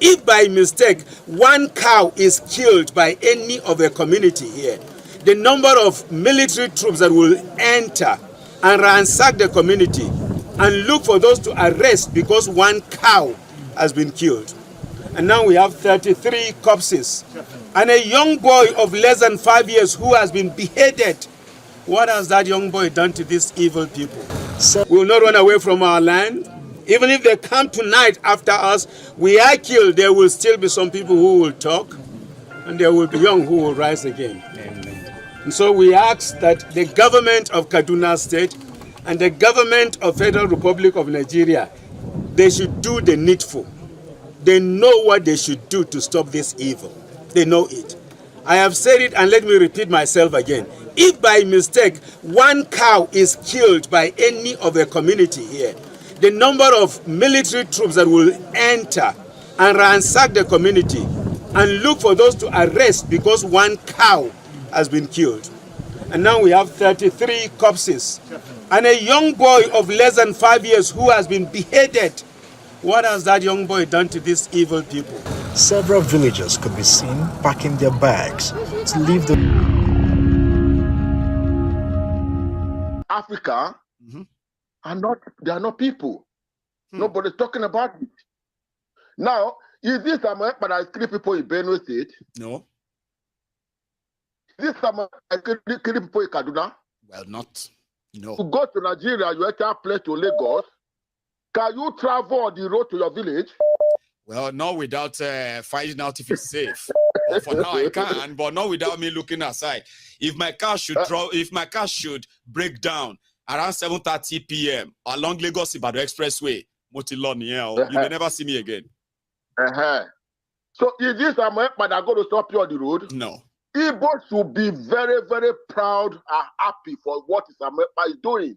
If by mistake one cow is killed by any of the community here, the number of military troops that will enter and ransack the community and look for those to arrest because one cow has been killed. And now we have 33 corpses and a young boy of less than 5 years who has been beheaded. What has that young boy done to these evil people? We will not run away from our land. Even if they come tonight after us, we are killed, there will still be some people who will talk, and there will be young who will rise again. Amen. And so we ask that the government of Kaduna State and the government of Federal Republic of Nigeria, they should do the needful. They know what they should do to stop this evil. They know it. I have said it, and let me repeat myself again. If by mistake one cow is killed by any of the community here, the number of military troops that will enter and ransack the community and look for those to arrest because one cow has been killed. And now we have 33 corpses and a young boy of less than 5 years who has been beheaded. What has that young boy done to these evil people? Several villagers could be seen packing their bags to leave the Africa. They are not people. Nobody's talking about it. Now, is this America that kill people in Benue State? No. Is this America that kill people in Kaduna? Well, not. No. To go to Nigeria, you enter a place to Lagos. Can you travel on the road to your village? Well, not without finding out if it's safe. Well, for now, I can, but not without me looking aside. If my car should break down around 7:30 p.m. along Lagos-Ibadan Expressway, you may never see me again. So is this America that going to stop you on the road? No. Igbo should be very, very proud and happy for what is America is doing.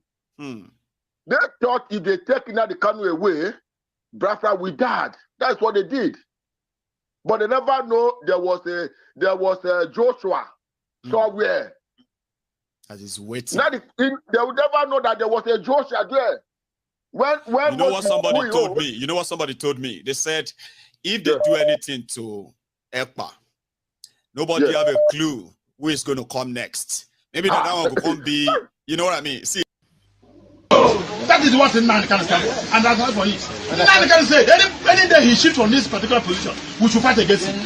They thought if they take the canoe away, Biafra will die. That's what they did. But they never know there was a Joshua somewhere. That is waiting. They would never know that there was a Joshua there. When you know what somebody told me? You know what somebody told me? They said if they do anything to Ekpa, nobody have a clue who is going to come next. Maybe that one will come be, you know what I mean? See. That is what Nani can say, and that's not for it. Nani can say any day he shifts from this particular position, we should fight against him.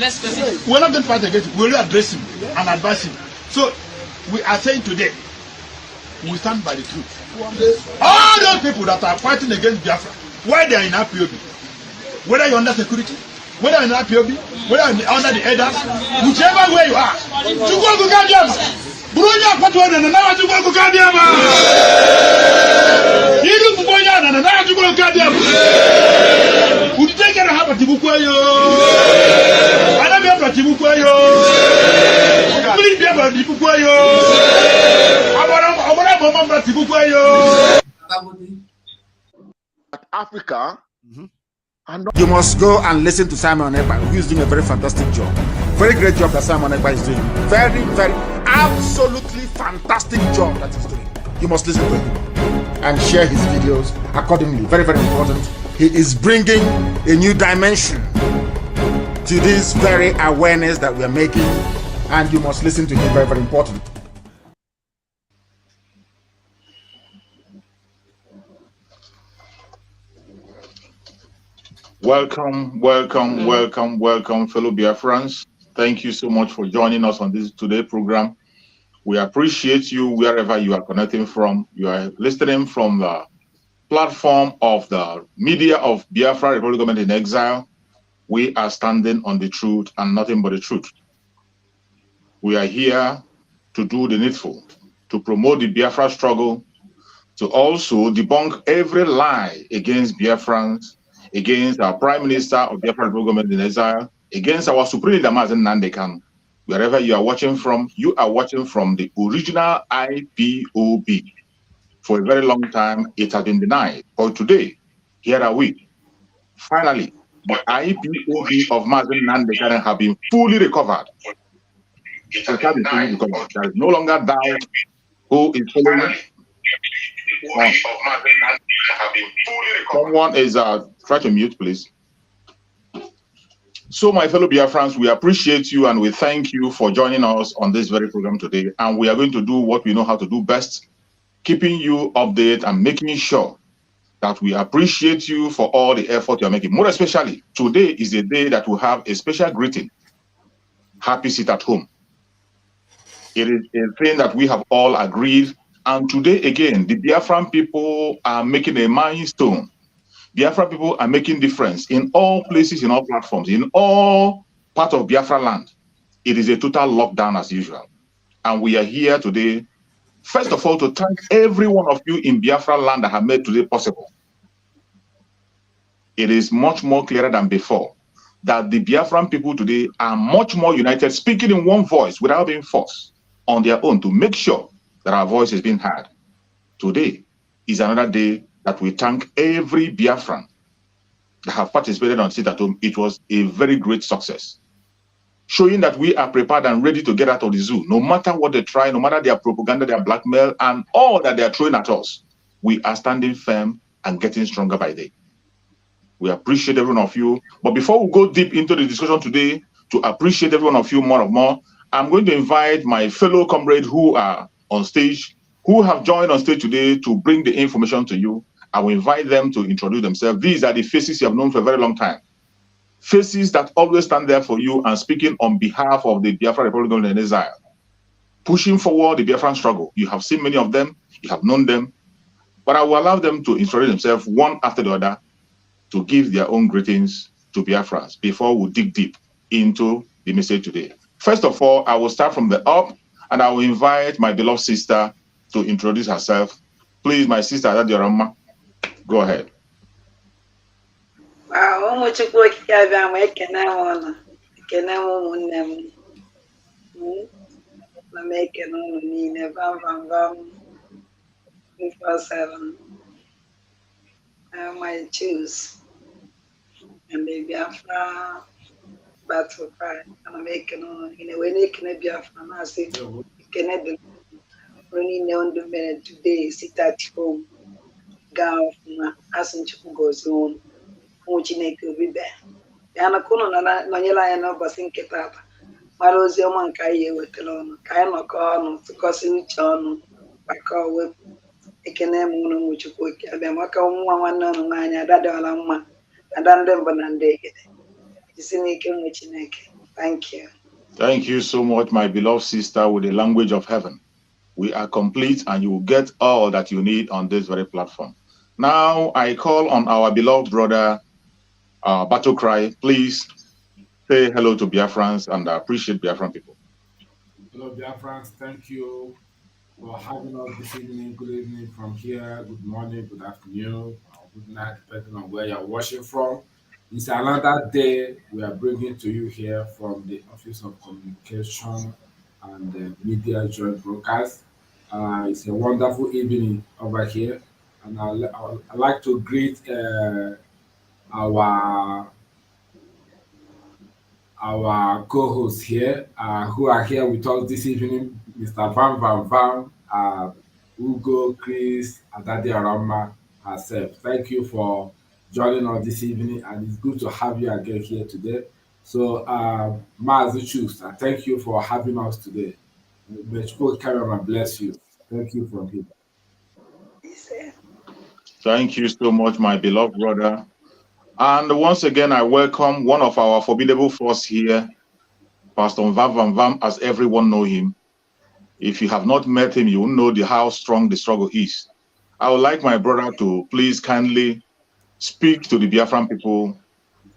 We're not going to fight against him. We'll address him and advise him. So we are saying today, we stand by the truth. All those people that are fighting against Biafra, why they are in IPOB, whether you're under security, whether you're in IPOB, whether you're under the elders, whichever way you are, to go to Gadiama. Brunya Patwana and now to go to Gadiama. You do Bugoya and now to go to Gadiama. Would you take care of Tibuquayo? I don't have a Tibuquayo. Please be about Tibuquayo. I want to Tibuquayo. Africa. You must go and listen to Simon Ekpa, who is doing a very fantastic job. Very great job that Simon Ekpa is doing. Very, very, absolutely fantastic job that he's doing. You must listen to him and share his videos accordingly. Very, very important. He is bringing a new dimension to this very awareness that we are making, and you must listen to him. Very, very important. Welcome, fellow BIAFRANS. Thank you so much for joining us on this today program. We appreciate you wherever you are connecting from. You are listening from the platform of the media of Biafra Republic Government in Exile. We are standing on the truth and nothing but the truth. We are here to do the needful, to promote the Biafra struggle, to also debunk every lie against Biafrans, against our Prime Minister of Biafra Republic Government in Exile, against our Supreme Leader Mazen Nandekan. Wherever you are watching from the original IPOB. For a very long time, it has been denied. But today, here are we. Finally, the IPOB of Mazen Nandekan have been fully recovered. It has been fully recovered. There is no longer doubt who is following. Someone is try to mute, please. So, my fellow Biafrans, we appreciate you and we thank you for joining us on this very program today. And we are going to do what we know how to do best, keeping you updated and making sure that we appreciate you for all the effort you're making. More especially, today is a day that we have a special greeting. Happy sit at home. It is a thing that we have all agreed. And today, again, the Biafran people are making a milestone. Biafra people are making difference in all places, in all platforms, in all parts of Biafra land. It is a total lockdown as usual. And we are here today, first of all, to thank every one of you in Biafra land that have made today possible. It is much more clearer than before that the Biafran people today are much more united, speaking in one voice without being forced on their own to make sure that our voice is being heard. Today is another day that we thank every Biafran that have participated on Sit at Home. It was a very great success, showing that we are prepared and ready to get out of the zoo. No matter what they try, no matter their propaganda, their blackmail, and all that they are throwing at us, we are standing firm and getting stronger by day. We appreciate every one of you. But before we go deep into the discussion today, to appreciate every one of you more and more, I'm going to invite my fellow comrades who are on stage, who have joined on stage today to bring the information to you. I will invite them to introduce themselves. These are the faces you have known for a very long time. Faces that always stand there for you and speaking on behalf of the Biafra Republic in exile, pushing forward the Biafran struggle. You have seen many of them, you have known them, but I will allow them to introduce themselves one after the other to give their own greetings to Biafrans before we dig deep into the message today. First of all, I will start from the up and I will invite my beloved sister to introduce herself. Please, my sister, Adadiorama, go ahead. Wow, I choose and the Biafra battle cry and I'm making on in a way they can be Biafra. I say, you can running on the minute today, sit at home, go as in goes on, which make you be there. Yana Kuno, Manila, and Obasin Ketata. Marozio Mankai with alone, Kaino Corno, to cousin each on, by call with. Ekenemu which you put Abamaka one man, Adalama, and Andembanande. Thank you. Thank you so much, my beloved sister, with the language of heaven. We are complete and you will get all that you need on this very platform. Now I call on our beloved brother, Battle Cry. Please say hello to Biafrans and appreciate Biafran people. Hello, Biafrans. Thank you for having us this evening. Good evening from here. Good morning, good afternoon, or good night, depending on where you're watching from. It's another day we are bringing to you here from the Office of Communication and Media Joint Broadcast. It's a wonderful evening over here, and I'd like to greet our co-hosts here who are here with us this evening, Mr. Van, Ugo, Chris, Adadi Arama, herself. Thank you for joining us this evening, and it's good to have you again here today. So, Mazuchus, thank you for having us today. May God carry on and bless you. Thank you from here. Thank you so much, my beloved brother. And once again, I welcome one of our formidable force here, Pastor Vam, as everyone know him. If you have not met him, you will know how strong the struggle is. I would like my brother to please kindly speak to the Biafran people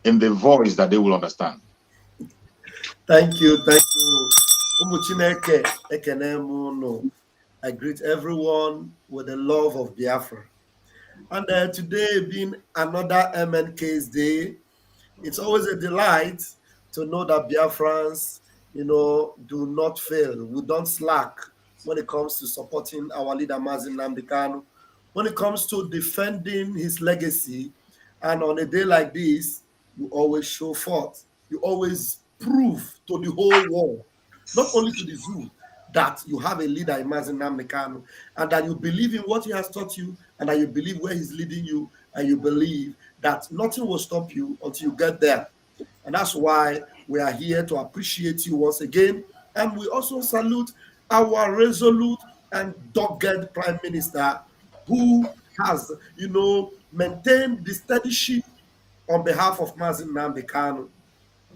in the voice that they will understand. Thank you. I greet everyone with the love of Biafra. And today being another MNK's day, it's always a delight to know that Biafrans, do not fail. We don't slack when it comes to supporting our leader, Mazin Nnamdi Kanu, when it comes to defending his legacy. And on a day like this, you always show forth. You always prove to the whole world, not only to the zoo, that you have a leader in Mazin Nnamdi Kanu, and that you believe in what he has taught you, and that you believe where he's leading you, and you believe that nothing will stop you until you get there. And that's why we are here to appreciate you once again. And we also salute our resolute and dogged Prime Minister who has, maintained the steady ship on behalf of Mazi Nnamdi Kanu.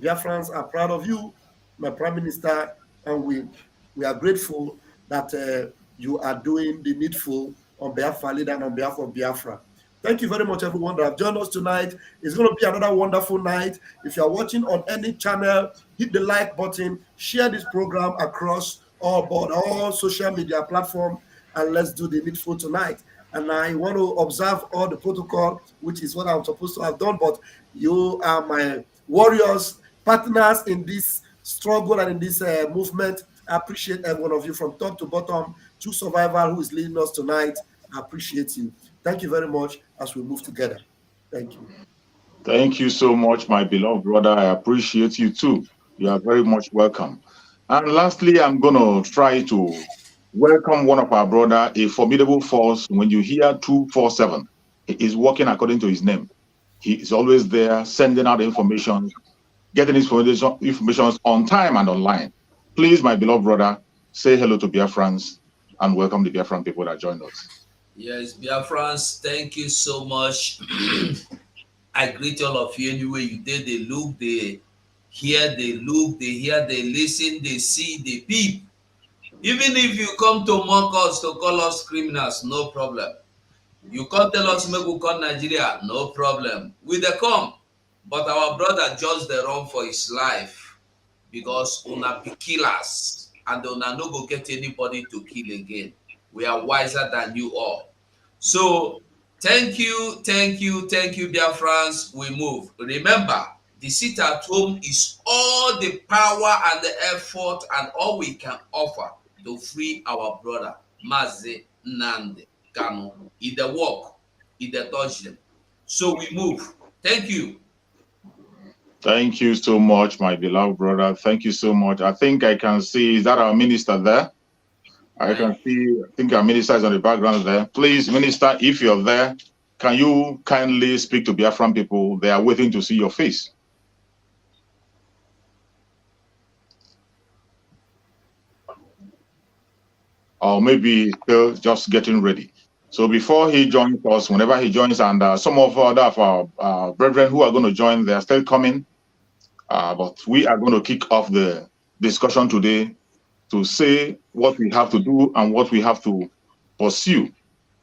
Biafrans are proud of you, my Prime Minister, and we are grateful that you are doing the needful on behalf of our leader and on behalf of Biafra. Thank you very much, everyone that have joined us tonight. It's going to be another wonderful night. If you are watching on any channel, hit the like button, share this program across all social media platforms, and let's do the needful tonight. And I want to observe all the protocol, which is what I'm supposed to have done, but you are my warriors, partners in this struggle and in this movement. I appreciate every one of you from top to bottom. True Survivor, who is leading us tonight, I appreciate you. Thank you very much as we move together. Thank you. Thank you so much, my beloved brother. I appreciate you too. You are very much welcome. And lastly, I'm going to try to welcome one of our brother, a formidable force. When you hear 247, he is working according to his name. He is always there, sending out information, getting his information on time and online. Please, my beloved brother, say hello to BIAFRANS and welcome the BIAFRAN people that joined us. Yes, BIAFRANS, thank you so much. I greet all of you anyway. You did, they look, they hear, they look, they hear, they listen, they see, they peep. Even if you come to mock us, to call us criminals, no problem. You can't tell us make we come Nigeria, no problem. We dey come, but our brother just dey run for his life because una be killers and una no go get anybody to kill again. We are wiser than you all. So thank you, Biafrans. We move. Remember, the sit at home is all the power and the effort and all we can offer to free our brother Mazi Nnamdi Kanu. It the work, it the touch them. So we move. Thank you. Thank you so much, my beloved brother. Thank you so much. I think I can see, is that our minister there? I think our minister is on the background there. Please, minister, if you're there, can you kindly speak to Biafran people? They are waiting to see your face. Or maybe still just getting ready. So before he joins us, whenever he joins, and some of our brethren who are going to join, they are still coming. But we are going to kick off the discussion today to say what we have to do and what we have to pursue.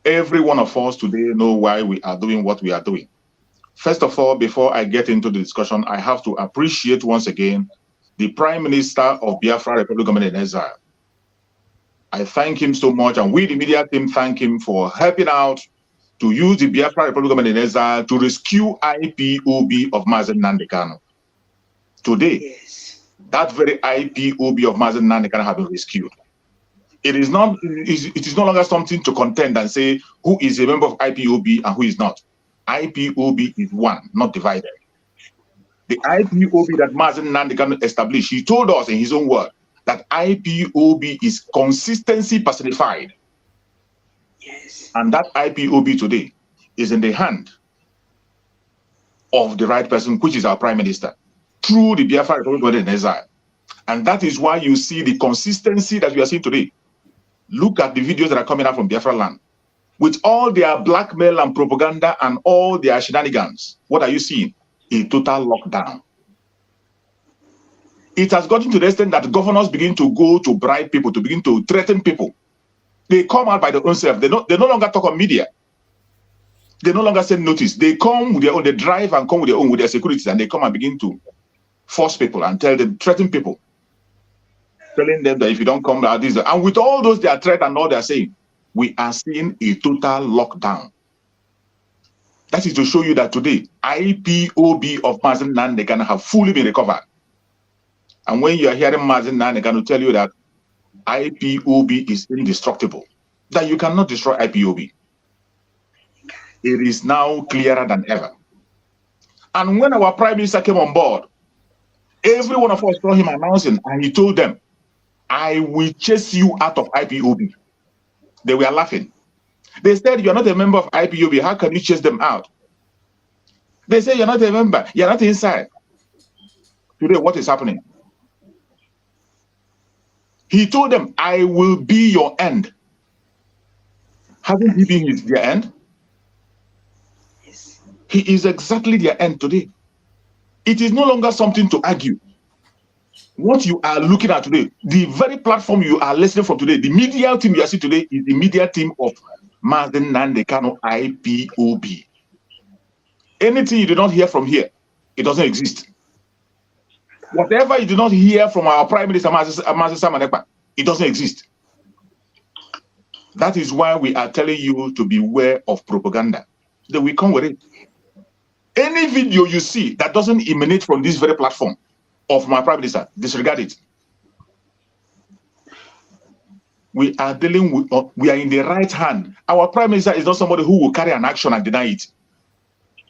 Every one of us today know why we are doing what we are doing. First of all, before I get into the discussion, I have to appreciate once again the Prime Minister of Biafra Republic Government in Exile. I thank him so much, and we, the media team, thank him for helping out to use the Biafra Republic Government in Exile to rescue IPOB of Mazi Nnamdi Kanu. Today, yes, that very IPOB of Mazi Nnamdi Kanu have been rescued. It is no longer something to contend and say who is a member of IPOB and who is not. IPOB is one, not divided. The IPOB that Mazi Nnamdi Kanu established, he told us in his own word that IPOB is consistency personified. Yes. And that IPOB today is in the hand of the right person, which is our Prime Minister, through the Biafra Republic in Exile. And that is why you see the consistency that we are seeing today. Look at the videos that are coming out from Biafra land. With all their blackmail and propaganda and all their shenanigans, what are you seeing? A total lockdown. It has gotten to the extent that governors begin to go to bribe people, to begin to threaten people. They come out by their own self. They no longer talk on media. They no longer send notice. They come with their own, they drive and come with their own, with their securities, and they come and begin to force people and tell them, threaten people. Telling them that if you don't come like this, and with all those their threat and all they're saying, we are seeing a total lockdown. That is to show you that today, IPOB of Mazi Nnamdi Kanu have fully been recovered. And when you are hearing Mazi Nnamdi Kanu tell you that IPOB is indestructible, that you cannot destroy IPOB, it is now clearer than ever. And when our Prime Minister came on board, every one of us saw him announcing, and he told them, I will chase you out of IPOB. They were laughing. They said, you're not a member of IPOB. How can you chase them out? They say, you're not a member. You're not inside. Today, what is happening? He told them, I will be your end. Hasn't he been their end? Yes. He is exactly their end today. It is no longer something to argue. What you are looking at today, the very platform you are listening from today, the media team you are seeing today is the media team of Mazen Nnamdi Kanu IPOB. Anything you do not hear from here, it doesn't exist. Whatever you do not hear from our Prime Minister, Mazi Simon Ekpa, it doesn't exist. That is why we are telling you to beware of propaganda. Then we come with it. Any video you see that doesn't emanate from this very platform of my Prime Minister, disregard it. We are dealing with, we are in the right hand. Our Prime Minister is not somebody who will carry an action and deny it.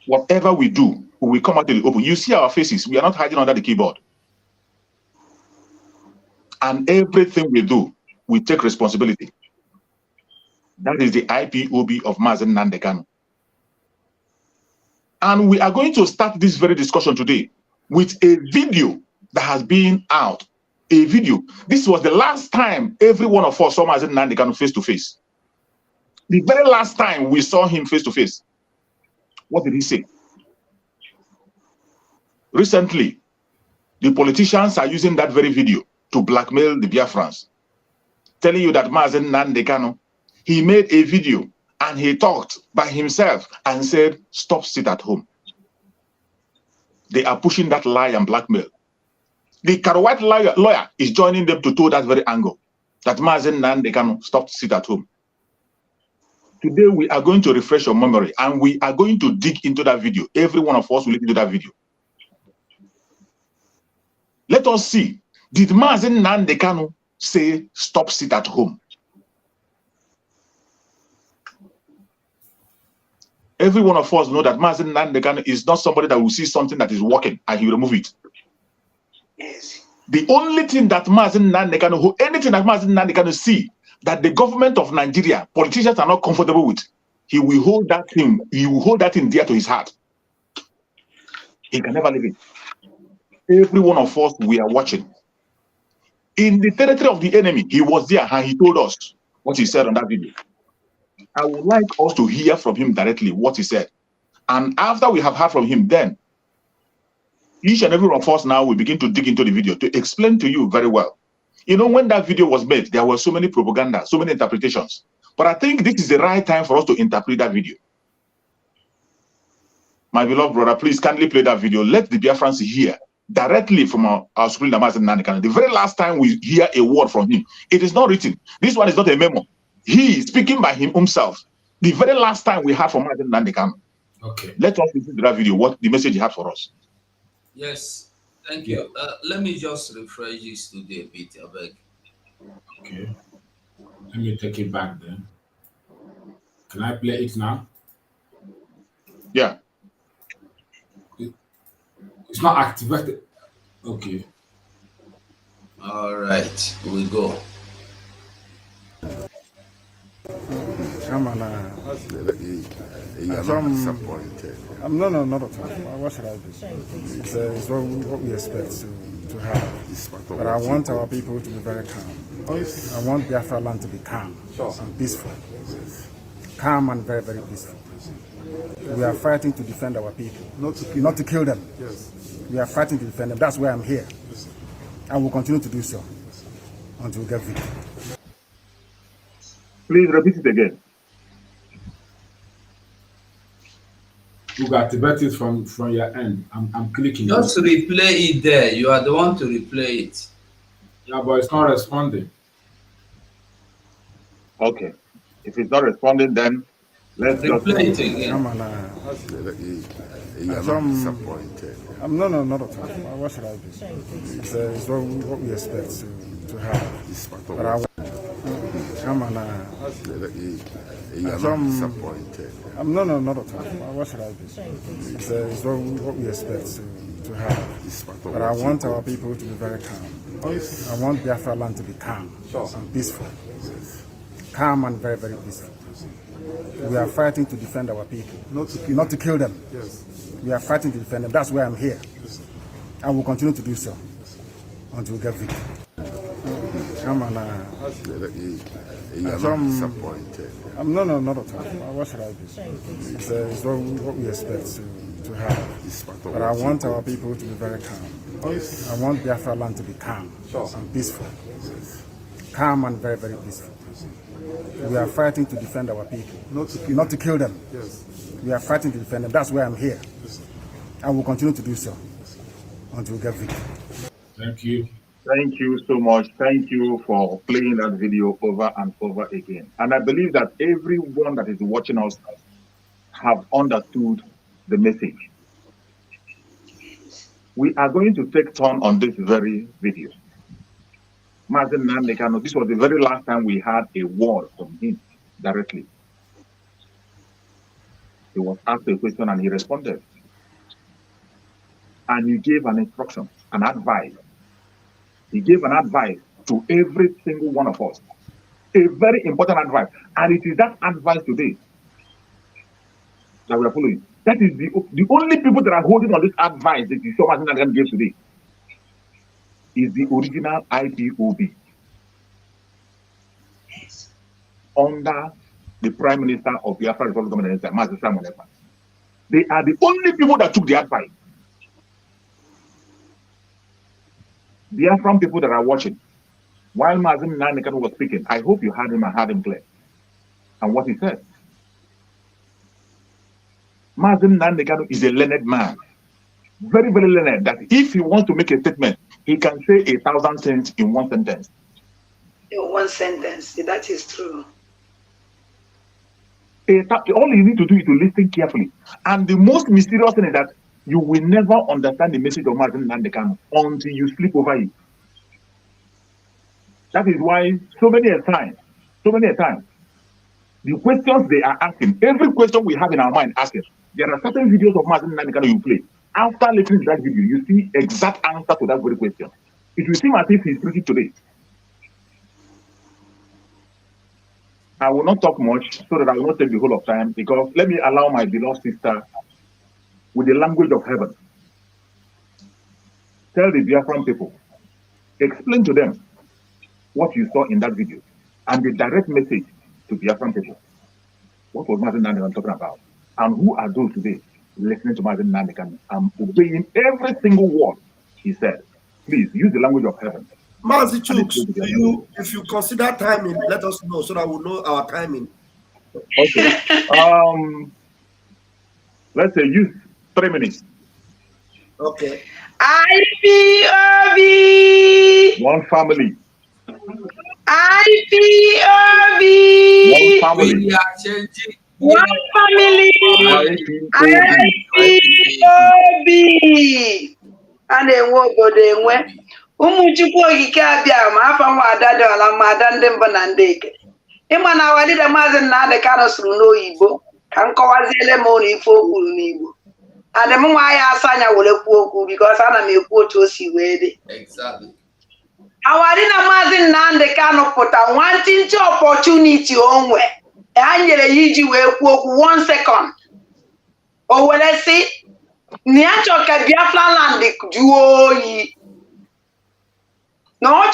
Whatever we do, we come out to the open. You see our faces. We are not hiding under the keyboard. And everything we do, we take responsibility. That is the IPOB of Mazen Nnamdi Kanu. And we are going to start this very discussion today with a video that has been out. A video. This was the last time every one of us saw Mazen Nnamdi Kanu face to face. The very last time we saw him face to face. What did he say? Recently, the politicians are using that very video to blackmail the Biafrans, telling you that Mazen Nnamdi Kanu, he made a video and he talked by himself and said, stop, sit at home. They are pushing that lie and blackmail. The Karawhite lawyer is joining them to tow that very angle, that Mazen Nnamdi Kanu stopped, sit at home. Today, we are going to refresh your memory and we are going to dig into that video. Every one of us will look into that video. Let us see, did Mazen Nnamdi Kanu say, stop, sit at home? Every one of us know that Mazen Nnamdi Kanu is not somebody that will see something that is working and he will remove it. Yes. The only thing that Mazen Nnamdi Kanu, anything that Mazen Nnamdi Kanu see that the government of Nigeria, politicians are not comfortable with, he will hold that thing, dear to his heart. He can never leave it. Every one of us, we are watching. In the territory of the enemy, he was there and he told us what he said on that video. I would like us to hear from him directly what he said. And after we have heard from him, then each and every one of us now will begin to dig into the video to explain to you very well. You know, when that video was made, there were so many propaganda, so many interpretations. But I think this is the right time for us to interpret that video. My beloved brother, please kindly play that video. Let the Biafrans hear directly from our screen, Mazen Nnamdi Kanu. The very last time we hear a word from him, it is not written. This one is not a memo. He is speaking by himself. The very last time we heard from Mazen Nnamdi Kanu. Okay. Let us listen to that video, what the message he had for us. Yes, thank you. Let me just refresh this today a bit, I beg. Okay. Let me take it back then. Can I play it now? Yeah. It's not activated. Okay. All right, we go. I'm disappointed. No, not at all. What should I do? It's what we expect to have. But I want our people to be very calm. I want Biafra land to be calm and peaceful. Calm and very, very peaceful. We are fighting to defend our people, not to kill them. We are fighting to defend them. That's why I'm here. I will continue to do so until we get victory. Please repeat it again. You got activated from your end. I'm clicking. Just replay it there. You are the one to replay it. Yeah, but it's not responding. Okay. If it's not responding, then let's replay it again. I'm disappointed. No, not at all. What should I do? It's what we expect to have. But I'm disappointed. No, not at all. What should I do? It's what we expect to have. But I want our people to be very calm. I want Biafra land to be calm and peaceful. Calm and very, very peaceful. We are fighting to defend our people, not to kill them. We are fighting to defend them. That's why I'm here. I will continue to do so until we get victory. Come on, I'm disappointed. No, not at all. What should I do? It's what we expect to have. But I want our people to be very calm. I want Biafra land to be calm and peaceful. Calm and very, very peaceful. We are fighting to defend our people, not to kill them. Yes. We are fighting to defend them. That's why I'm here. I will continue to do so until we get victory. Thank you. Thank you so much. Thank you for playing that video over and over again. And I believe that everyone that is watching us have understood the message. We are going to take turn on this very video. Mazen Nandekano, this was the very last time we had a word from him directly. He was asked a question and he responded. And he gave an instruction, an advice. He gave an advice to every single one of us. A very important advice. And it is that advice today that we are following. That is the only people that are holding on this advice that is so much that gave today is the original IPOB. Under the Prime Minister of Biafra Republic Government, Master Simon Ekpa. They are the only people that took the advice. Biafran people that are watching, while Mazin Nandekano was speaking, I hope you heard him and heard him clear. And what he said. Mazin Nandekano is a learned man. Very, very learned, that if he wants to make a statement, he can say 1,000 things in one sentence. In one sentence, that is true. All you need to do is to listen carefully. And the most mysterious thing is that you will never understand the message of Mazin Nandekano until you sleep over it. That is why so many a time, the questions they are asking, every question we have in our mind asking, there are certain videos of Mazin Nandekano you play. After listening to that video, you see exact answer to that very question. It will seem as if he's preaching today. I will not talk much so that I will not take the whole of time, because let me allow my beloved sister with the language of heaven. Tell the Biafran people, explain to them what you saw in that video and the direct message to Biafran people. What was Mazin Nandekano talking about? And who are those today listening to Mazin Nandekano and obeying every single word he said? Please use the language of heaven. Mazi Chooks, if you consider timing, let us know so that we'll know our timing. Okay. Let's say use 3 minutes. Okay. IPOB. One family. IPOB. One family. One family. IPOB. And then what go they went? Umuchukwu okike abịa ma afa nwa ada dị ala ma ada ndị mbụ na ndị eke. Ịma na awadide Maazị Nandekano sụrụ n'oyibo ka m kọwaziele m ụlọ ife o kwuru n'Igbo. Adị m nwa ya asa anya were kwuo okwu because ana m ekwu otu o si wee dị. Exactly. Awadide Maazị Nandekano pụta nwantịntị opportunity o nwe ha nyere ya iji wee kwuo okwu 1 second. O were sị na ya chọrọ ka Biafra land jụọ oyi. No oyi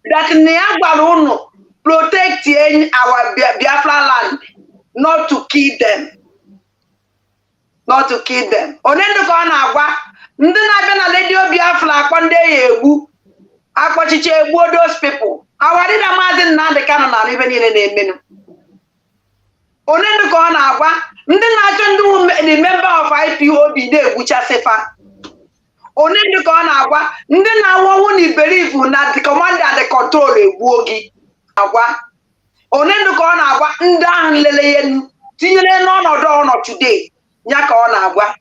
that protect our Biafra land, not to kill them. Not to kill them. Onendo ko na agwa ndị na-abịa na radio Biafra akpọ ndị egbu akpọchiche egbu those people. Awari na Maazị Nandekano na ibe niile na-emenu. Onendo ko na agwa ndị na-achọ ndị member of IPOB na-egbuchasịfa. Onye ka ọ na-agwa ndị na-anwụnwụ n'iberivu na the command and the control egbuo gị agwa. Onye ka ọ na-agwa ndị ahụ lele ya tinyere n'ọnọdụ ọnọ today ya ka ọ na-agwa.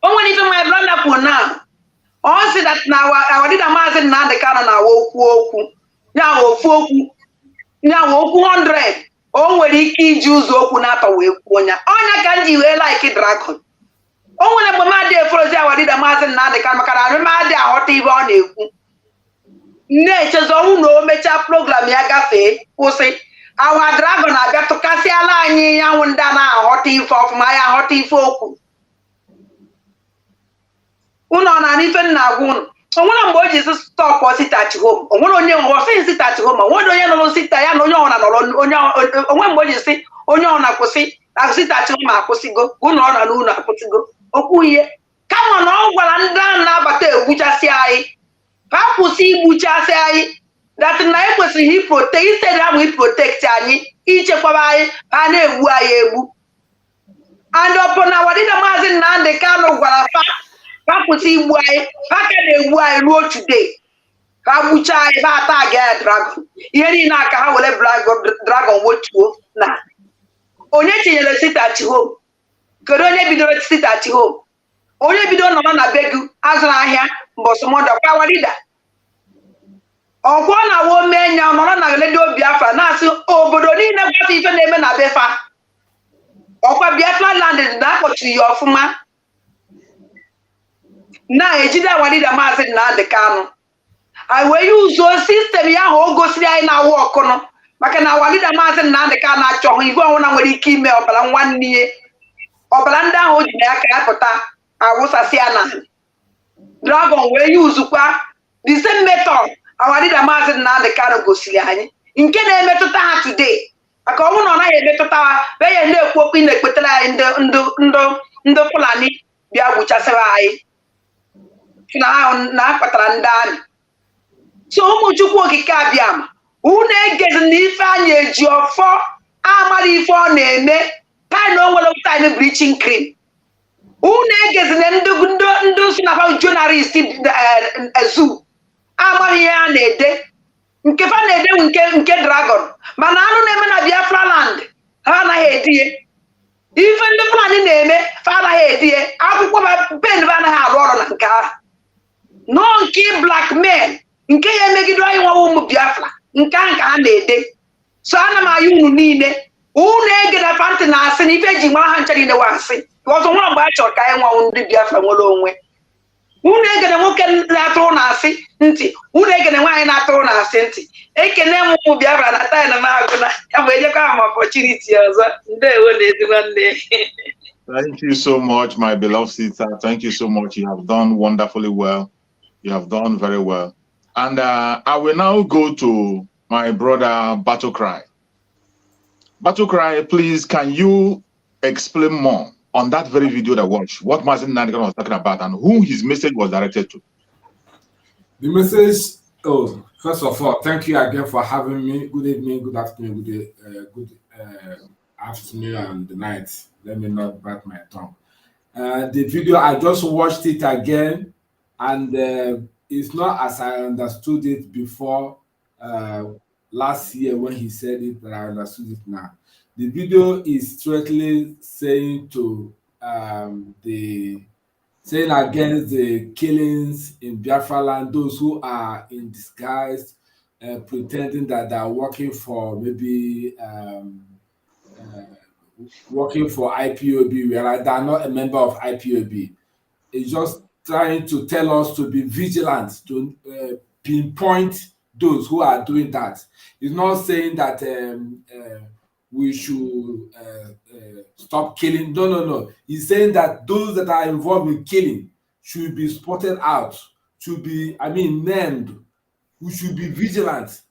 O nwere ife my brother kwuru now. Ọ sị that na awadida Maazị Nandekano na okwu ya ofu okwu ya okwu 100 o nwere ike iji ụzọ okwu na-atọ wee kwuo ya. Ọnya ka nji wee like dragon. O nwere mgbe mmadụ eforozi awadida Maazị Nandekano maka na mmadụ aghọta ibe ọ na-ekwu. Na-echezo ọnwụ na o mechaa program ya gafee kwụsị. Our dragon abịa tụkasịala anyị ya nwụ ndị a na-aghọta ife ọfụma ya aghọta ife okwu. Ụnọ na n'ife nna agwa ụnụ. Onwere mgbe o ji stọpụ sit-at home. Onwere onye nwụrụ sit-at home. Onwere onye nọ sita ya na onye ọna nọrọ onwe mgbe o ji si onye ọna kwụsị na sit-at home akwụsịgo. Ụnọ ọ nọ n'ụlọ akwụsịgo. Okwu ihe. Kama na ọ gwara ndị ahụ na-abata egbuchasị anyị. Ha kwụsị igbuchasị anyị. That na ekwesịghị iprotect instead ahụ iprotect anyị ichekwaba anyị ha na-egbu anyị egbu. And upon our leader Maazị Nnamdi Kanu gwara fa kwụsị igbu anyị ha ka na-egbu anyị ruo today. Ha gbucha anyị ha ata aga dragon. Ihe niile aka ha were dragon wotuo na onye tinyere sit-at home. Kedu onye bidoro sit-at home? Onye bidoro nọ na be gị azụrụ ahịa mbọsị Mọnde kwa our leader. Ọkwọ na wo menya nọrọ na redio Biafra na-asị obodo niile gbasa ife na-eme na befa. Ọkwa Biafra land na-akpọchiri ya ọfụma. Na-ejide awadida Maazị Nnamdi Kanu. Anyị wee yuzuo sistem ya ahụ o gosiri anyị na-awụ ọkụnụ maka na awadida Maazị Nnamdi Kanu achọghị ife ọnwụna nwere ike ime ọbara nwanne ya. Ọbara ndị ahụ o ji na ya ka ya pụta awụsasị ya na dragon wee yuzukwa the same method our leader Maazị Nnamdi Kanu gosiri anyị nke na-emetụta ha today maka ọnwụ na ọ naghị emetụta ha wee ya na-ekwu okwu na-ekpetara anyị ndị Fulani bịa gbuchasịra anyị na akpatara ndị anyị. So ụmụ Chukwu okike abịama unu egezi na ife anyị eji ọfọ amara ife ọ na-eme ka na o nwere time bleaching cream. Unu egezi na ndị si na journalist ezu amaghị ihe a na-ede nke fa na-ede nke dragon mana anụ na-eme na Biafra land ha anaghị edi ya. Ife ndị Fulani na-eme fa anaghị edi ya. Akwụkwọ pen ba anaghị arụ ọrụ na nke ahụ. Nọ nke blackmail nke ya emegide anyị nwa ụmụ Biafra nke ahụ ka ha na-ede. So ana m ayị unu niile unu ege na fantị na asị na ife ji nwa ha ncha niile wa asị ọzọ nwa mgbe a chọrọ ka anyị nwa ndị Biafra nwere onwe. Unu egene nwoke na-atụrụ na asị ntị unu egene nwaanyị na-atụrụ na asị ntị ekene m ụmụ Biafra na taị na na-agụ na ya bụ ejekwa m opportunity ọzọ. Ndewo na-edi nwanne. Thank you so much, my beloved sister. Thank you so much. You have done wonderfully well. You have done very well. And I will now go to my brother Battle Cry. Battle Cry, please, can you explain more on that very video that I watched, what Maazị Nnamdi Kanu was talking about and who his message was directed to? The message, first of all, thank you again for having me. Good evening, good afternoon, good afternoon and the night. Let me not bite my tongue. The video, I just watched it again, and it's not as I understood it before last year when he said it, but I understood it now. The video is straightly saying to saying against the killings in Biafra land, those who are in disguise, pretending that they are working for maybe working for IPOB, whereas they are not a member of IPOB. It's just trying to tell us to be vigilant, to pinpoint those who are doing that. It's not saying that we should stop killing. No. He's saying that those that are involved in killing should be spotted out, should be, named. We should be vigilant,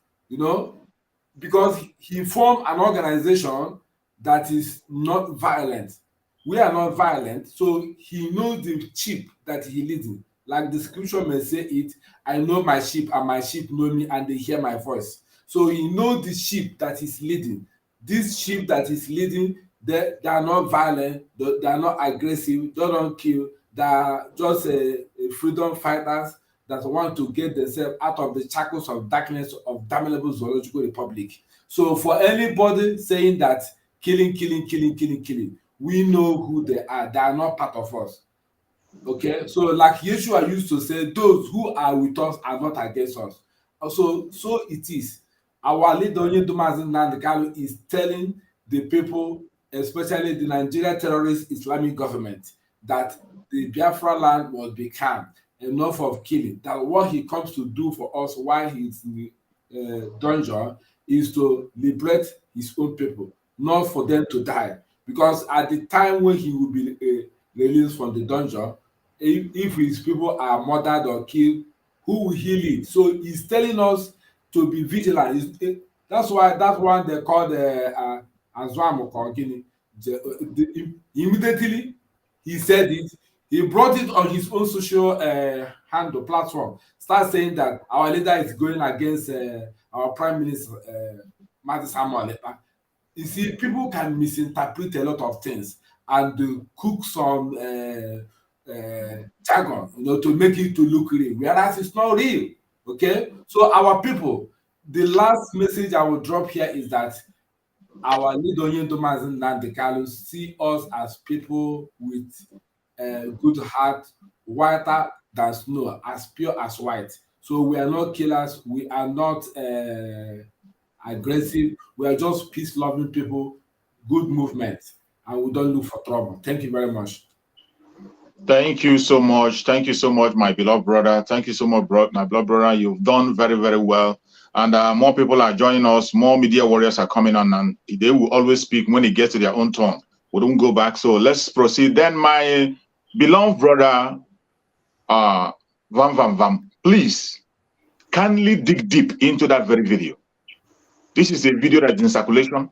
because he formed an organization that is not violent. We are not violent, so he knows the sheep that he leads in. Like the scripture may say it, I know my sheep and my sheep know me and they hear my voice. So he knows the sheep that he's leading. These sheep that he's leading, they are not violent, they are not aggressive, they don't kill, they are just freedom fighters that want to get themselves out of the shackles of darkness of damnable zoological republic. So for anybody saying that killing, we know who they are not part of us. Okay, so like Yeshua used to say, those who are with us are not against us. Also, so it is. Our leader Maazị Nnamdi Kanu is telling the people, especially the Nigerian terrorist Islamic government, that the Biafra land must be calm, enough of killing. That what he comes to do for us while he's in the dungeon is to liberate his own people, not for them to die. Because at the time when he will be released from the dungeon, if his people are murdered or killed, who will he lead? So he's telling us to be vigilant. That's why that one they call the Azwam Okongini. Immediately he said it. He brought it on his own social handle platform. Start saying that our leader is going against our prime minister, Martin Samuel Lepa. You see, people can misinterpret a lot of things and cook some jargon, to make it to look real, whereas it's not real. Okay, so our people, the last message I will drop here is that our leader Yindomazin Nandekalu see us as people with good heart, whiter than snow, as pure as white. So we are not killers, we are not aggressive, we are just peace-loving people, good movement, and we don't look for trouble. Thank you very much. Thank you so much. Thank you so much, my beloved brother. Thank you so much, my beloved brother. You've done very, very well. And more people are joining us. More media warriors are coming on, and they will always speak when it gets to their own turn. We don't go back. So let's proceed. Then my beloved brother, Vam, please kindly dig deep into that very video. This is a video that's in circulation,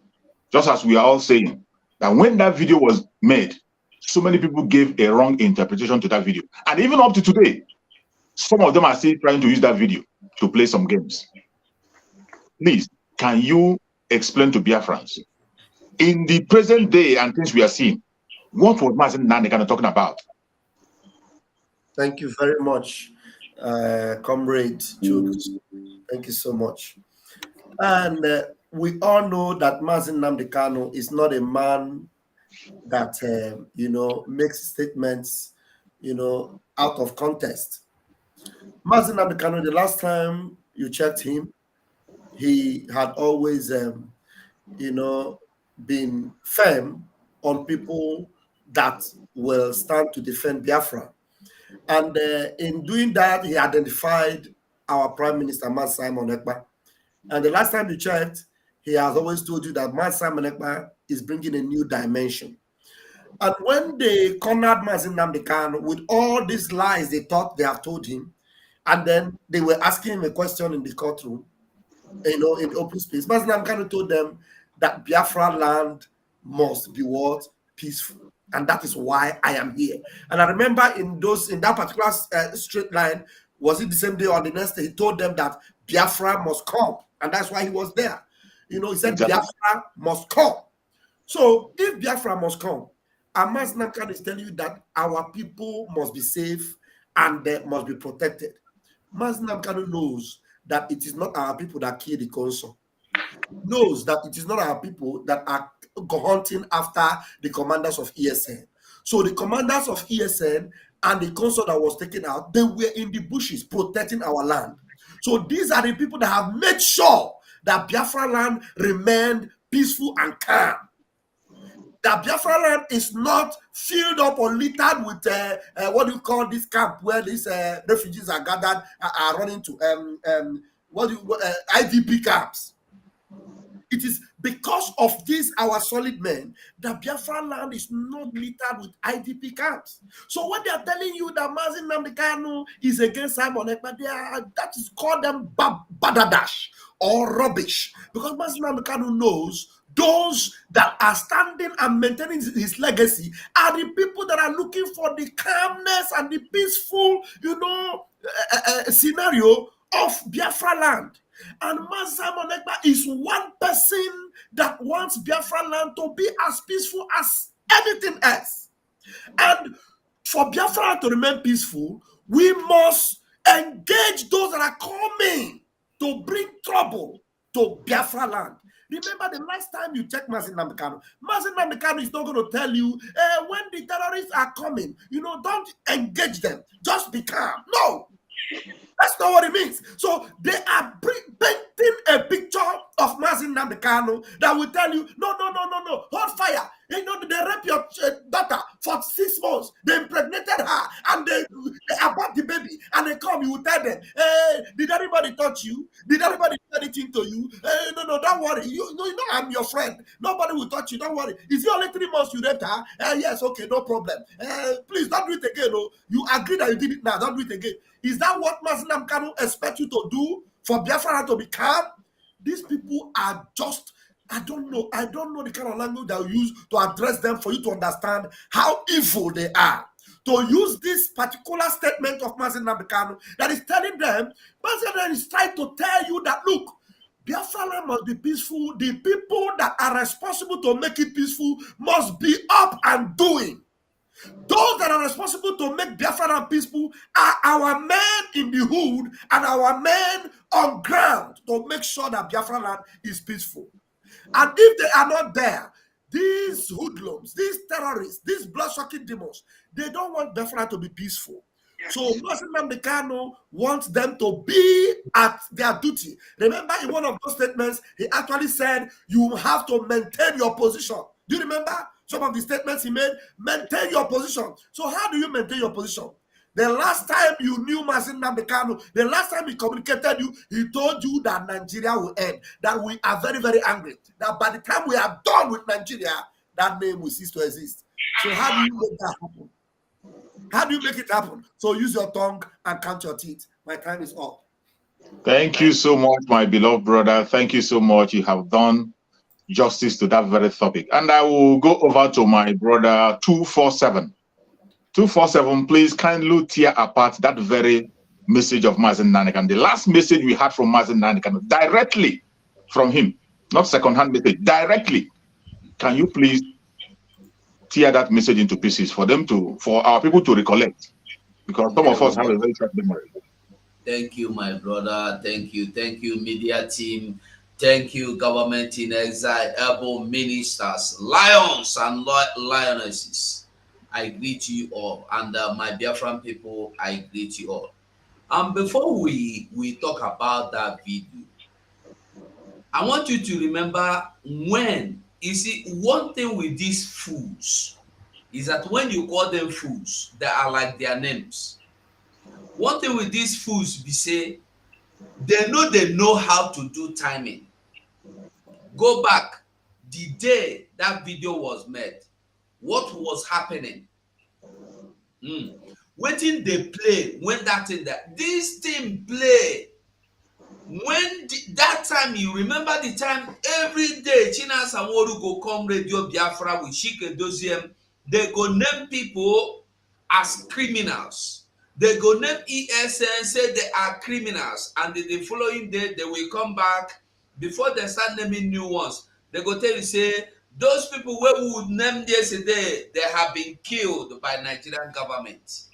just as we are all saying that when that video was made, so many people gave a wrong interpretation to that video. And even up to today, some of them are still trying to use that video to play some games. Please, can you explain to BIAFRANS, in the present day and things we are seeing, what was Mazen Nandekano talking about? Thank you very much, Comrade Chooks. Thank you so much. And we all know that Mazen Nandekano is not a man that makes statements out of context. Mazen Nandekano, the last time you checked him, he had always been firm on people that will stand to defend Biafra. And in doing that, he identified our Prime Minister, Mazi Simon Ekpa. And the last time you checked, he has always told you that Mazi Simon Ekpa is bringing a new dimension. And when they cornered Mazi Nandekano with all these lies they thought they have told him, and then they were asking him a question in the courtroom, in the open space, Mazi Nandekano told them that Biafra land must be what? Peaceful. And that is why I am here. And I remember in that particular straight line, was it the same day or the next day, he told them that Biafra must come. And that's why he was there. He said Biafra must come. So if Biafra must come, Mazi Nandekano is telling you that our people must be safe and they must be protected. Mazi Nandekano knows that it is not our people that kill the council. Knows that it is not our people that are hunting after the commanders of ESN. So the commanders of ESN and the council that was taken out, they were in the bushes protecting our land. So these are the people that have made sure that Biafra land remained peaceful and calm. That Biafra land is not filled up or littered with what do you call this camp where these refugees are gathered, are running to IDP camps. It is because of these, our solid men, that Biafra land is not littered with IDP camps. So when they are telling you that Mazi Nandekano is against Simon Ekpa, that is called them badadash or rubbish. Because Mazi Nandekano knows those that are standing and maintaining his legacy are the people that are looking for the calmness and the peaceful, scenario of Biafra land. And Mazi Simon Ekpa is one person that wants Biafra land to be as peaceful as anything else. And for Biafra land to remain peaceful, we must engage those that are coming to bring trouble to Biafra land. Remember the last time you checked Mazi Nandekano is not going to tell you, when the terrorists are coming, don't engage them. Just be calm. No. That's not what it means. So they are painting a picture of Mazi Nandekano that will tell you, no, hold fire. They raped your daughter for 6 months. They impregnated her and they abort the baby and they come, you will tell them, hey, did anybody touch you? Did anybody do anything to you? Hey, no, don't worry. You know, I'm your friend. Nobody will touch you. Don't worry. Is it only 3 months you raped her? Yes, okay, no problem. Please don't do it again. Oh. You agree that you did it now. Don't do it again. Is that what Mazinam Kanu expect you to do for Biafra to be calm? These people are just, I don't know the kind of language that you use to address them for you to understand how evil they are. To use this particular statement of Mazen Nabekano that is telling them, Mazen is trying to tell you that, look, Biafra must be peaceful. The people that are responsible to make it peaceful must be up and doing. Those that are responsible to make Biafra peaceful are our men in the hood and our men on ground to make sure that Biafra land is peaceful. And if they are not there, these hoodlums, these terrorists, these blood-sucking demons, they don't want Biafra to be peaceful. So President Mekano wants them to be at their duty. Remember, in one of those statements, he actually said, you have to maintain your position. Do you remember some of the statements he made? Maintain your position. So how do you maintain your position? The last time you knew Mazen Nambekano, the last time he communicated you, he told you that Nigeria will end, that we are very, very angry, that by the time we are done with Nigeria, that name will cease to exist. So how do you make that happen? How do you make it happen? So use your tongue and count your teeth. My time is up. Thank you so much, my beloved brother. Thank you so much. You have done justice to that very topic. And I will go over to my brother 247. 247, please kindly tear apart that very message of Mazen Nanikan. The last message we had from Mazen Nanikan, directly from him, not second-hand message, directly. Can you please tear that message into pieces for our people to recollect? Because some of us have a very short memory. Thank you, my brother. Thank you, media team. Thank you, government in exile, able ministers, lions and lionesses. I greet you all, and my Biafran people, I greet you all. And before we talk about that video, I want you to remember when, you see, one thing with these fools is that when you call them fools, they are like their names. One thing with these fools be say, they know how to do timing. Go back, the day that video was made, what was happening? Waiting they play when that thing that this thing play when that time, you remember the time every day China Samoru go come Radio Biafra with Shike Doziem, they go name people as criminals. They go name ESN, say they are criminals, and the following day they will come back before they start naming new ones. They go tell you, say, those people where we would name yesterday, they have been killed by Nigerian government.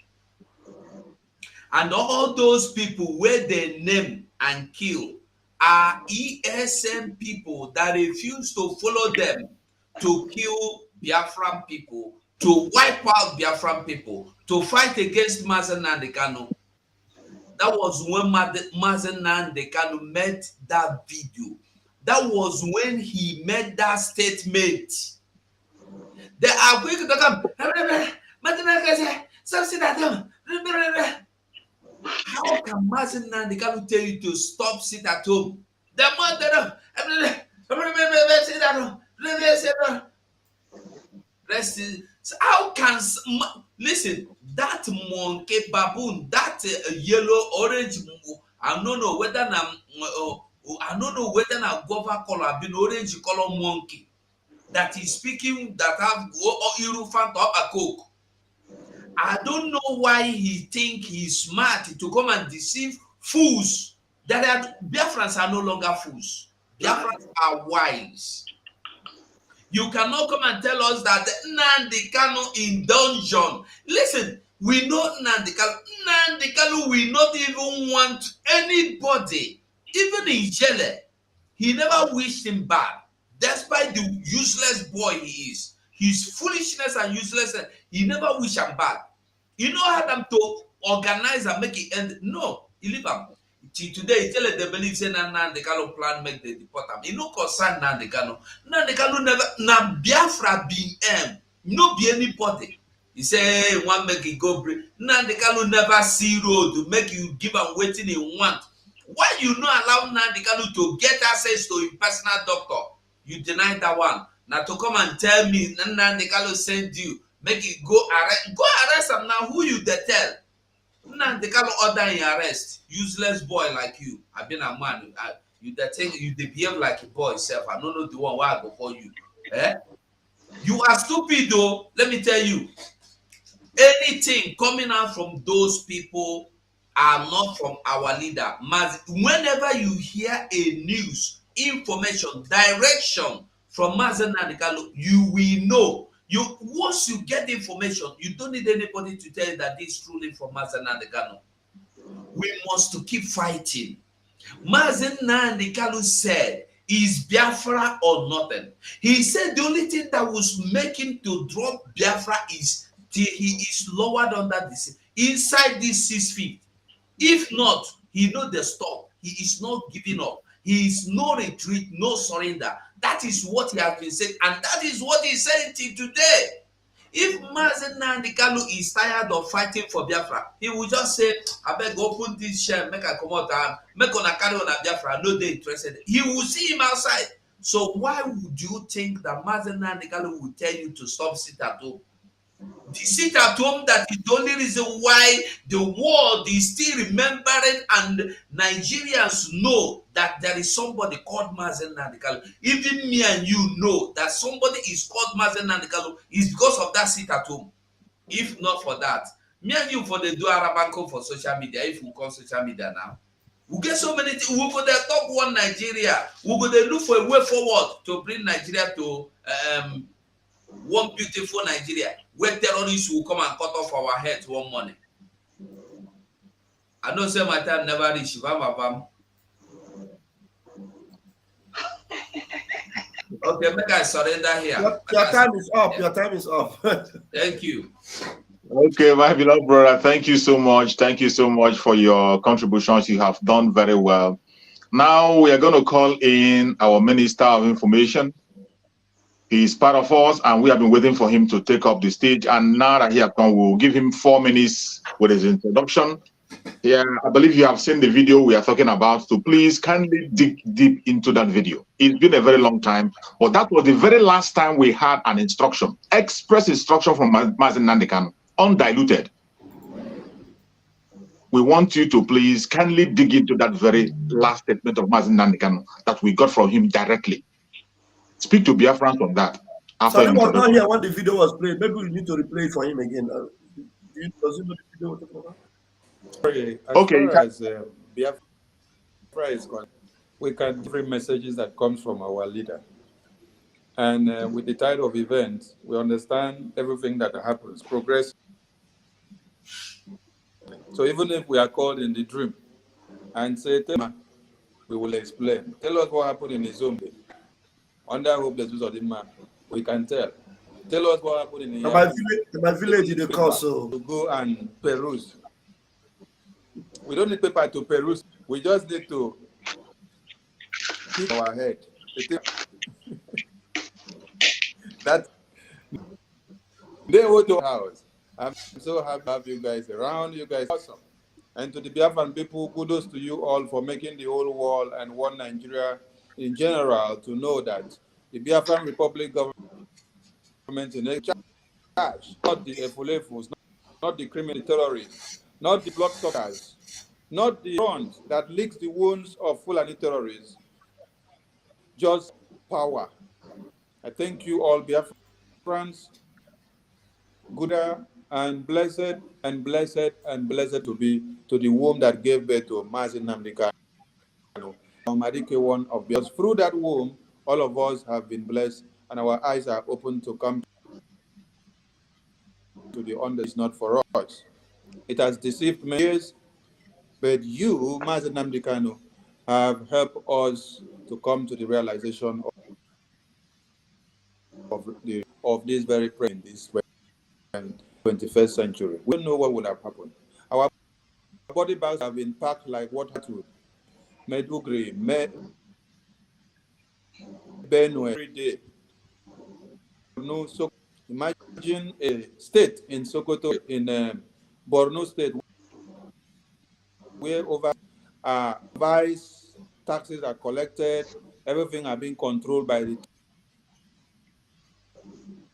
And all those people where they name and kill are ESN people that refuse to follow them to kill Biafran people, to wipe out Biafran people, to fight against Mazen Nandekano. That was when Mazen Nandekano made that video. That was when he made that statement. They are quick to come. How can Mazen Nandekano tell you to stop, sit at home? The mother, how can, listen, that monkey baboon, that yellow, orange, I don't know whether na guava color, been orange color monkey that is speaking, that have Eurofant or a coke. I don't know why he think he's smart to come and deceive fools. Biafrans are no longer fools. Biafrans are wise. You cannot come and tell us that Nnamdi Kanu in dungeon. Listen, we know Nnamdi Kanu. Nnamdi Kanu will not even want anybody, even in jail. He never wished him bad, despite the useless boy he is. His foolishness and uselessness, he never wished him bad. You know how them to organize and make it end? No, he leave him. Today, he tell them they believe say Nnamdi Kanu plan make the deport him. He no concern Nnamdi Kanu. Nnamdi Kanu never, na Biafra be no be anybody. He say one make it go break. Nnamdi Kanu never see road to make you give am wetin he want. Why you no allow Nnamdi Kanu to get access to him personal doctor? You deny that one. Now to come and tell me Nnamdi Kanu send you, make you go arrest am now. Who you dey tell? Nnamdi Kanu order in arrest. Useless boy like you. I been a man. You dey think you dey behave like a boy self. I don't know the one why I go for you. Eh? You are stupid though. Let me tell you. Anything coming out from those people are not from our leader. Whenever you hear a news, information, direction from Mazen Nnamdi Kanu, you will know. Once you get the information, you don't need anybody to tell you that this is truly from Mazen Nnamdi Kanu. We must to keep fighting. Mazen Nnamdi Kanu said, is Biafra or nothing? He said the only thing that was making to drop Biafra is till he is lowered under this inside this 6 feet. If not, he know the stop. He is not giving up. He is no retreat, no surrender. That is what he has been saying, and that is what he is saying till today. If Mazen Nnamdi Kanu is tired of fighting for Biafra, he will just say, I beg open this shell, make I come out and make on a carry on a Biafra, no they interested. He will see him outside. So why would you think that Mazen Nnamdi Kanu will tell you to stop sit at home? The sit at home, that is the only reason why the world is still remembering and Nigerians know that there is somebody called Mazen Nnamdi Kanu. Even me and you know that somebody is called Mazen Nnamdi Kanu is because of that sit at home. If not for that, me and you for the do Arabanco for social media, if we call social media now, we get so many things. We go there top one Nigeria. We go there look for a way forward to bring Nigeria to one beautiful Nigeria where terrorists will come and cut off our heads one morning. I know say my time never reach. Okay, make I surrender here. Your time is up. Your time is up. Thank you. Okay, my beloved brother, thank you so much. Thank you so much for your contributions. You have done very well. Now we are going to call in our Minister of Information. He's part of us, and we have been waiting for him to take up the stage. And now that he has come, we'll give him 4 minutes with his introduction. Yeah, I believe you have seen the video we are talking about, so please kindly dig deep into that video. It's been a very long time, but that was the very last time we had an instruction, express instruction from Mazen Nnamdi Kanu, undiluted. We want you to please kindly dig into that very last statement of Mazen Nnamdi Kanu that we got from him directly. Speak to Biafrans on that. So he was not here when the video was played. Maybe we need to replay it for him again. Does he know the video we're talking about? Sorry, as far as Biafra is concerned, we can different messages that comes from our leader. And with the tide of events, we understand everything that happens, progress. So even if we are called in the dream and say, we will explain. Tell us what happened in his own day. Under hope the of the man, we can tell. Tell us what happened in my village in the castle. To go and peruse. We don't need paper to peruse. We just need to keep our head. That they go to our house. I'm so happy to have you guys around. You guys are awesome. And to the Biafran people, kudos to you all for making the whole world and one Nigeria in general to know that the Biafran Republic government in charge, not the Efulefus, not the criminal terrorists, not the bloodsuckers, not the front that licks the wounds of Fulani terrorists, just power. I thank you all, Biafrans, gooder and blessed and blessed and blessed to be to the womb that gave birth to Mazen Nnamdi Kanu. One of because through that womb, all of us have been blessed, and our eyes are open to come to the under. It's not for us. It has deceived many years, but you, Mazen Nnamdi Kanu, have helped us to come to the realization of this very prayer in this 21st century. We don't know what would have happened. Our body bags have been packed like what to Medugri, Benue every day. No, so Imagine a state in Sokoto, in Borno State, where over vice taxes are collected, everything are being controlled by the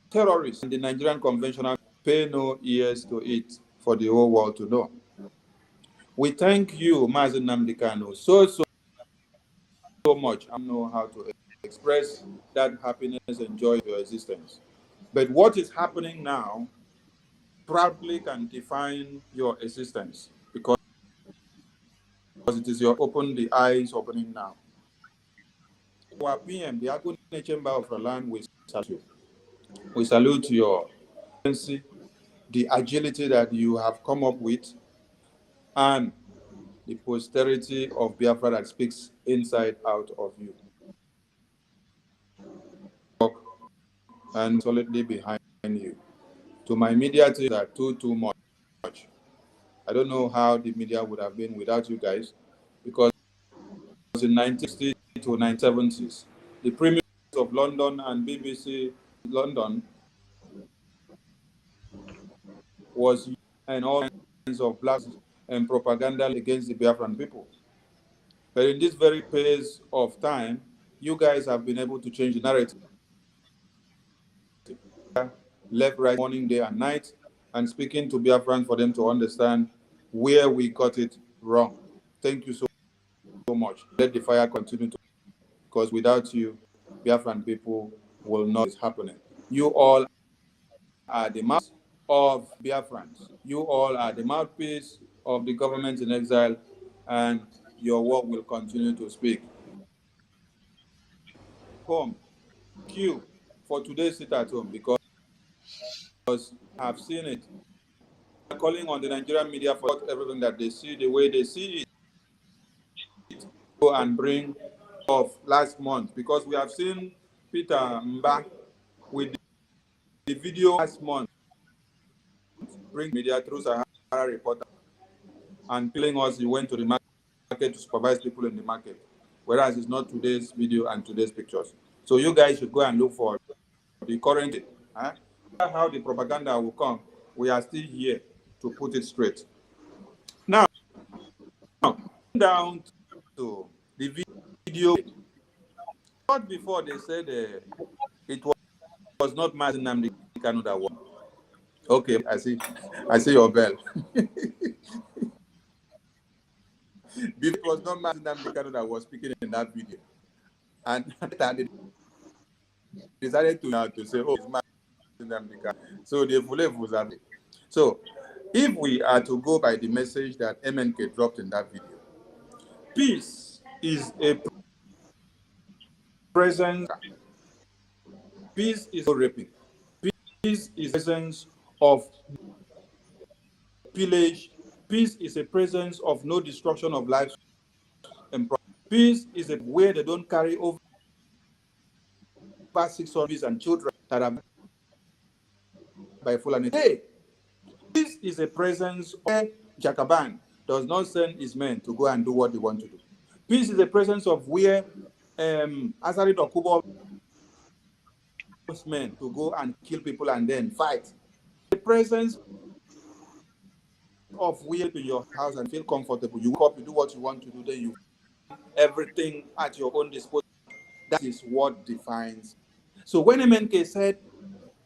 terrorists. And the Nigerian conventional pay no ears to it for the whole world to know. We thank you, Mazen Nnamdi Kanu, so much. I don't know how to express that happiness and joy of your existence. But what is happening now proudly can define your existence, because it is your open the eyes opening now. Our PM, the Agune Chamber of Roland, we salute you. We salute your efficiency, the agility that you have come up with, and the posterity of Biafra that speaks inside out of you. And solidly behind you. To my media team that too much. I don't know how the media would have been without you guys, because in 1960 to 1970s, the premiers of London and BBC London was and all kinds of blacks and propaganda against the Biafran people. But in this very pace of time, you guys have been able to change the narrative. Left, right, morning, day, and night, and speaking to Biafrans for them to understand where we got it wrong. Thank you so much. Let the fire continue, because without you, Biafran people will not be happening. You all are the mouth of Biafrans. You all are the mouthpiece of the government in exile, and your work will continue to speak. Home, Q for today's sit at home, because I've seen it. Calling on the Nigerian media for everything that they see the way they see it. Go and bring off last month, because we have seen Peter Mba with the video last month bring media through Sahara Reporter and telling us he went to the market to supervise people in the market, whereas it's not today's video and today's pictures. So you guys should go and look for the current. How the propaganda will come. We are still here to put it straight. Now, down to the video. Not before they said it was not Mazen Nnamdi Kanu that won. Okay, I see your bell. It was not Mazen Nnamdi Kanu that was speaking in that video, and they decided to say, "Oh, it's Mazen Nnamdi Kanu." So the Fulef was at it. So, if we are to go by the message that MNK dropped in that video, peace is a presence. Peace is no raping. Peace is a presence of pillage. Peace is a presence of no destruction of lives and property. Peace is a where they don't carry over 600 and children that are by Fulani. Hey, peace is a presence where Jakaban does not send his men to go and do what they want to do. Peace is a presence of where Asari Dokubo men to go and kill people and then fight. The presence of where in your house and feel comfortable. You wake up, you do what you want to do, then you everything at your own disposal. That is what defines. So when MNK said,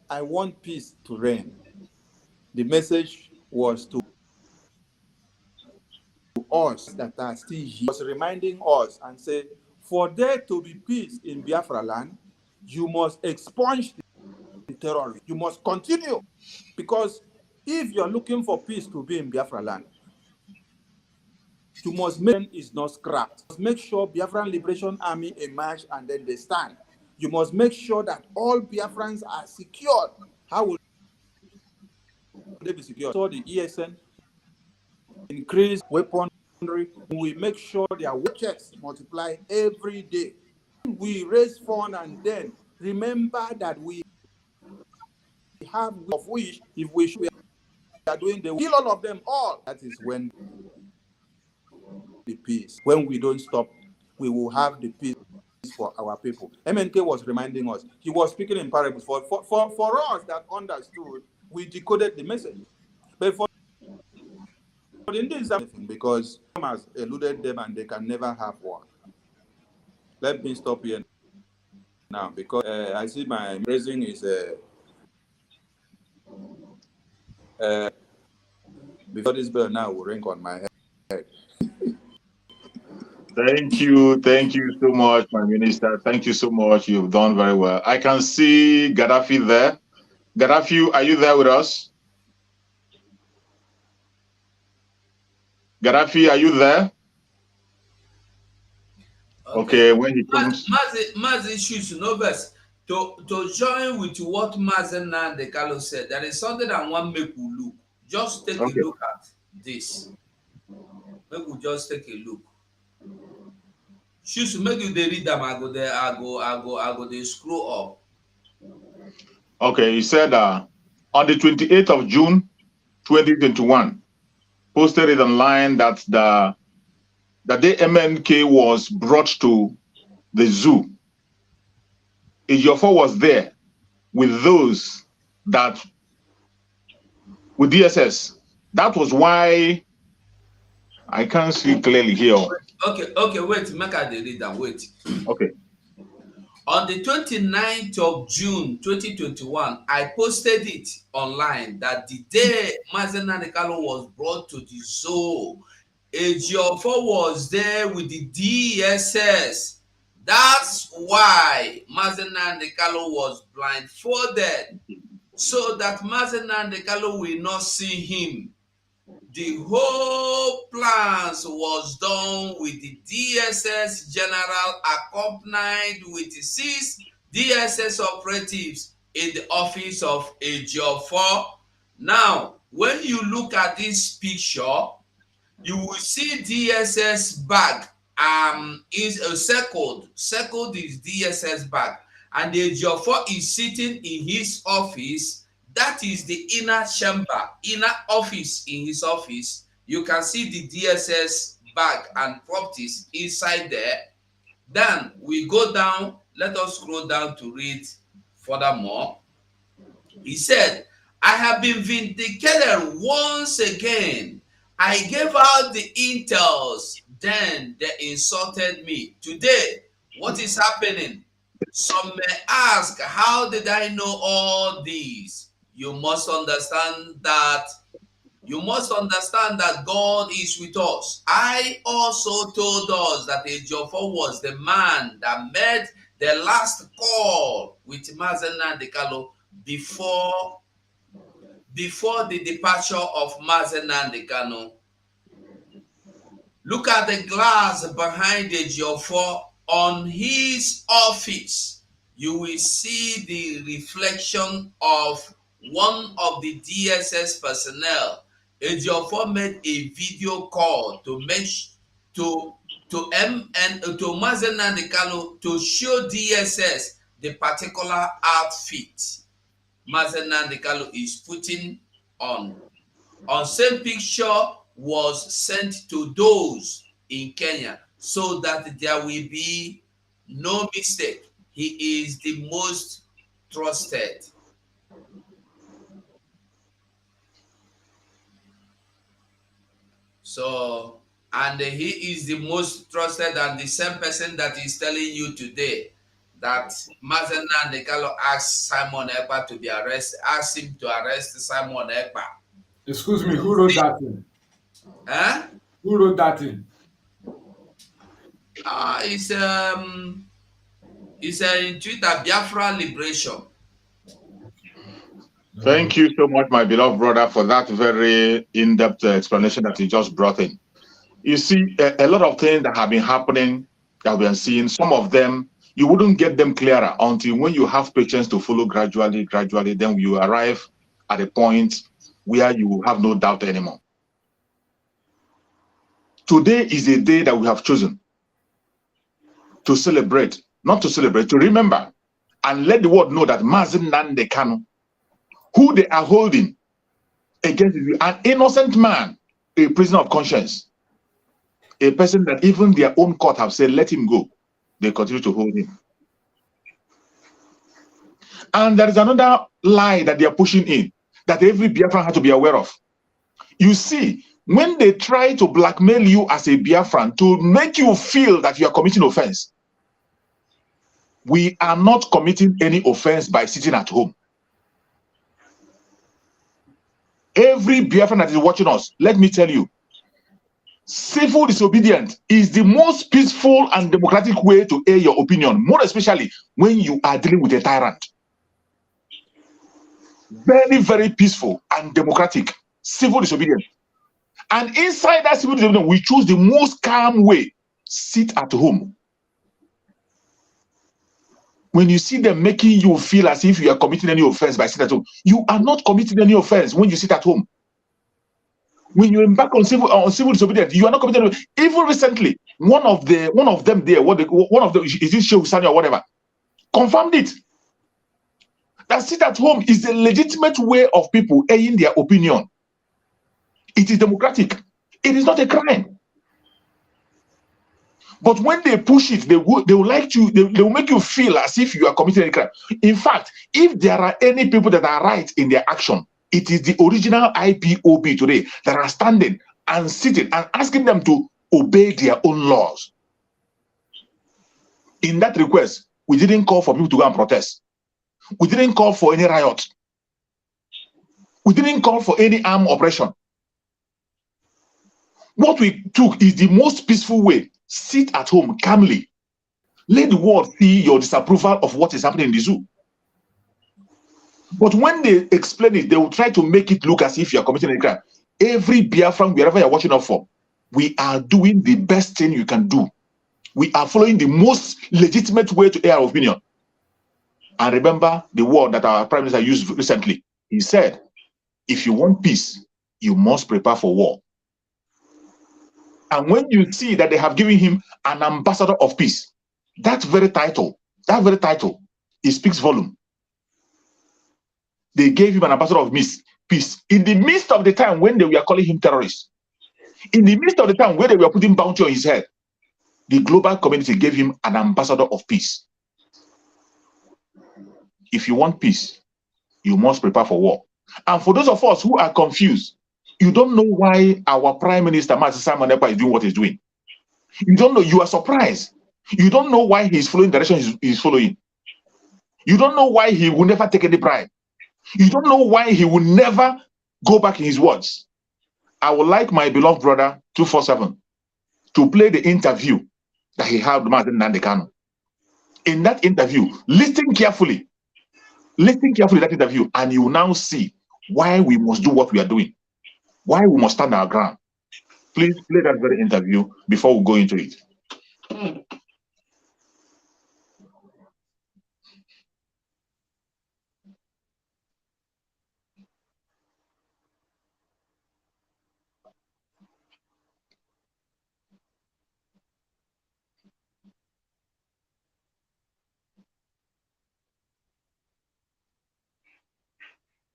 I want peace to reign, the message was to us that are still here. He was reminding us and say, for there to be peace in Biafra land, you must expunge the terrorists. You must continue. Because if you're looking for peace to be in Biafra land, you must make it not scrapped. You must make sure Biafran Liberation Army emerge and then they stand. You must make sure that all Biafrans are secured. How will they be secured? So the ESN increase weaponry. We make sure their checks multiply every day. We raise funds and then remember that we have of which if we are doing the kill all of them all. That is when the peace. When we don't stop, we will have the peace for our people. MNK was reminding us. He was speaking in parables. For us that understood, we decoded the message. But for the Indians, because has eluded them and they can never have one. Let me stop here now because I see my raising is before this bell now will ring on my head. Thank you so much, my minister. Thank you so much. You've done very well. I can see Gaddafi there. Gaddafi, are you there with us? Gaddafi, are you there? Okay, when he comes. Mazi issues no verse. To join with what Mazen Nande Carlo said, there is something I want make you look. Just take a look at this. Make we just take a look. Shoes make you they read them. I go they scroll up. Okay, he said on the 28th of June 2021, posted it online that the day MNK was brought to the zoo, Ejiofor was there with those with DSS. That was why I can't see clearly here. Okay, wait, make I read that. Wait. Okay. On the 29th of June 2021, I posted it online that the day Mazen Nandekalo was brought to the zoo, Ejiofor was there with the DSS. That's why Mazen Nandekalo was blindfolded, so that Mazen Nandekalo will not see him. The whole plans was done with the DSS general accompanied with 6 DSS operatives in the office of Ejiofor. Now, when you look at this picture, you will see DSS bag is circled is DSS bag, and Ejiofor is sitting in his office. That is the inner chamber, inner office in his office. You can see the DSS bag and properties inside there. Then we go down. Let us scroll down to read furthermore. He said, I have been vindicated once again. I gave out the intels. Then they insulted me. Today, what is happening? Some may ask, how did I know all these? You must understand that God is with us. I also told us that Ejiofor was the man that made the last call with Mazen Nandekalo before the departure of Mazen Nandekano. Look at the glass behind Ejiofor on his office. You will see the reflection of one of the DSS personnel. Ejiofor made a video call to Mazen Nandekalo to show DSS the particular outfit Mazen Nandekalo is putting on. On same picture was sent to those in Kenya so that there will be no mistake. He is the most trusted. So, and he is the most trusted, and the same person that is telling you today that Mazen Nandekalo asked Simon Ekpa to be arrested, asked him to arrest Simon Ekpa. Excuse me, who wrote that thing? Huh? Who wrote that thing? It's in Twitter, Biafra Liberation. Thank you so much, my beloved brother, for that very in-depth explanation that you just brought in. You see, a lot of things that have been happening, that we are seeing, some of them, you wouldn't get them clearer until when you have patience to follow gradually, then you arrive at a point where you have no doubt anymore. Today is a day that we have chosen to celebrate, not to celebrate, to remember, and let the world know that Mazen Nandekano, who they are holding against an innocent man, a prisoner of conscience, a person that even their own court have said, let him go. They continue to hold him. And there is another lie that they are pushing in that every Biafran had to be aware of. You see, when they try to blackmail you as a Biafran to make you feel that you are committing offense, we are not committing any offense by sitting at home. Every Biafran that is watching us, let me tell you, civil disobedience is the most peaceful and democratic way to air your opinion, more especially when you are dealing with a tyrant. Very, very peaceful and democratic civil disobedience. And inside that civil disobedience, we choose the most calm way. Sit at home. When you see them making you feel as if you are committing any offense by sitting at home, you are not committing any offense when you sit at home. When you embark on civil disobedience, you are not committing. Even recently, one of them there, is it Shehu Sani or whatever, confirmed it. That sit at home is a legitimate way of people airing their opinion. It is democratic. It is not a crime. But when they push it, they will make you feel as if you are committing a crime. In fact, if there are any people that are right in their action, it is the original IPOB today that are standing and sitting and asking them to obey their own laws. In that request, we didn't call for people to go and protest. We didn't call for any riot. We didn't call for any armed operation. What we took is the most peaceful way. Sit at home calmly. Let the world see your disapproval of what is happening in the zoo. But when they explain it, they will try to make it look as if you are committing a crime. Every Biafran, wherever you are watching us from, we are doing the best thing you can do. We are following the most legitimate way to air our opinion. And remember the word that our Prime Minister used recently. He said, if you want peace, you must prepare for war. And when you see that they have given him an ambassador of peace, that very title, it speaks volume. They gave him an ambassador of peace in the midst of the time when they were calling him terrorist. In the midst of the time when they were putting bounty on his head, the global community gave him an ambassador of peace. If you want peace, you must prepare for war. And for those of us who are confused, you don't know why our Prime Minister, Master Simon Ekpa, is doing what he's doing. You don't know, you are surprised. You don't know why he's following the direction he's following. You don't know why he will never take any bribe. You don't know why he will never go back in his words. I would like my beloved brother, 247, to play the interview that he had with Martin Nandekano. In that interview, listen carefully to that interview, and you will now see why we must do what we are doing, why we must stand our ground. Please play that very interview before we go into it.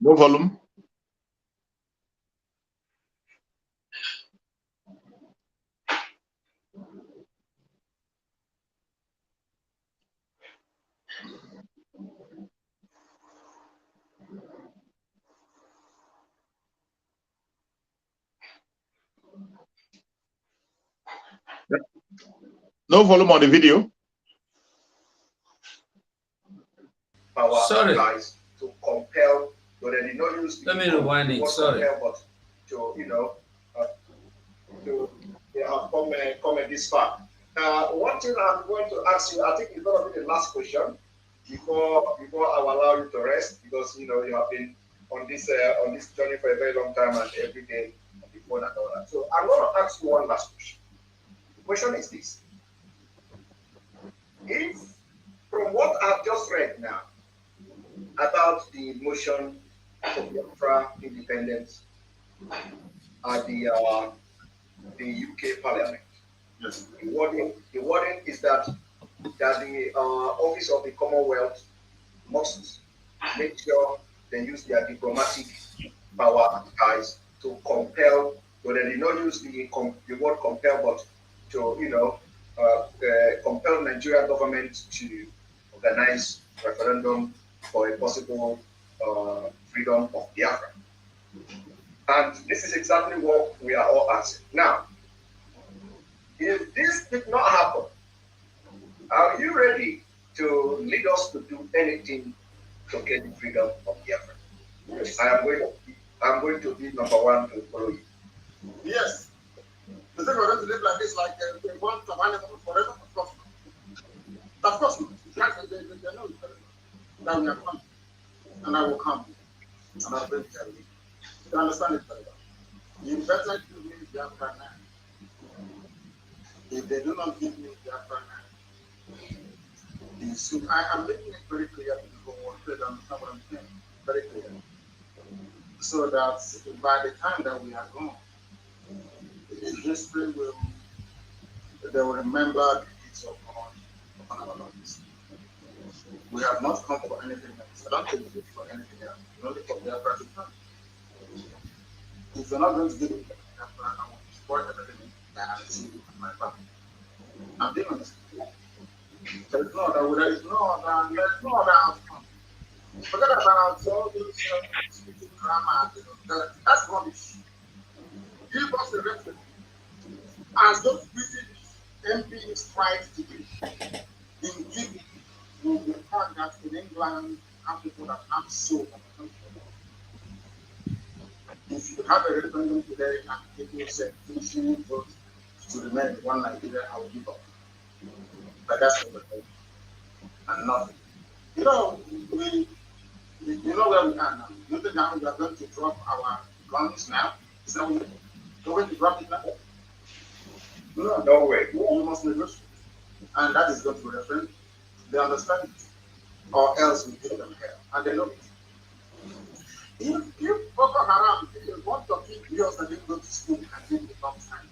No volume. No volume on the video. Sorry. Guys to compel, but they did not use. Let me rewind it. Sorry. But to they have come this far. One thing I'm going to ask you, I think it's going to be the last question before I will allow you to rest, because you have been on this journey for a very long time and every day on the phone and all that. So I'm going to ask you one last question. The question is this: if from what I've just read now about the motion for Biafra independence at the UK Parliament, yes. The wording is that the Office of the Commonwealth must make sure they use their diplomatic power ties to compel, but they did not use the word compel, but to compel Nigerian government to organize referendum for a possible freedom of Biafra. And this is exactly what we are all asking. Now, if this did not happen, are you ready to lead us to do anything to get the freedom of Biafra? Yes. I'm going to be number one to follow you. Yes. The thing we're going to live like this, like they want to find forever, of course. Of course not. They know it very well. That we are coming. And I will come. And I'll bring it to you. You understand it very well. You better give me Biafra now. If they do not give me Biafra now, I am making it very clear to people who want to understand what I'm saying. Very clear. So that by the time that we are gone, history they will remember the deeds of God upon our lives. We have not come for anything else. I don't think we did for anything else. Only for their practice. If you're not going to give it that plan, I will destroy everything that I see in my family. I'm being honest with you. There is no other outcome. Forget about all those speaking grammar. That's rubbish. Give us the reference. As those British MPs tried to do in giving, we found that in England, have people that have soul. If you have a referendum today and people say, we should vote to remain in one Nigeria, I will give up. But that's what we're doing. And nothing. You know where we are now. You think now we are going to drop our guns now? Is that what we're going to drop it now? No way. We must negotiate. And that is going to be referendum. They understand it. Or else we give them hell. And they know it. If Boko Haram want to keep girls that didn't go to school and didn't become time,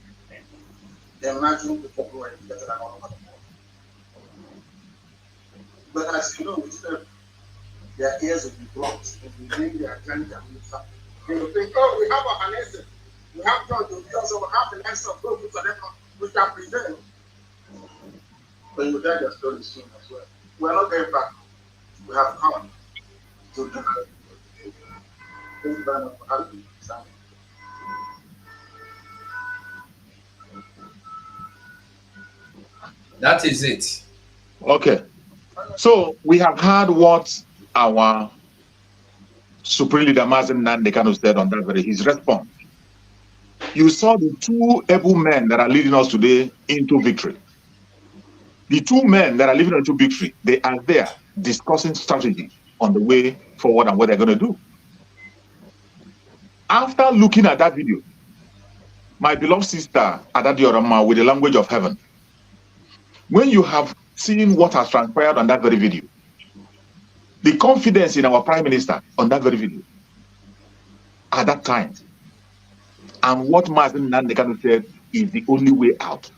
imagine the people who are better than all over the world. But as you know, with them, their ears will be blocked. If we bring their agenda, they will think, oh, we have a Hanese, we have God, we also have the likes of God, we can prevail. But you tell your story soon as well. We are not going back. We have come to do that. Thank you very much for having me. That is it. Okay. So we have heard what our Supreme Leader Mazen Nandekano said on that very his response. You saw the two able men that are leading us today into victory. The two men that are leading us into victory, they are there discussing strategy on the way forward and what they're going to do. After looking at that video, my beloved sister Adadi Orama with the language of heaven, when you have seen what has transpired on that very video, the confidence in our Prime Minister on that very video, at that time, and what Mazen Nandekano said is the only way out.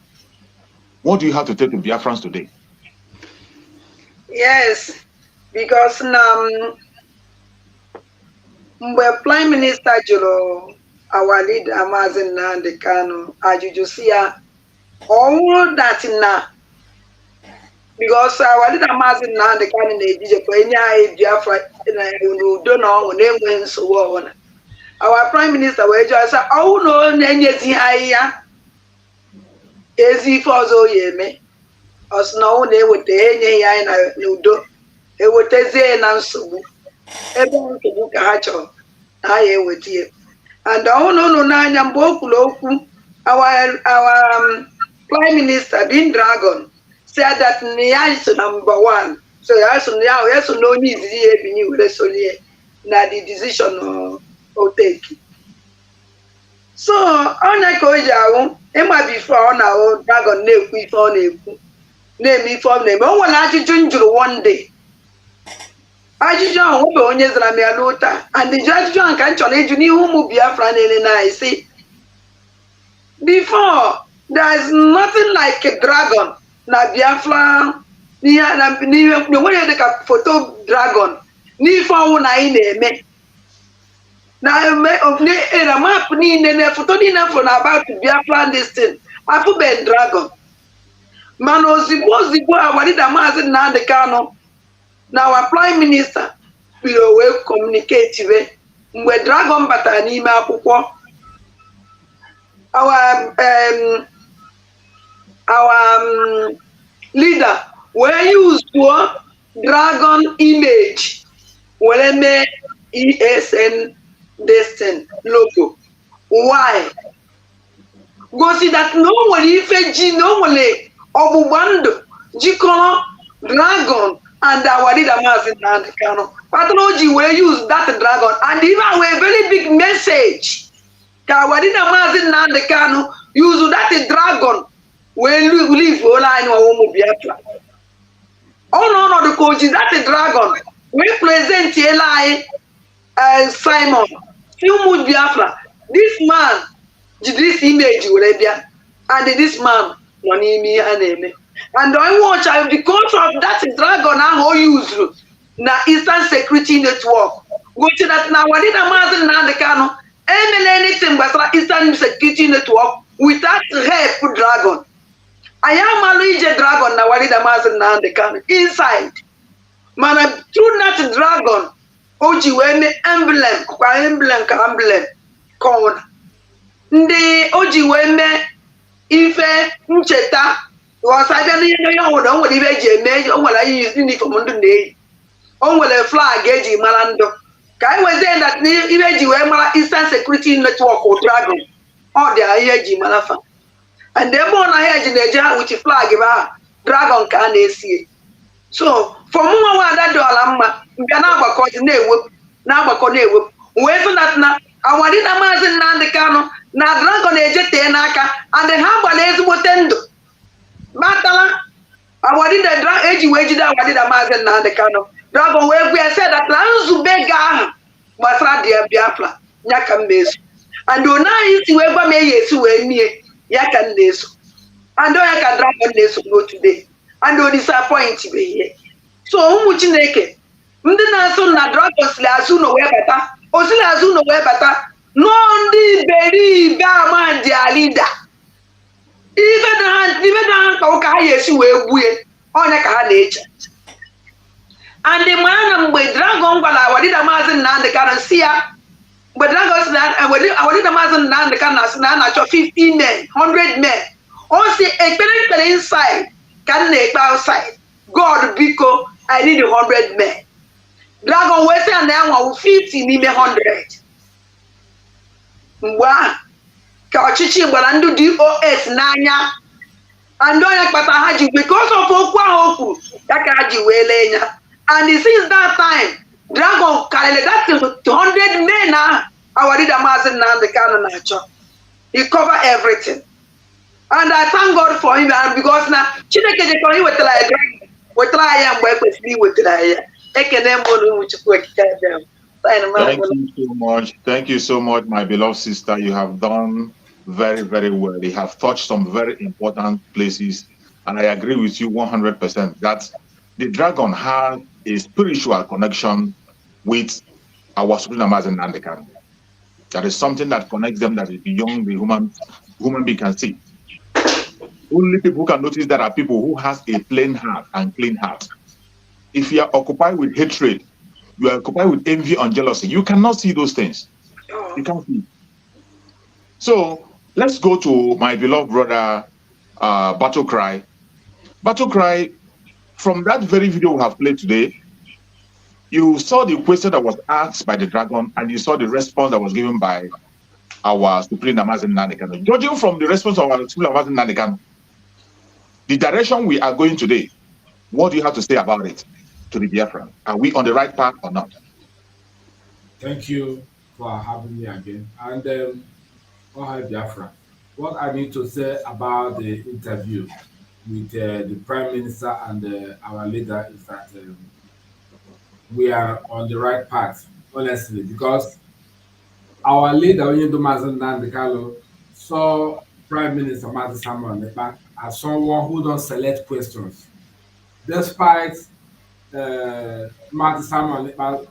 What do you have to tell the Biafrans today? Yes, because now, mgbe Prime Minister jụrụ our leader Mazen Nandekano ajụjụ si ya ọnwụ that na because our leader Mazen Nandekano na-ejijekwa enye anyị Biafra n'udo na ọṅụ na-enweghị nsogbu ọbụla. Our Prime Minister wee jụọ sị ọnwụ na ọ na-enyezi anyị ya ezi ife ọzọ ya eme ọ sị na ọnwụ na-eweta enyeghị anyị n'udo ewetazie na nsogbu ebe nsogbu ka ha chọrọ na ha ya eweta ya. And ọnwụ na ụnụ n'anya mgbe o kwuru okwu our Prime Minister being Dragon said that ya so number one, so ya so na onye izizi ya ebinye were solie na the decision o take. So onye ka o ji ahụ ịma before ọ na Dragon na-ekwu ife ọ na-ekwu na-eme ife ọ na-eme. O nwere ajụjụ m jụrụ one day, ajụjụ ahụ nwebe onye zara m ya n'ụta, and ajụjụ ahụ ka m chọrọ ịjụ n'ihu ụmụ Biafra na-ele na isi. Before, there is nothing like a dragon na Biafra nwere dịka foto dragon n'ife ọnwụ na anyị na-eme na map niile na foto niile fọ na about Biafra this thing afụbeghị dragon. mana ozigbo agwadida Maazị Nnamdi Kanu na our prime minister biro wee communicate we mgbe Dragon batara n'ime akwụkwọ our leader wee use Dragon image were mee ESN Destin logo. Why? Gosi that no one ife ji no nwere ọgbụgba ndụ jikọrọ Dragon and our leader Maazị Nnamdi Kanu. Pathology will use that dragon and even a very big message. Our leader Maazị Nnamdi Kanu use that dragon when we live all I know Biafra. Oh no, the coach is that dragon. We present Eli Simon. Few Biafra. This man, this image will be and this man, Monimi and and I watch because of that dragon I use na Eastern Security Network. Go to that now. What did Maazị Nnamdi Kanu anything but Eastern Security Network without help dragon? I am a legend dragon now. What did Maazị Nnamdi Kanu inside? Man, through that dragon, Oji weme emblem, kwa emblem ka emblem, corner. Ndi Oji weme ife ncheta. Was I don't what even made on what I use uniform on the day. On what a flag gauge Malando. Can we say that even Eastern Security Network or Dragon or the IAG Malafa? And the more I had in the jar which flag about Dragon can see. So for more that dollar, Ganaba coordinate whip, Naba coordinate whip. Wherever that now, I wanted a Maazị Nnamdi Kanu, now Dragon agent Tenaka, and the Hamba is what tendo. Matala, I wanted the age wage that I did a Maazị Nnamdi Kanu. Dragon where we said that Lanzubega was Radia Biafra, Yakan Mesu. And do not eat whoever may yesu me, Yakan Lesu. And do I can Dragon Lesu go today. And do disappoint me here. So, much naked. Mdina soon na Dragons Lazuno Webata, Osilazuno Webata, no di beri Bama dia leader. Even yes, you will on a nature. And the man with Dragon, but I did a Maazị Nnamdi Kanu see but Dragons, I did a Maazị Nnamdi Kanu 15 men, 100 men. Also, a parent inside can make outside. God, because I need 100 men. Dragon West and now 50 need 100. Wow. Kachichi Balandu DOS Nanya. And don't like Patahaji because of Okwahoku, Yakaji Welenya. And since that time, Dragon carried that to 200 men now. Our leader Maazị Nnamdi Kanu Nacho. He covered everything. And I thank God for him because now Chineke je kori wetala dragon. Wetala ya mgbe kwesiri wetala ya. Ekene mbonu Chukwu ekike dem. Thank you so much. Thank you so much, my beloved sister. You have done very, very well. You have touched some very important places. And I agree with you 100% that the dragon has a spiritual connection with our Supreme Maazị Nnamdi Kanu. That is something that connects them that is beyond the human being can see. Only people who can notice that are people who has a plain heart and clean heart. If you are occupied with hatred, you are occupied with envy and jealousy, you cannot see those things. You can't see. So let's go to my beloved brother, Battle Cry. Battle Cry, from that very video we have played today, you saw the question that was asked by the dragon and you saw the response that was given by our Supreme Maazị Nnamdi Kanu. Judging from the response of our Supreme Maazị Nnamdi Kanu, the direction we are going today, what do you have to say about it to the Biafran? Are we on the right path or not? Thank you for having me again. And hi Biafra. What I need to say about the interview with the Prime Minister and our leader is that we are on the right path, honestly, because our leader, Maazị Nnamdi Kanu, saw Prime Minister Maazị Samuel Nekpa as someone who don't select questions. Despite Maazị Samuel Nekpa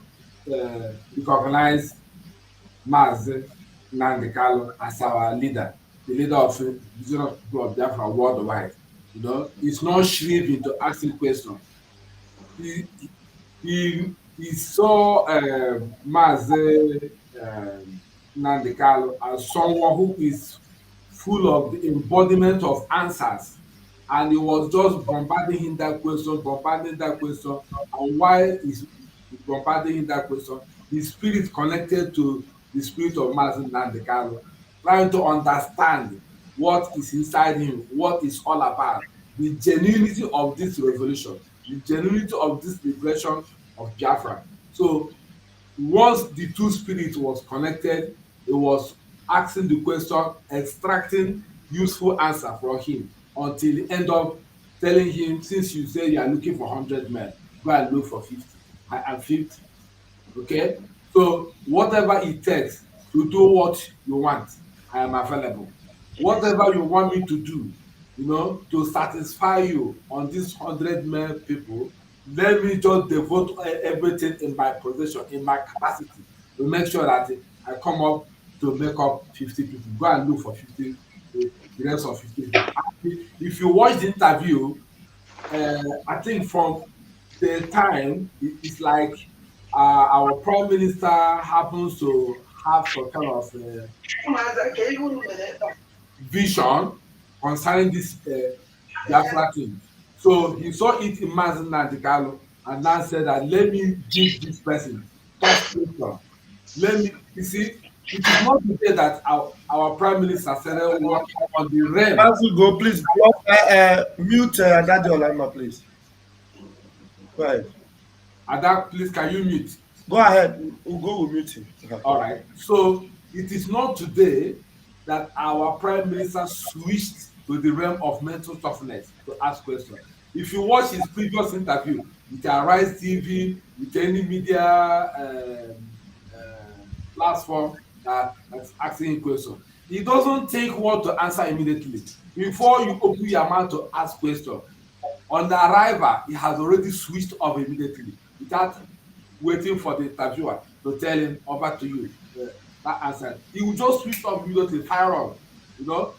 recognized Maazị Nnamdi Kanu as our leader, the leader of the Biafra worldwide. You know, he's not shrink into asking questions. He saw Maze Nandekalo as someone who is full of the embodiment of answers, and he was just bombarding him that question, and while he's bombarding him that question, his spirit connected to the spirit of Maze Nandekalo, trying to understand what is inside him, what it's all about, the genuinity of this revolution, the genuinity of this liberation of Biafra. So once the two spirits was connected, it was asking the question, extracting useful answer from him until he end up telling him, since you say you are looking for 100 men, go and look for 50. I am 50. Okay? So whatever it takes to do what you want, I am available. Whatever you want me to do, you know, to satisfy you on these 100 men people, let me just devote everything in my possession, in my capacity, to make sure that I come up to make up 50 people. Go and look for 50, the rest of 50 people. If you watch the interview, I think from the time, it's like our prime minister happens to have some kind of vision concerning this Biafra thing. So he saw it in Mazi Nnamdi Kanu and now said that let me give this person tough question. Let me, you see, it is not to say that our prime minister said working on the realm. As you go, please mute Daddy Olama, please. Go ahead. Ada, please, can you mute? Go ahead. We'll go with muting. All right. So it is not today that our prime minister switched to the realm of mental toughness to ask questions. If you watch his previous interview with Arise TV, with any media platform that's asking him questions, he doesn't take one to answer immediately. Before you open your mouth to ask questions, on the arrival, he has already switched off immediately without waiting for the interviewer to tell him, over to you, that answer. He will just switch off immediately, fire on, you know,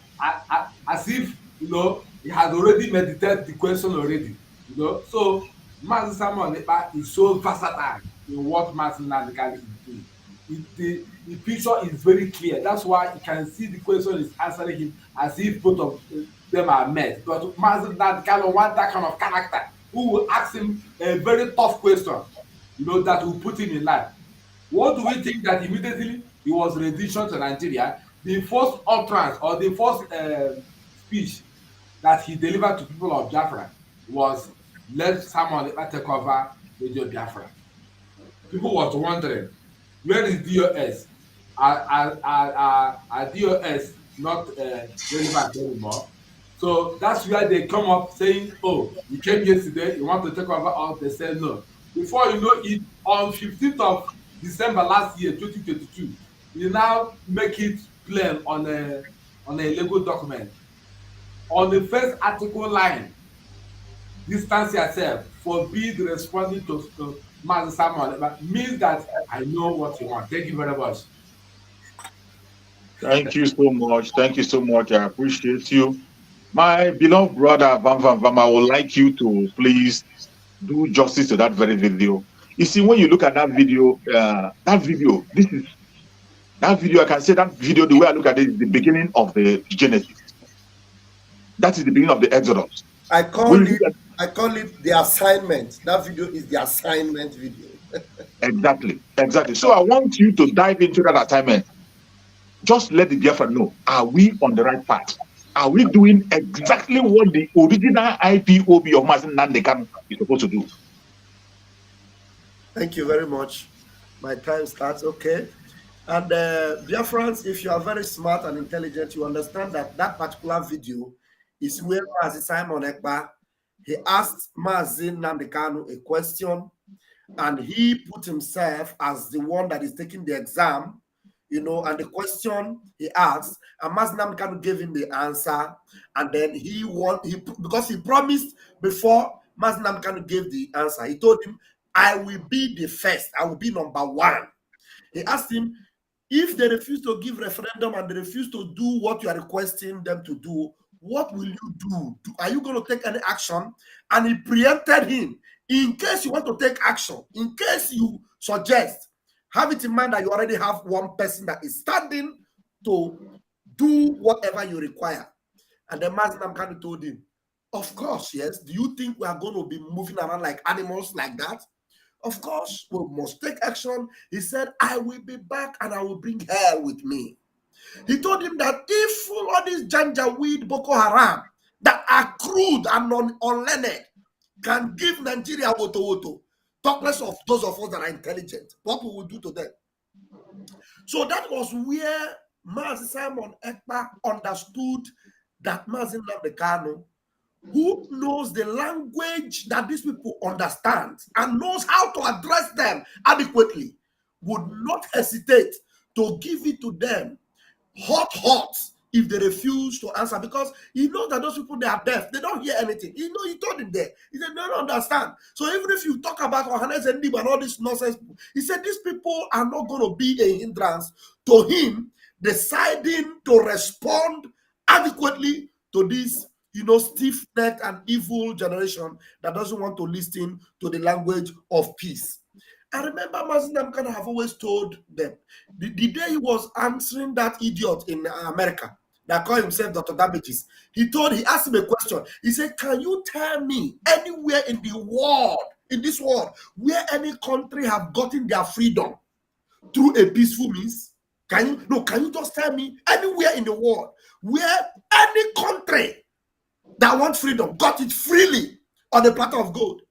as if, you know, he has already meditated the question already, you know. So Mazi Samuel Ekpa is so versatile in what Mazi Nnamdi Kanu is doing. The picture is very clear. That's why you can see the question is answering him as if both of them are met. But Mazi Nnamdi Kanu wants that kind of character who will ask him a very tough question, you know, that will put him in line. What do we think that immediately he was rendition to Nigeria? The first utterance or the first speech that he delivered to people of Biafra was, let Samuel Ekpa take over Radio Biafra. People was wondering, where is DOS? Are DOS not relevant anymore? So that's where they come up saying, oh, you came yesterday, you want to take over all. They said no. Before you know it, on 15th of December last year, 2022, you now make it plain on a legal document. On the first article line, distance yourself, forbid responding to Mazi Samuel Ekpa, means that I know what you want. Thank you very much. Thank you so much. Thank you so much. I appreciate you. My beloved brother, Vam, I would like you to please do justice to that very video. You see, when you look at that video, I can say that video, the way I look at it, is the beginning of the Genesis. That is the beginning of the Exodus. I call it the assignment. That video is the assignment video. Exactly. So I want you to dive into that assignment. Just let the Biafra know, are we on the right path? Are we doing exactly what the original IPOB of Mazi Nnamdi Kanu is supposed to do? Thank you very much. My time starts, okay. And Biafrans, if you are very smart and intelligent, you understand that that particular video is where Mazi Simon Ekpa, he asked Mazi Nnamdi Kanu a question, and he put himself as the one that is taking the exam, you know, and the question he asked, and Mazi Nnamdi Kanu gave him the answer, and then because he promised before Mazi Nnamdi Kanu gave the answer, he told him, I will be the first, I will be number one. He asked him, if they refuse to give referendum and they refuse to do what you are requesting them to do, what will you do? Are you going to take any action? And he preempted him. In case you want to take action, in case you suggest, have it in mind that you already have one person that is standing to do whatever you require. And the Mazi Nnamdi Kanu told him, of course, yes. Do you think we are going to be moving around like animals like that? Of course, we must take action. He said, I will be back and I will bring hell with me. He told him that if all these Janjaweed Boko Haram that are crude and unlearned can give Nigeria woto, talk less of those of us that are intelligent, what we will do to them. So that was where Mazi Simon Ekpa understood that Mazi Nnamdi Kanu, who knows the language that these people understand and knows how to address them adequately, would not hesitate to give it to them hot if they refuse to answer, because he knows that those people, they are deaf, they don't hear anything. He told him there. He said, they don't understand. So even if you talk about Ohanes and Dib and all this nonsense, he said these people are not going to be a hindrance to him deciding to respond adequately to this, stiff-necked and evil generation that doesn't want to listen to the language of peace. I remember Mazi Nnamdi Kanu have always told them, the day he was answering that idiot in America that called himself Dr. Damages, he asked him a question. He said, can you tell me anywhere in the world, in this world, where any country have gotten their freedom through a peaceful means? Can you just tell me anywhere in the world where any country that wants freedom got it freely on a platter of gold?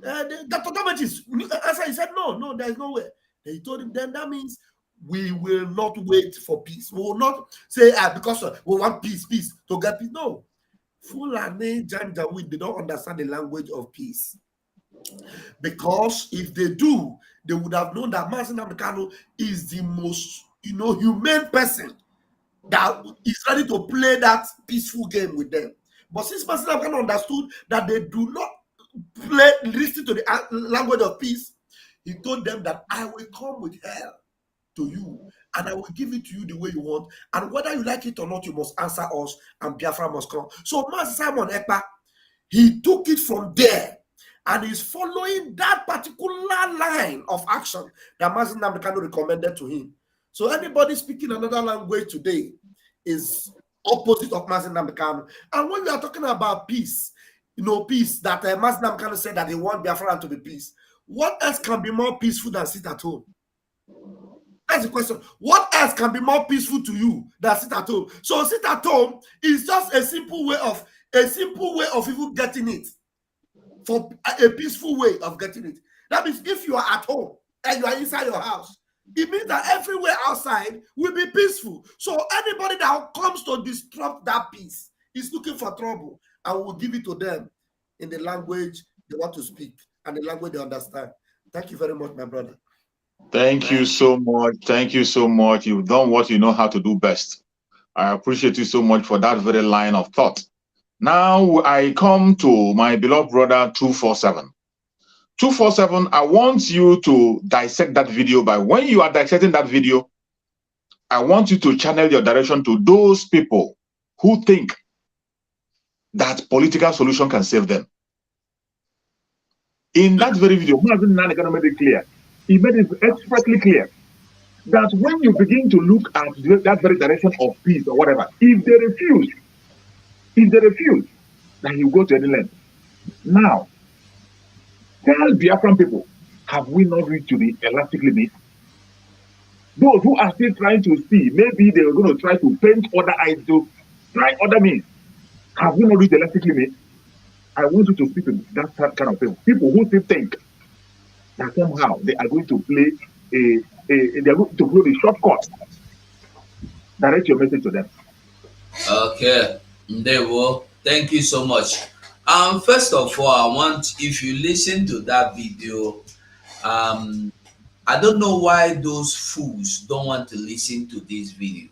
Dr. Damages answered, he said, no, there is no way. He told him, then that means we will not wait for peace. We will not say, because we want peace to get peace. No. Fulani Janjaweed, they don't understand the language of peace. Because if they do, they would have known that Mazi Nnamdi Kanu is the most, humane person that is ready to play that peaceful game with them. But since Mazi Nnamdi Kanu understood that they do not listen to the language of peace, he told them that I will come with hell to you and I will give it to you the way you want, and whether you like it or not, you must answer us and Biafra must come. So Mazi Simon Ekpa, he took it from there and is following that particular line of action that Mazi Nnamdi Kanu recommended to him. So anybody speaking another language today is opposite of Mazi Nnamdi Kanu. And when we are talking about peace, peace that Mazi Nnamdi Kanu said that he wants Biafra to be peace. What else can be more peaceful than sit at home? That's the question. What else can be more peaceful to you than sit at home? So sit at home is just a simple way of even getting it. For a peaceful way of getting it. That means if you are at home and you are inside your house, it means that everywhere outside will be peaceful. So anybody that comes to disrupt that peace is looking for trouble. I will give it to them in the language they want to speak and the language they understand. Thank you very much, my brother. Thank you so much. Thank you so much. You've done what you know how to do best. I appreciate you so much for that very line of thought. Now I come to my beloved brother 247. 247, I want you to dissect that video. By when you are dissecting that video, I want you to channel your direction to those people who think that political solution can save them. In that very video, Mazi Nnamdi Kanu made it clear. He made it expressly clear that when you begin to look at that very direction of peace or whatever, if they refuse, then he will go to any length. Now, tell Biafran people, have we not reached to the elastic limit? Those who are still trying to see, maybe they are going to try to paint other eyes to try other means. Have we not reached the elastic limit? I want you to speak to that kind of people. People who still think that somehow they are going to play they are going to play the shortcut. Direct your message to them. Okay, Ndewo, thank you so much. First of all, I want, if you listen to that video, I don't know why those fools don't want to listen to this video.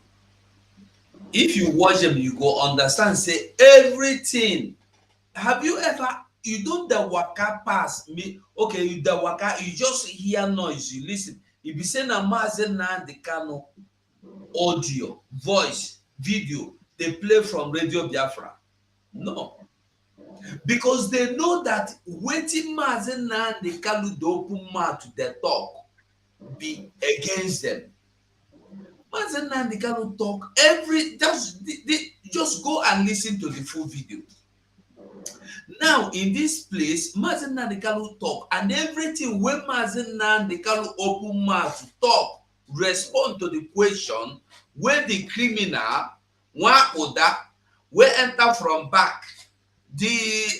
If you watch them, you go understand, say everything. Have you ever, you don't the waka pass me, okay, you the waka, you just hear noise, you listen. If you say na Mazi Nnamdi Kanu audio, voice, video, they play from Radio Biafra. No. Because they know that waiting Mazen Nnamdi Kanu the open mouth to the talk be against them. Mazen Nnamdi Kanu talk just go and listen to the full video. Now in this place, Mazen Nnamdi Kanu talk, and everything when Mazen Nnamdi Kanu open mouth to talk, respond to the question where the criminal will enter from back. The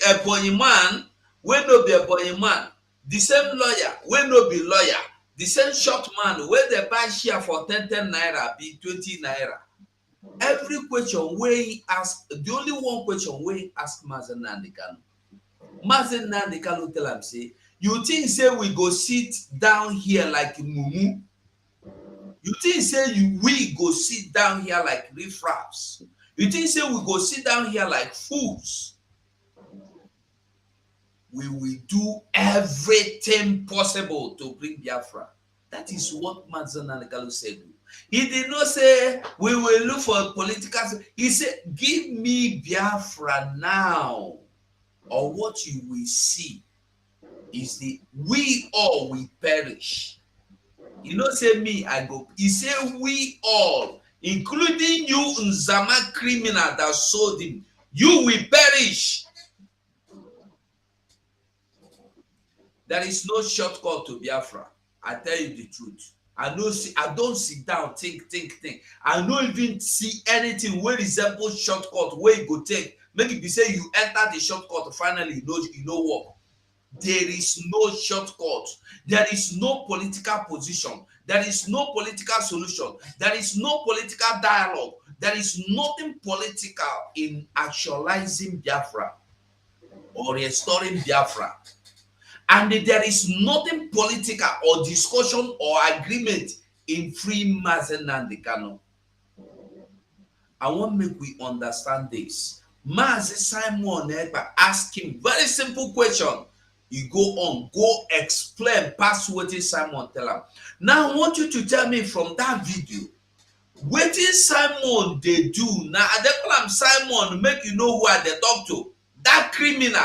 Ebonyi man will not be Ebonyi man. The same lawyer will not be lawyer. The same short man where they buy share for 10 naira be 20 naira. Every question where he ask, the only one question where he ask Mazen Nnamdi Kanu. Mazen Nnamdi Kanu tell him, say, you think say we go sit down here like mumu? You think say we go sit down here like riffraffs? You think say we go sit down here like fools? We will do everything possible to bring Biafra. That is what Mazen Nnamdi Kanu said. He did not say we will look for political. He said, give me Biafra now. Or what you will see is we all will perish. You don't say me, I go. He said we all, including you, Nzama criminal that sold him, you will perish. There is no shortcut to Biafra. I tell you the truth. I don't sit down, think. I don't even see anything where resembles shortcut where you go take. Make it be say you enter the shortcut, finally you know what. There is no shortcut. There is no political position. There is no political solution. There is no political dialogue. There is nothing political in actualizing Biafra or restoring Biafra. And there is nothing political or discussion or agreement in free Mazen Nnamdi Kanu. I want to make we understand this. Mazi Simon Ekpa ask him very simple question. You go on, go explain past what Simon tell him. Now I want you to tell me from that video, what is Simon they do? Now I call him Simon, make you know who I they talk to. That criminal.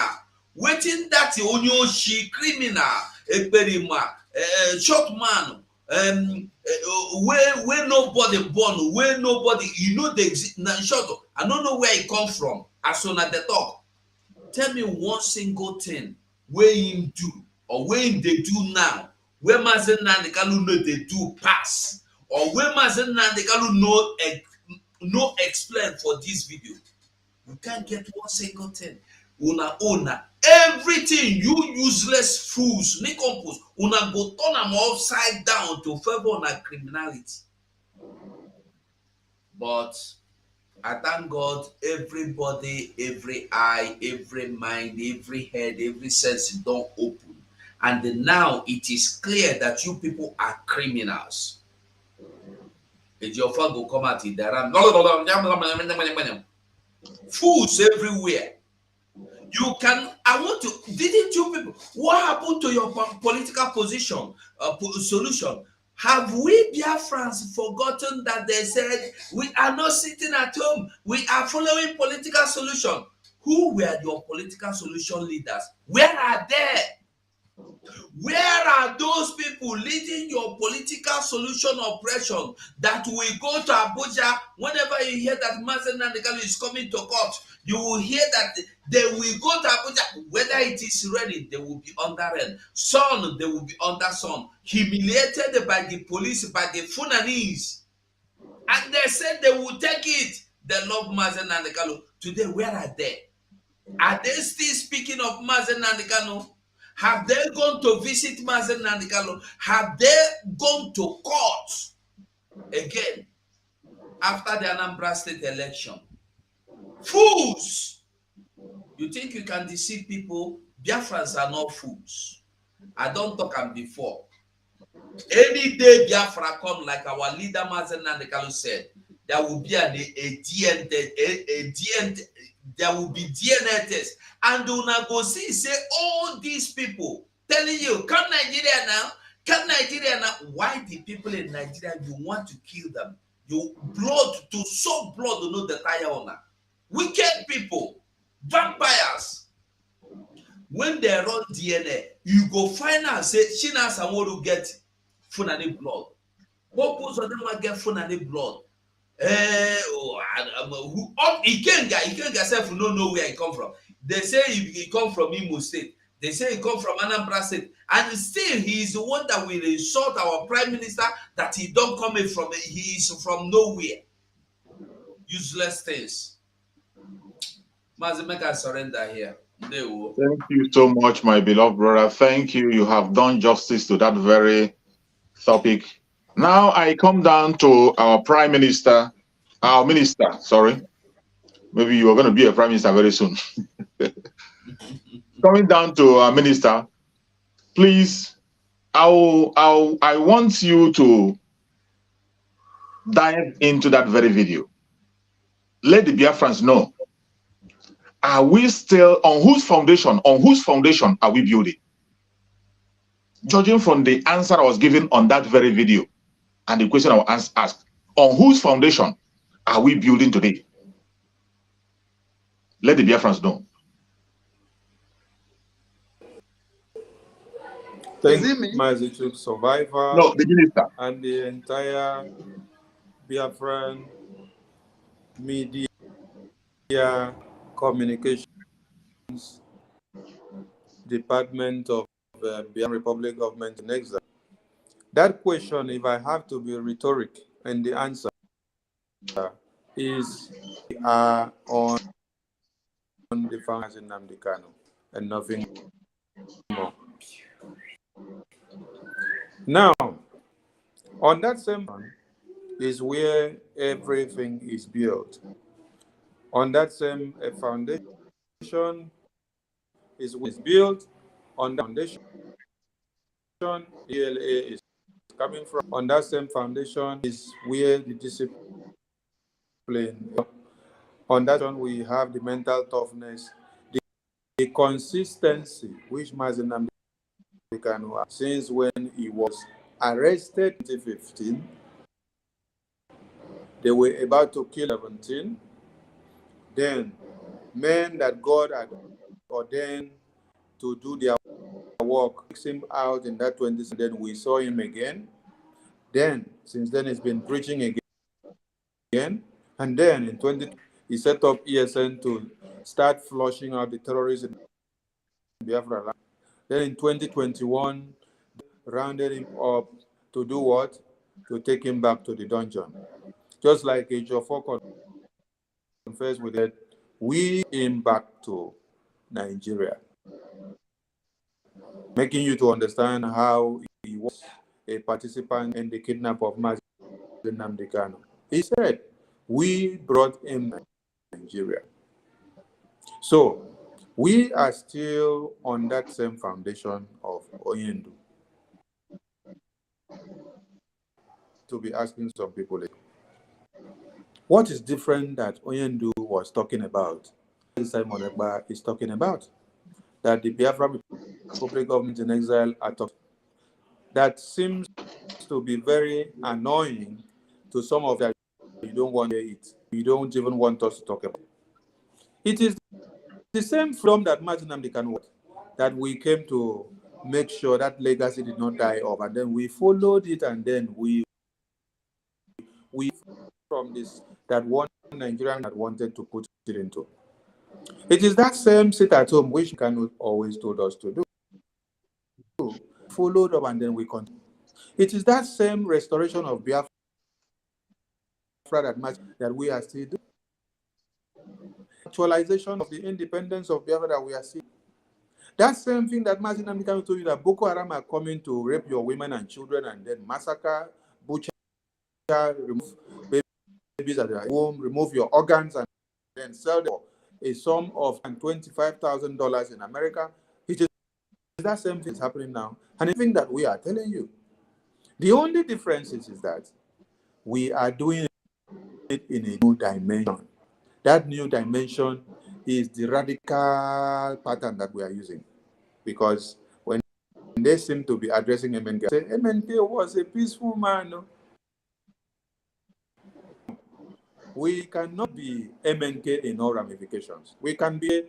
Waiting that Onyoshi criminal, short man, where nobody born, where nobody, you know they exist. Short, I don't know where he come from. As soon as they talk, tell me one single thing where him do or where him they do now. Where Mazen Nnamdi Kanu know they do pass, or where Mazen Nnamdi Kanu no explain for this video. You can't get one single thing. Una everything you useless fools nicompos una go turn them upside down to favor on criminality. But I thank God, everybody, every eye, every mind, every head, every sense don't open, and now it is clear that you people are criminals. If your father go come out in there, fools everywhere. You can, didn't you people, what happened to your political position, solution? Have we Biafrans forgotten that they said, we are not sitting at home, we are following political solution? Who were your political solution leaders? Where are they? Where are those people leading your political solution operation that will go to Abuja? Whenever you hear that Mazen Nnamdi Kanu is coming to court, you will hear that they will go to Abuja. Whether it is raining, they will be under rain. Sun, they will be under sun. Humiliated by the police, by the Funanis. And they said they will take it. They love Mazen Nnamdi Kanu. Today, where are they? Are they still speaking of Mazen Nnamdi Kanu? Have they gone to visit Mazen Nnamdi Kanu? Have they gone to court again after the Anambra State election? Fools! You think you can deceive people? Biafrans are not fools. I don't talk them before. Any day Biafra come, like our leader Mazen Nnamdi Kanu said, there will be there will be DNA test. And una go see, say, all these people telling you, come Nigeria now, come Nigeria now. Why the people in Nigeria, you want to kill them? You blood to suck blood to know the tire owner. Wicked people, vampires. When they run DNA, you go find out say she na someone to get funani blood. Most of them will get funani blood. He can't get self no know where he come from. They say he come from Imo State. They say he come from Anambra State, and still he is the one that will insult our prime minister that he don't come in from. He is from nowhere. Useless things. Mazimeka surrender here. Thank you so much, my beloved brother. Thank you. You have done justice to that very topic. Now I come down to our prime minister, our minister, sorry. Maybe you are going to be a prime minister very soon. Coming down to our minister, please, I want you to dive into that very video. Let the BIAFRANS know. Are we still on whose foundation? On whose foundation are we building? Judging from the answer I was given on that very video and the question I was asked, on whose foundation are we building today? Let the BIAFRANS know. Thank my survivor, no, the minister, and the entire Biafran media communications department of Biafran Republic Government in Exile. That question, if I have to be rhetoric, and the answer is we are on the farms in Nnamdi Kanu and nothing more. Now, on that same one is where everything is built. On that same foundation is built. On the foundation, ELA is coming from. On that same foundation is where the discipline. On that one, we have the mental toughness, the consistency, which Mazi Nnamdi Kanu, since when he was arrested in 2015, they were about to kill 17. Then, men that God had ordained to do their work, takes him out in that 20. Then we saw him again. Then, since then, he's been preaching again. And then in 20, he set up ESN to start flushing out the terrorists in Biafra land. Then in 2021, rounded him up to do what? To take him back to the dungeon. Just like Ejiofor confessed with it, we him back to Nigeria. Making you to understand how he was a participant in the kidnap of Mazi Nnamdi Kanu. He said, we brought him to Nigeria. So, we are still on that same foundation of Oyendu. To be asking some people, what is different that Oyendu was talking about? Simon Ekpa is talking about that the Biafra Republic Government in Exile are talking. That seems to be very annoying to some of that. You don't want to hear it. You don't even want us to talk about it. It is the same freedom that Mazi Nnamdi Kanu had, that we came to make sure that legacy did not die off, and then we followed it, and then we from this that one Nigerian that wanted to put it into. It is that same sit at home which Kanu always told us to do. Followed up, and then we continue. It is that same restoration of Biafra that we are still doing. Actualization of the independence of Biafra that we are seeing. That same thing that Mazi Nnamdi Kanu told you, that Boko Haram are coming to rape your women and children and then massacre, butcher, remove babies at their home, remove your organs and then sell them for a sum of $25,000 in America. It is that same thing is happening now. And the thing that we are telling you, the only difference is that we are doing it in a new dimension. That new dimension is the radical pattern that we are using. Because when they seem to be addressing MNK, say MNK was a peaceful man. No? We cannot be MNK in all ramifications. We can be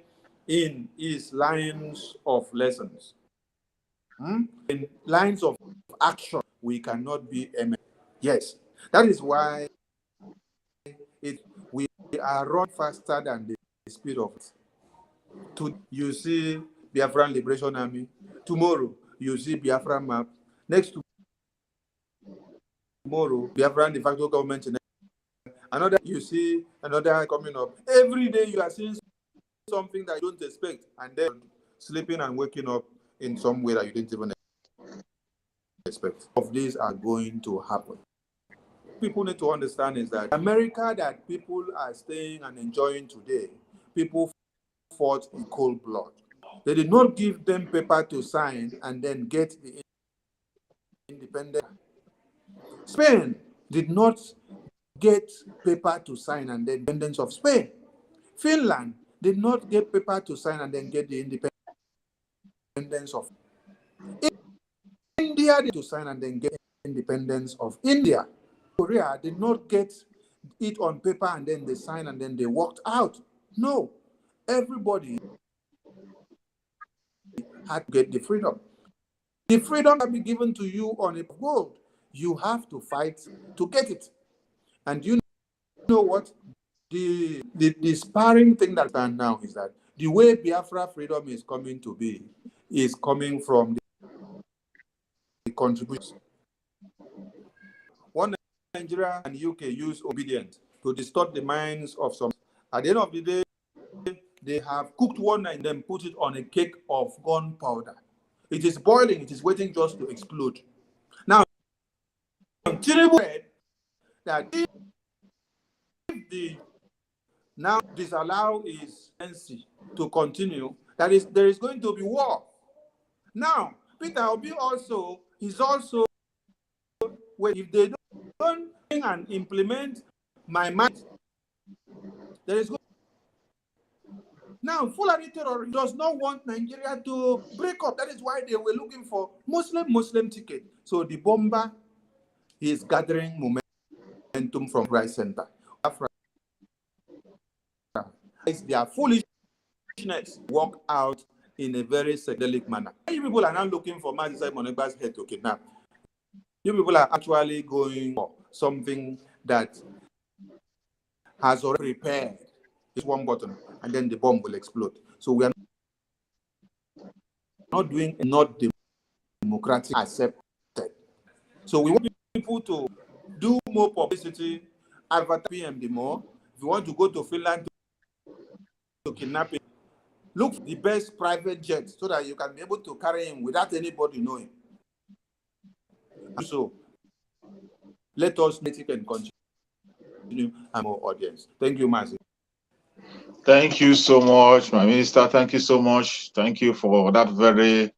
in his lines of lessons. In lines of action, we cannot be MNK. Yes, that is why we are run faster than the speed of it. You see Biafran Liberation Army. Tomorrow, you see Biafran map. Next tomorrow, Biafran de facto government. Another, you see another coming up. Every day you are seeing something that you don't expect, and then sleeping and waking up in some way that you didn't even expect. Of these are going to happen. People need to understand is that America that people are staying and enjoying today, people fought in cold blood. They did not give them paper to sign and then get the independence. Spain did not get paper to sign and the independence of Spain. Finland did not get paper to sign and then get the independence of India did to sign and then get independence of India. Korea did not get it on paper and then they signed and then they walked out. No, everybody had to get the freedom. The freedom can be given to you on a gold. You have to fight to get it. And you know what? The sparring thing that I now is that the way Biafra freedom is coming to be is coming from the contributions. One, Nigeria and UK use obedience to distort the minds of some. At the end of the day, they have cooked one and then put it on a cake of gunpowder. It is boiling, it is waiting just to explode. Now, Tinubu said that if the now disallow his NC to continue, that is, there is going to be war. Now, Peter Obi also is also, well, if they don't and implement my mind, there is going. Now, Fulani terror does not want Nigeria to break up. That is why they were looking for Muslim ticket. So the bomber is gathering momentum from right center. Their foolishness work out in a very psychedelic manner. You people are now looking for Mazisai Monegba's head to kidnap. You people are actually going for something that has already prepared. It's one button, and then the bomb will explode. So we are not doing not democratic accepted. So we want people to do more publicity, advertise PMD more. If you want to go to Finland to kidnap him, look for the best private jet so that you can be able to carry him without anybody knowing. So let us make it and continue and more audience. Thank you, Mazi. Thank you so much, my minister. Thank you so much. Thank you for that very,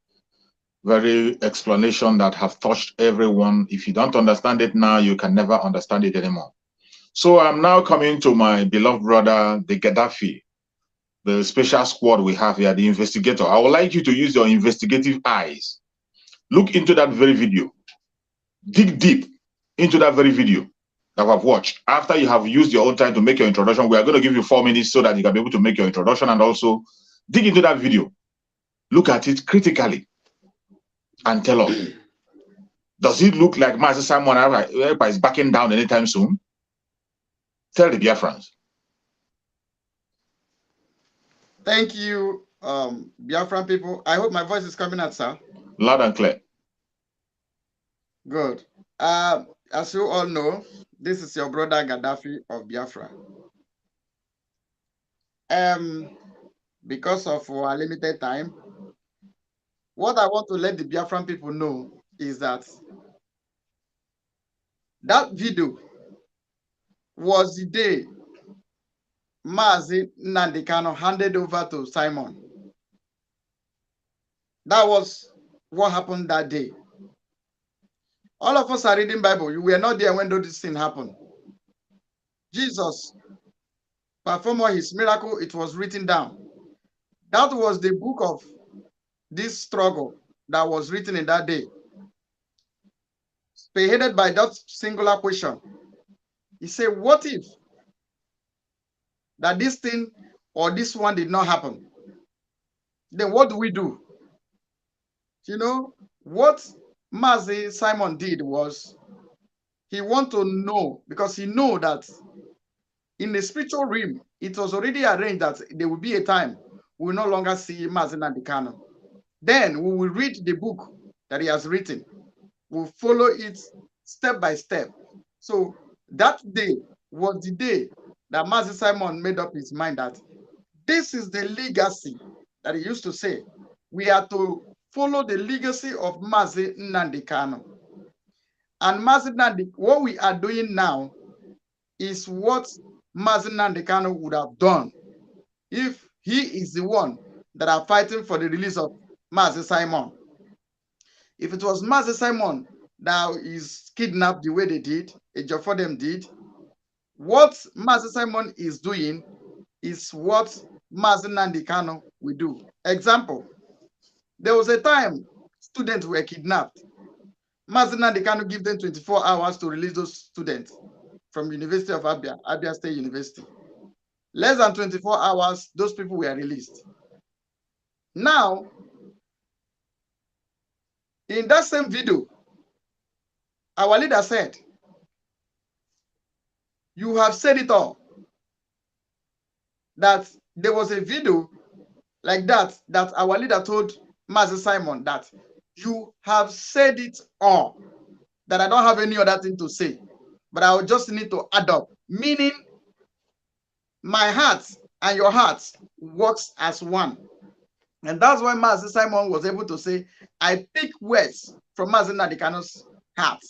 very explanation that have touched everyone. If you don't understand it now, you can never understand it anymore. So I'm now coming to my beloved brother, the Gaddafi, the special squad we have here, the investigator. I would like you to use your investigative eyes. Look into that very video. Dig deep into that very video that I've watched. After you have used your own time to make your introduction, we are going to give you 4 minutes so that you can be able to make your introduction and also dig into that video. Look at it critically and tell us, does it look like Master Simon is backing down anytime soon? Tell the Biafrans. Thank you, Biafran people. I hope my voice is coming out, sir. Loud and clear. Good. As you all know, this is your brother Gaddafi of Biafra. Because of our limited time, what I want to let the Biafran people know is that that video was the day Mazi Nandekano handed over to Simon. That was what happened that day. All of us are reading Bible. You were not there when this thing happened. Jesus performed his miracle. It was written down. That was the book of this struggle that was written in that day. Spearheaded by that singular question. He said, what if that this thing or this one did not happen, then what do we do? You know, what Mazi Simon did was he want to know, because he know that in the spiritual realm, it was already arranged that there will be a time we will no longer see Mazi Nnamdi Kanu. Then we will read the book that he has written. We'll follow it step by step. So that day was the day that Mazi Simon made up his mind that this is the legacy that he used to say. We are to follow the legacy of Mazi Nnamdi Kanu. And Mazi Nnamdi, what we are doing now is what Mazi Nnamdi Kanu would have done if he is the one that are fighting for the release of Mazi Simon. If it was Mazi Simon that is kidnapped the way they did, for them did, what Mazi Simon is doing is what Mazi Nnamdi Kanu will do. Example, there was a time students were kidnapped. Mazi Nnamdi Kanu gave them 24 hours to release those students from University of Abia State University. Less than 24 hours, those people were released. Now, in that same video, our leader said, you have said it all. That there was a video like that, that our leader told Mazi Simon that you have said it all, that I don't have any other thing to say, but I will just need to add up, meaning my heart and your heart works as one. And that's why Mazi Simon was able to say, I pick words from Mazi Nnamdi Kanu's heart.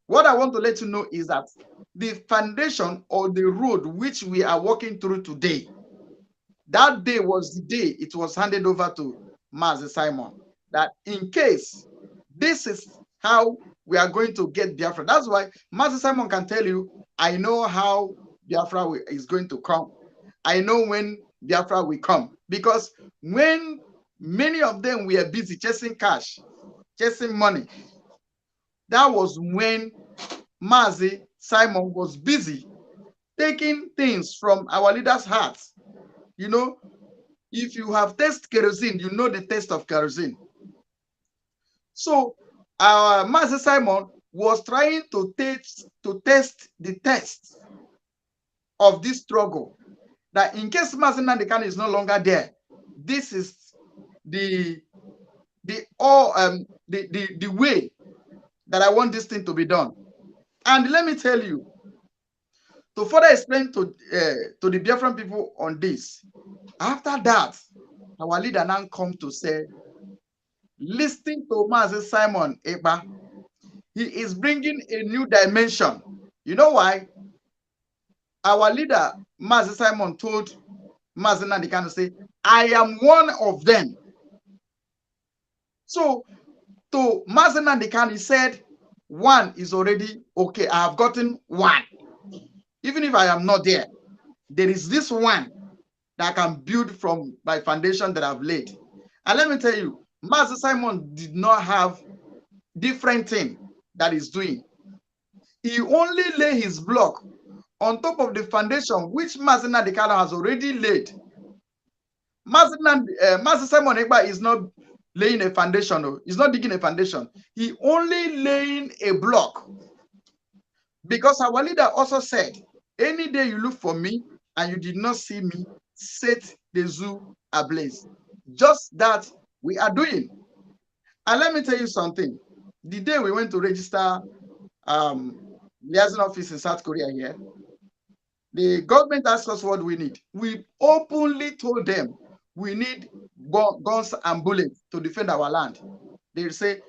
What I want to let you know is that the foundation or the road which we are walking through today, that day was the day it was handed over to Mazi Simon. That in case this is how we are going to get Biafra. That's why Mazi Simon can tell you, I know how Biafra is going to come. I know when Biafra will come. Because when many of them were busy chasing cash, chasing money, that was when Mazi Simon was busy taking things from our leaders' hearts. You know, if you have tasted kerosene, you know the taste of kerosene. So our Mazi Simon was trying to test the test of this struggle. That in case Mazi Nnamdi Kanu is no longer there, this is the way that I want this thing to be done. And let me tell you, to further explain to the Biafran people on this, after that, our leader now come to say, listening to Mazi Simon Eba, he is bringing a new dimension. You know why? Our leader, Mazi Simon, told Mazi Nnamdi Kanu, say, I am one of them. So, to Mazi Nnamdi Kanu, he said, one is already okay. I have gotten one. Even if I am not there, there is this one that I can build from my foundation that I've laid. And let me tell you, Mazi Simon did not have different thing that he's doing. He only lay his block on top of the foundation which Mazi Nnamdi Kanu has already laid. Mazi Simon Egba is not laying a foundation. He's not digging a foundation. He only laying a block. Because our leader also said, any day you look for me and you did not see me, set the zoo ablaze. Just that we are doing. And let me tell you something. The day we went to register liaison office in South Korea here, the government asked us what we need. We openly told them we need guns and bullets to defend our land. They say,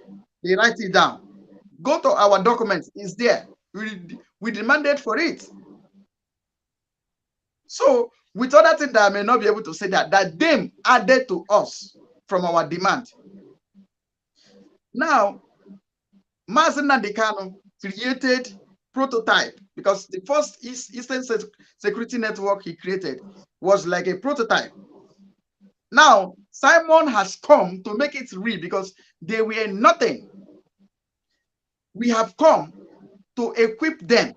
they write it down. Go to our documents, it's there. We demanded for it. So, with other things that I may not be able to say that them added to us from our demand. Now, Mazi Nnamdi Kanu created prototype, because the first Eastern Security Network he created was like a prototype. Now, Simon has come to make it real because they were nothing. We have come to equip them.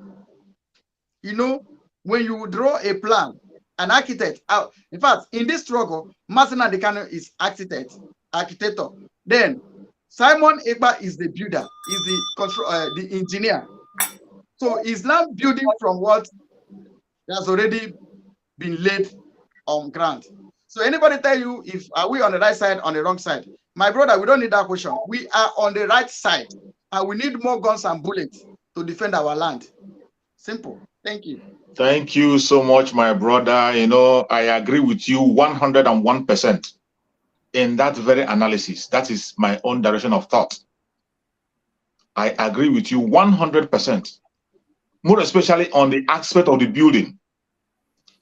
You know, when you draw a plan an architect. In fact, in this struggle, Mazen Nandekano is architect. Then Simon Ekpa is the builder, is the engineer. So he's now building from what has already been laid on ground. So anybody tell you if are we on the right side, on the wrong side? My brother, we don't need that question. We are on the right side, and we need more guns and bullets to defend our land. Simple. Thank you. Thank you so much, my brother. You know, I agree with you 101% in that very analysis. That is my own direction of thought. I agree with you 100%, more especially on the aspect of the building.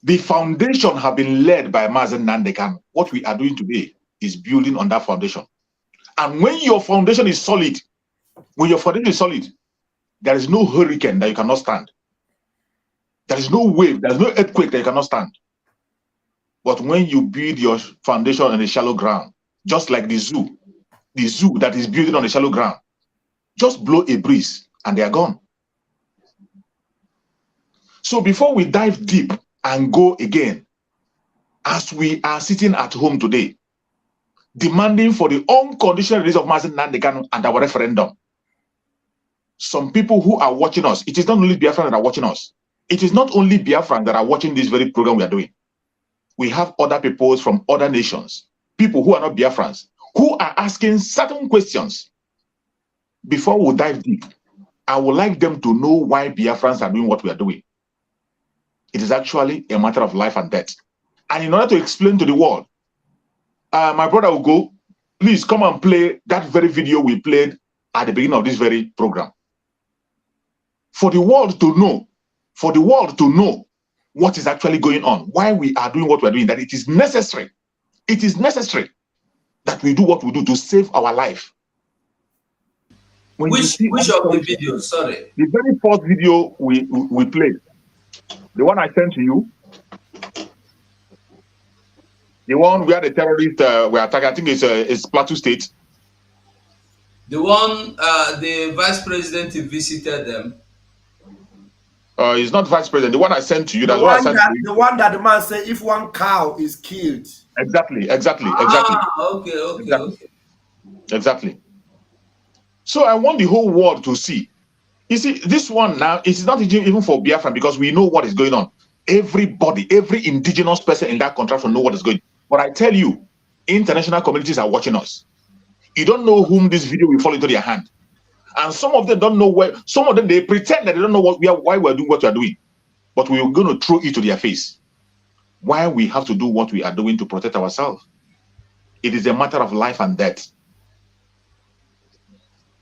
The foundation have been led by Mazen Nandekano. What we are doing today is building on that foundation. And when your foundation is solid, there is no hurricane that you cannot stand. There is no wave, there is no earthquake that you cannot stand. But when you build your foundation on a shallow ground, just like the zoo that is building on a shallow ground, just blow a breeze and they are gone. So before we dive deep and go again, as we are sitting at home today, demanding for the unconditional release of Mazen Nandekano and our referendum, some people who are watching us, it is not only Biafrans that are watching us. It is not only Biafrans that are watching this very program we are doing. We have other people from other nations, people who are not Biafrans, who are asking certain questions. Before we dive deep, I would like them to know why Biafrans are doing what we are doing. It is actually a matter of life and death. And in order to explain to the world, my brother will go, please come and play that very video we played at the beginning of this very program. For the world to know, what is actually going on, why we are doing what we are doing, that it is necessary that we do what we do to save our life. Which of the videos? Sorry. The very first video we played, the one I sent to you, the one where the terrorists were attacking, I think it's Plateau State. The one the vice president visited them. It's not vice president. The one I sent to you. That's the what I sent to you. The one that the man said, if one cow is killed. Exactly. Okay. So I want the whole world to see. You see, this one now, it is not even for Biafran because we know what is going on. Everybody, every indigenous person in that country will know what is going on. But I tell you, international communities are watching us. You don't know whom this video will fall into their hand. And some of them don't know where, some of them, they pretend that they don't know why we're doing what we're doing. But we're going to throw it to their face. Why we have to do what we are doing to protect ourselves. It is a matter of life and death.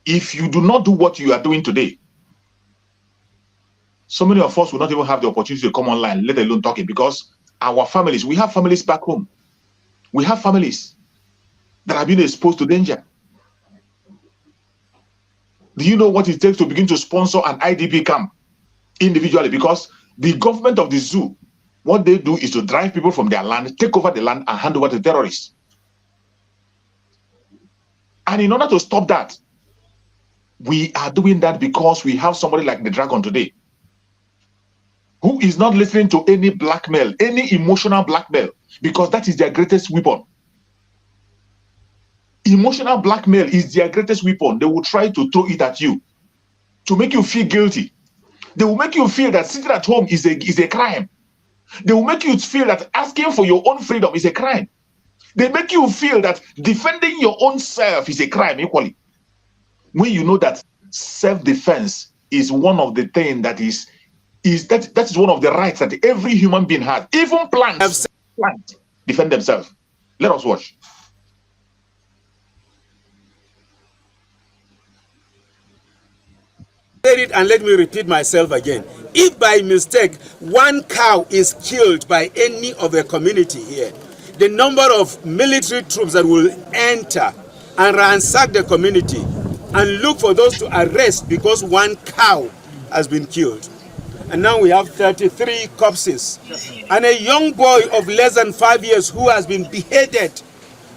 If you do not do what you are doing today, so many of us will not even have the opportunity to come online, let alone talking, because our families, we have families back home. We have families that have been exposed to danger. Do you know what it takes to begin to sponsor an IDP camp individually? Because the government of the zoo, what they do is to drive people from their land, take over the land, and hand over to terrorists. And in order to stop that, we are doing that because we have somebody like the Dragon today, who is not listening to any blackmail, any emotional blackmail, because that is their greatest weapon. Emotional blackmail is their greatest weapon. They will try to throw it at you to make you feel guilty. They will make you feel that sitting at home is a crime. They will make you feel that asking for your own freedom is a crime. They make you feel that defending your own self is a crime equally. When you know that self-defense is one of the things that is one of the rights that every human being has. Even plants defend themselves. Let us watch. It and let me repeat myself again. If by mistake one cow is killed by any of the community here, the number of military troops that will enter and ransack the community and look for those to arrest because one cow has been killed. And now we have 33 corpses and a young boy of less than 5 years who has been beheaded.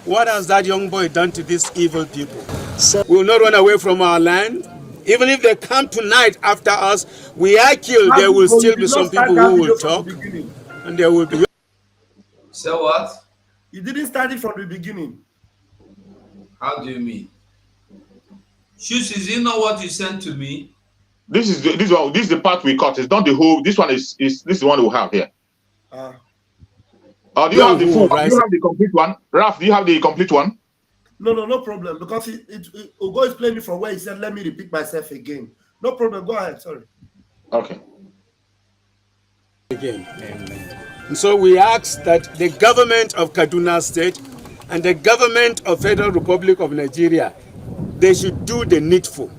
What has that young boy done to these evil people? We will not run away from our land. Even if they come tonight after us, we are killed, there will still be some people who will talk. And there will be... So what? You didn't start it from the beginning. How do you mean? Shoes, is it not what you sent to me? This is the part we cut. It's not the whole. This one is this is the one we have here. Do you have the full? Do you have the complete one? Raf, do you have the complete one? No problem. Because Ugo is playing it from where he said, let me repeat myself again. No problem. Go ahead. Sorry. Okay. Again. And so we ask that the government of Kaduna State and the government of Federal Republic of Nigeria, they should do the needful.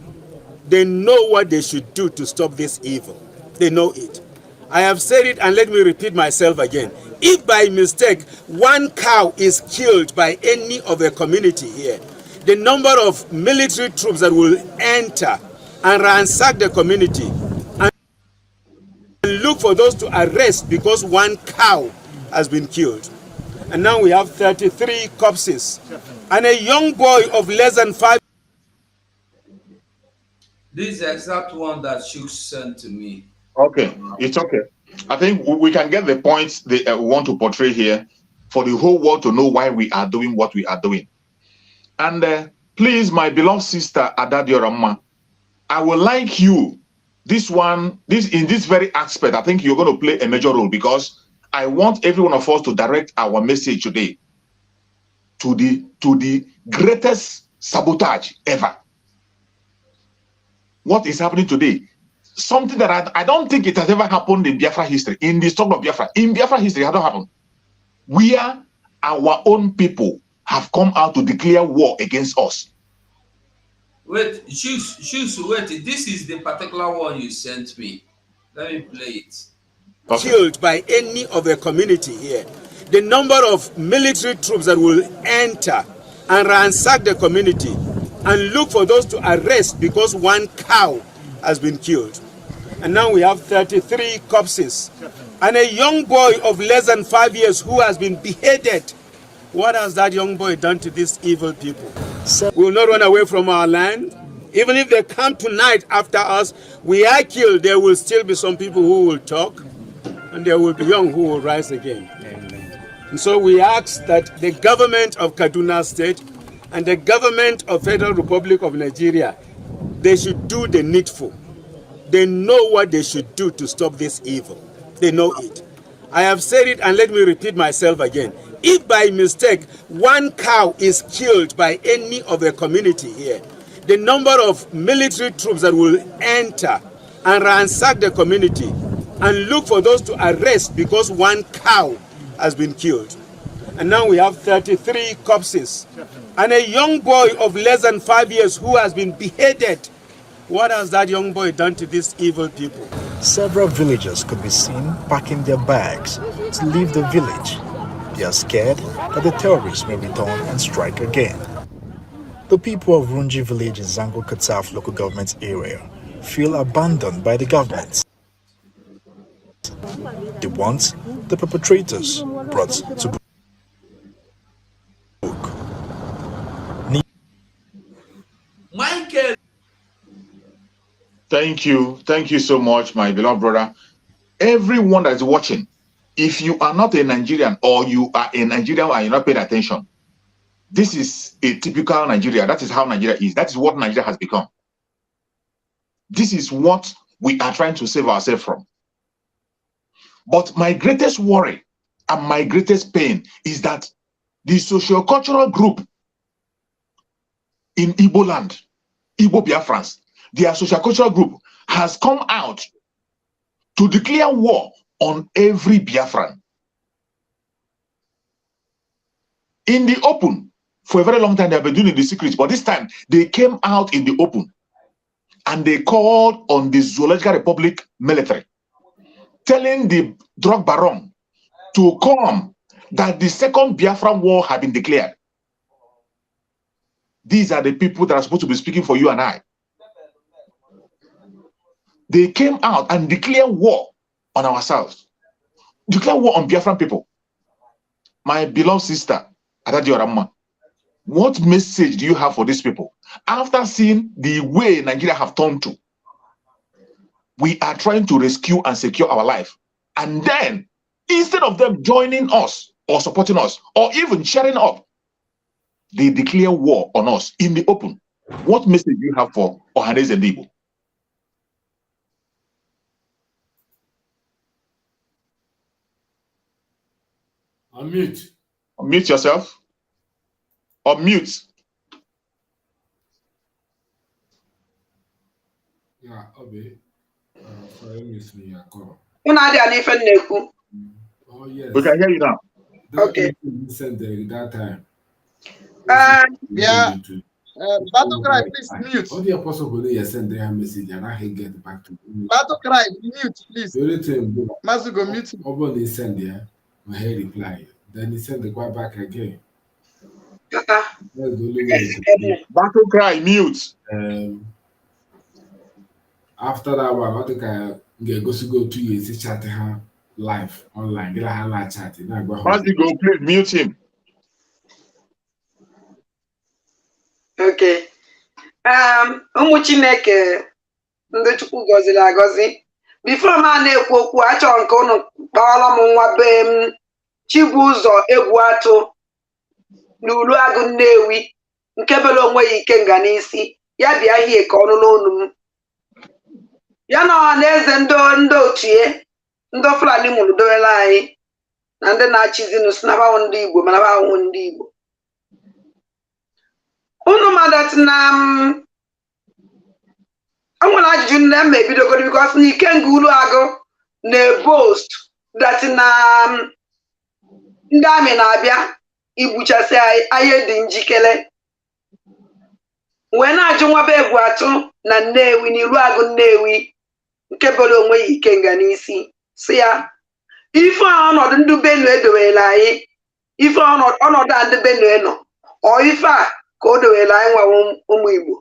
They know what they should do to stop this evil. They know it. I have said it, and let me repeat myself again. If by mistake one cow is killed by any of the community here, the number of military troops that will enter and ransack the community and look for those to arrest because one cow has been killed. And now we have 33 corpses and a young boy of less than 5. This is the exact one that Shook sent to me. Okay, it's okay. I think we can get the points they want to portray here for the whole world to know why we are doing what we are doing. And please, my beloved sister Adadiorama, I would like you, in this very aspect, I think you're going to play a major role, because I want every one of us to direct our message today to the greatest sabotage ever. What is happening today? Something that I don't think it has ever happened in Biafra history, in the struggle of Biafra. In Biafra history, it has not happened. Where our own people have come out to declare war against us. Wait, Shoes, wait. This is the particular one you sent me. Let me play it. Okay. Killed by any of the community here. The number of military troops that will enter and ransack the community and look for those to arrest because one cow has been killed. And now we have 33 corpses and a young boy of less than 5 years who has been beheaded. What has that young boy done to these evil people? We will not run away from our land. Even if they come tonight after us, we are killed, there will still be some people who will talk, and there will be young who will rise again. Amen. And so we ask that the government of Kaduna State and the government of Federal Republic of Nigeria, they should do the needful. They know what they should do to stop this evil. They know it. I have said it, and let me repeat myself again. If by mistake one cow is killed by any of the community here, the number of military troops that will enter and ransack the community and look for those to arrest because one cow has been killed. And now we have 33 corpses and a young boy of less than 5 years who has been beheaded. What has that young boy done to these evil people? Several villagers could be seen packing their bags to leave the village. They are scared that the terrorists may return and strike again. The people of Runji village in Zango Kataf local government area feel abandoned by the government. They want the perpetrators brought to book. Michael! Thank you so much, my beloved brother. Everyone that is watching, if you are not a Nigerian or you are a Nigerian and you're not paying attention, this is a typical Nigeria. That is how Nigeria is. That is what Nigeria has become. This is what we are trying to save ourselves from. But my greatest worry and my greatest pain is that the socio-cultural group in Igbo land, Igbo BIAFRANS, their socio-cultural group has come out to declare war on every Biafran. In the open, for a very long time, they have been doing it in the secret, but this time they came out in the open and they called on the Zoological Republic military, telling the drug baron to come, that the second Biafran war had been declared. These are the people that are supposed to be speaking for you and I. They came out and declared war on ourselves. Declare war on Biafran people. My beloved sister, Adadiorama, what message do you have for these people? After seeing the way Nigeria have turned to, we are trying to rescue and secure our life. And then, instead of them joining us or supporting us or even sharing up, they declare war on us in the open. What message do you have for Ohanese and Igbo? Unmute. Unmute yourself. Unmute. Yeah, Obi. Sorry, miss me. Oh, yes. We can hear you now. Okay. That time. Yeah. Battle Cry, please mute. All the apostle will send their message and I can get back to me. Battle Cry, mute, please. Masugo mute. Obon send there, my head reply. Then he sent the guy back again. That's the only way. Battle Cry, mute. After that one, I think I go 2 years chat live online. Get a live chatting. Masugo, please mute him. Okay. Ụmụ Chineke ndị Chukwu gọziri agọzi. Before m na-ekwu okwu, achọrọ nke unu kpọrọ m nwa be m Chibụzọ egwu atụ n'Ulu Agụ Nnewi nke bere onwe ya ike nga n'isi ya bịa hie ka ọnụ n'onu m ya na ọhaneze ndị ochie ndị Fulani mụrụ dowere anyị na ndị na-achịzinụ si na bawo ndị Igbo mana bawo ndị Igbo. Unu madat na nwere ajụjụ nne m ebidogoro because na ike nga Ulu Agụ na-boast that na ndị amị na-abịa igbuchasị anyị dị njikere wee na-ajụ nwa be egwu atụ na Nnewi na Ilu Agụ Nnewi nke bere onwe ya ike nga n'isi si ya ife ọnọdụ ndị Benue edowere anyị ife ọnọdụ a ndị Benue nọ ọ ife a ka o dowere anyị nwa ụmụ Igbo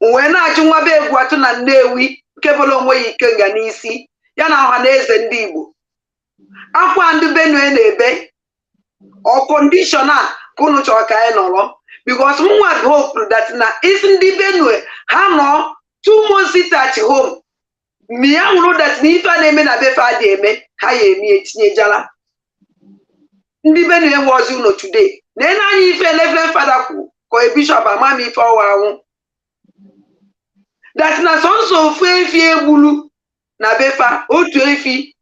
wee na-ajụ nwa be egwu atụ na Nnewi nke bere onwe ya ike nga n'isi ya na ọhaneze ndị Igbo akwa ndị Benue na-ebe ọ kọndishọn a ka unu chọrọ ka anyị nọrọ because nwa hope that na isi ndị Benue ha nọ 2 months at home mi ya nwụrụ that na ife a na-eme na befe adị eme ha ya emi etinyejala ndị Benue nweozi ụlọ today na-ene anya ife Reverend Father kwu ka bishọp ama m ife ọwa anwụ that na sọnsọ ofu efi egbulu na befa otu efi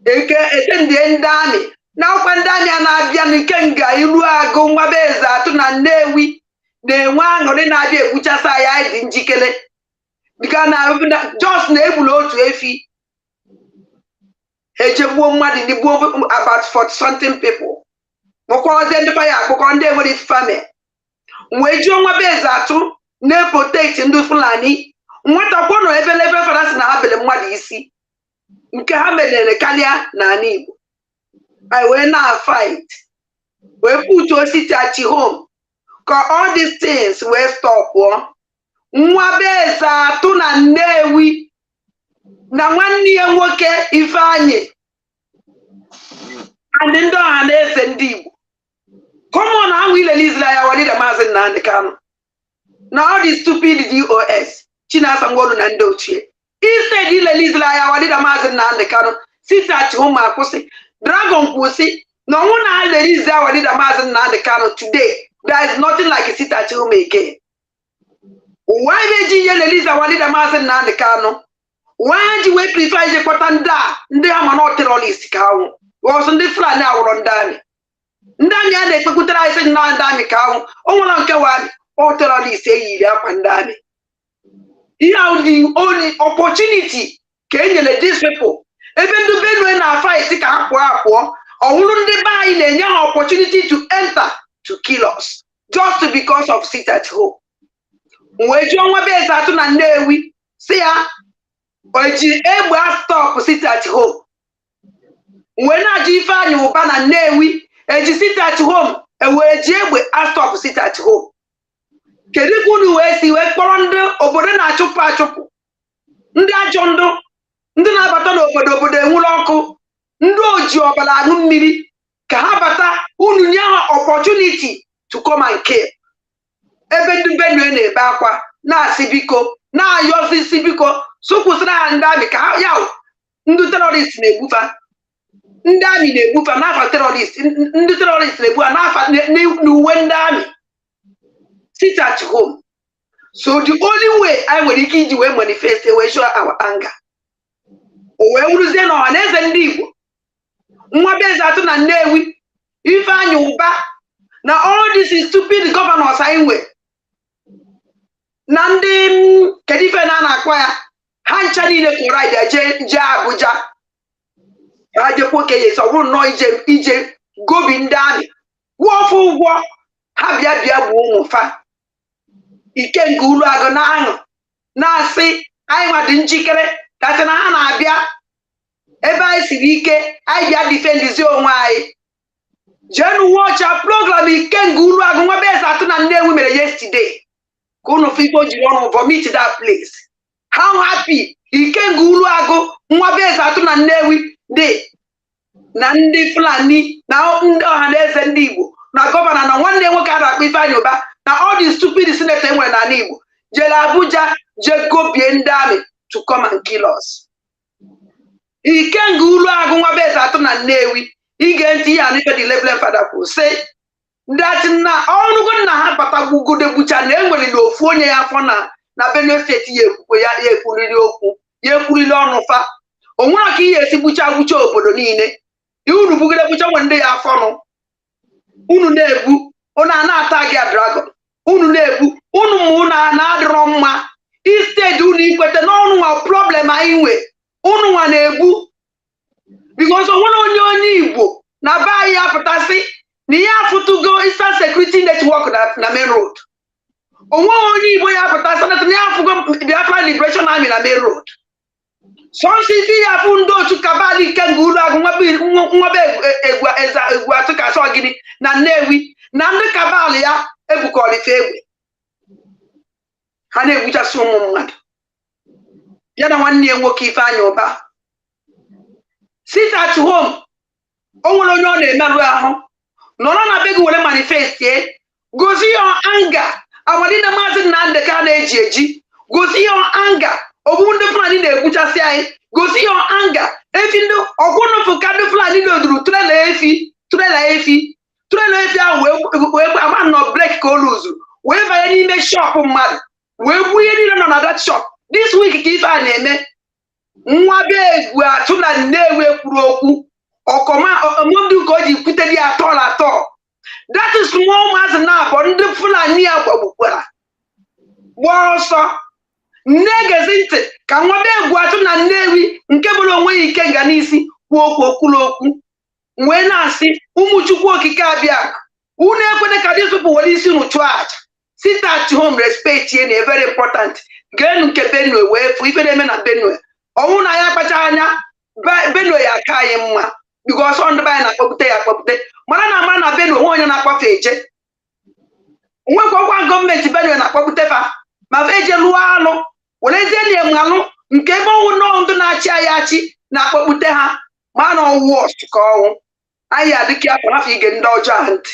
eke ndị amị na ọkwa ndị amị a na-abịa n'ike nga Ilu Agụ nwa be eze atụ na Nnewi na-enwe aṅụrị na-abịa egbuchasị anyị dị njikere dịka na just na-egbulu otu efi ejegbuo mmadụ ndị gbuo about 40 something people mụkwazie ndị ya akụkọ ndị enwere ifeame wee jụọ nwa be eze atụ na-eprotect ndị Fulani nwata kwọnọ ebe Reverend Father si na ha bere mmadụ isi nke ha melere karịa n'ala Igbo anyị wee na-fight wee put osisi at home ka all these things wee stop nwa be eze atụ na Nnewi na nwanne ya nwoke Ifeanyị and ndị ọhaneze ndị Igbo common ahụ ileliziri ya walida Maazị Nnamdi Kanu na all the stupid DOS Chinasa Nworu na ndị ochie instead ileliziri ya walida Maazị Nnamdi Kanu sit at home akwụsị Dragon kwụsị na ọnwụ na ha lelizi ya walida Maazị Nnamdi Kanu today there is nothing like sit at home again. Why meji ihe lelizi walida Maazị Nnamdi Kanu why ji wee prefer ije kpọta ndị ha mana terrorist ka ahụ ọsọ ndị Fulani awụrụ ndị amị a na-ekpekwutere anyị sị na ndị amị ka ahụ o nwere nke wa ọ terrorist eyiri akwa ndị amị ihe ahụ the only opportunity ka e nyere these people ebe ndị Benue na fight ka ha pụọ ọwụrụ ndị be anyị na-enye ha opportunity to enter to kill us just because of sit at home. Wee jụọ nwa be eze atụ na Nnewi si ya o ji egbe stop sit at home wee na-ajụ Ifeanyị ụba na Nnewi eji sit at home wee ji egbe stop sit at home. Kedu ka unu wee si wee kpọrọ ndị obodo na-achụpụ achụpụ ndị ajọ ndị na-abata n'obodo enwụrụ ọkụ ndị oji ọbara aṅụ mmiri ka ha bata unu nye ha opportunity to come and kill ebe ndị Benue na-ebe akwa na-asị biko na-ayọzi isi biko sụkwụsịrị ha ndị amị ka ha ya ndị terrorist na-egbufa ndị amị na-egbufa n'afa terrorist, ndị terrorist na-egbu n'afa n'uwe ndị amị. Sit at home. So the only way I nwere ike iji wee manifest we show our anger. O wee wuruzie na ọhaneze ndị Igbo. Nwa be eze atụ na Nnewi, Ifeanyi Ụba, na all these stupid governors anyị nwe. Na ndị kedu ife na-akwa ya, ha ncha niile kọrọ anyị je Abuja. Ha jekwa okenye so bụrụ nnọọ ije gobi ndị amị. Gwụọ ofu ụgwọ ha bịa bụ ụmụ fa. Ikenga Uluagụ na-aṅụ na-asị anyị nwa dị njikere kasị na ha na-abịa ebe anyị siri ike anyị bịa difendizi onwe anyị. Jenu watcha program Ikenga Uluagụ nwa be eze atụ na Nnewi mere yesterday ka unu fipo jiri ọnụ vomit that place. How happy Ikenga Uluagụ nwa be eze atụ na Nnewi dị na ndị Fulani na ndị ọhaneze ndị Igbo na gọvanọ na nwanne nwoke a na-akpọ Ifeanyi Ụba na all the stupid senator enwere n'ala Igbo jere Abuja je gobie ndị amị to come and kill us. Ikenga Uluagụ nwa be eze atụ na Nnewi ige ntị ya n'ife the Reverend Father kwuru sị that na ọnụgo na ha patagbugodo gbucha na enwere na ofu onye ya afọ na Benue State ya ekwuriri okwu ya ekwuriri ọnụ fa. O nwere ka ihe esi gbucha obodo niile unu bugide gbucha nwe ndị ya afọ nụ unu na-egbu unu na-ata gị dragon unu na-egbu unu mụ na-adịrọ mma instead unu ikwete n'ọnụ nwa problem anyị nwe unu nwa na-egbu because onwere onye Igbo na be anyị apụtasị na ihe afụtụgo Eastern Security Network na main road. Onwere onye Igbo ya apụtasị na ya afụgo Biafra Liberation Army na main road. Sọnsiti ya afụ ndị otu kabali Ikenga Uluagụ nwa be egwu atụ kasị ọgịnị na Nnewi na ndị kabali ya ebukọrọ ife egbe ha na-egbuchasị ụmụ mmadụ ya na nwanne ya nwoke Ifeanyi Ụba. Sit at home. O nwere onye ọ na-emerụ ahụ nọrọ na be gị were manifest gosi your anger. Amadị na Maazị Nnamdi ka na-eji eji gosi your anger. Ogbu ndị Fulani na-egbuchasị anyị gosi your anger. Efi ndị ọgwụnụfụ ka ndị Fulani loduru trela efi ahụ wee ama nọ brek ka o luzuru wee banye n'ime shop mmadụ wee gbuo ihe niile nọ na that shop. This week ka ife a na-eme. Nwa be egwu atụ na Nnewi ekwuru okwu ọmụdụ ka o ji kwute dị atọ. That is small maazị na-abọ ndị Fulani ya gbagbukwara gbaa ọsọ. Nne-gezi ntị ka nwa be egwu atụ na Nnewi nke bụrụ onwe ya Ikenga n'isi kwuo okwu wee na-asị ụmụ Chukwu okike abịa unu ekwene ka dịsụpụ were isi unu chụọ aja. Sit at home respect ye na very important. Geenu nke Benue wee fụ ife na-eme na Benue. Ọnwụ na ya kpacha anya Benue ya aka anyị mma because ọ ndị be anyị na-akpọpụte ya akpọpụte mana na ama na Benue nwe onye na-akpọfe eje nwekwa gọọmenti Benue na-akpọpụte fa ma fa eje lụọ anụ werezie na enwalụ nke ebe ọnwụ nọọ ndụ na-achị anyị achị na-akpọpụte ha ma na ọwụ ọsụ ka ọnwụ anyị adịka afọ n'afọ ige ndị ọjọọ ahụ ntị.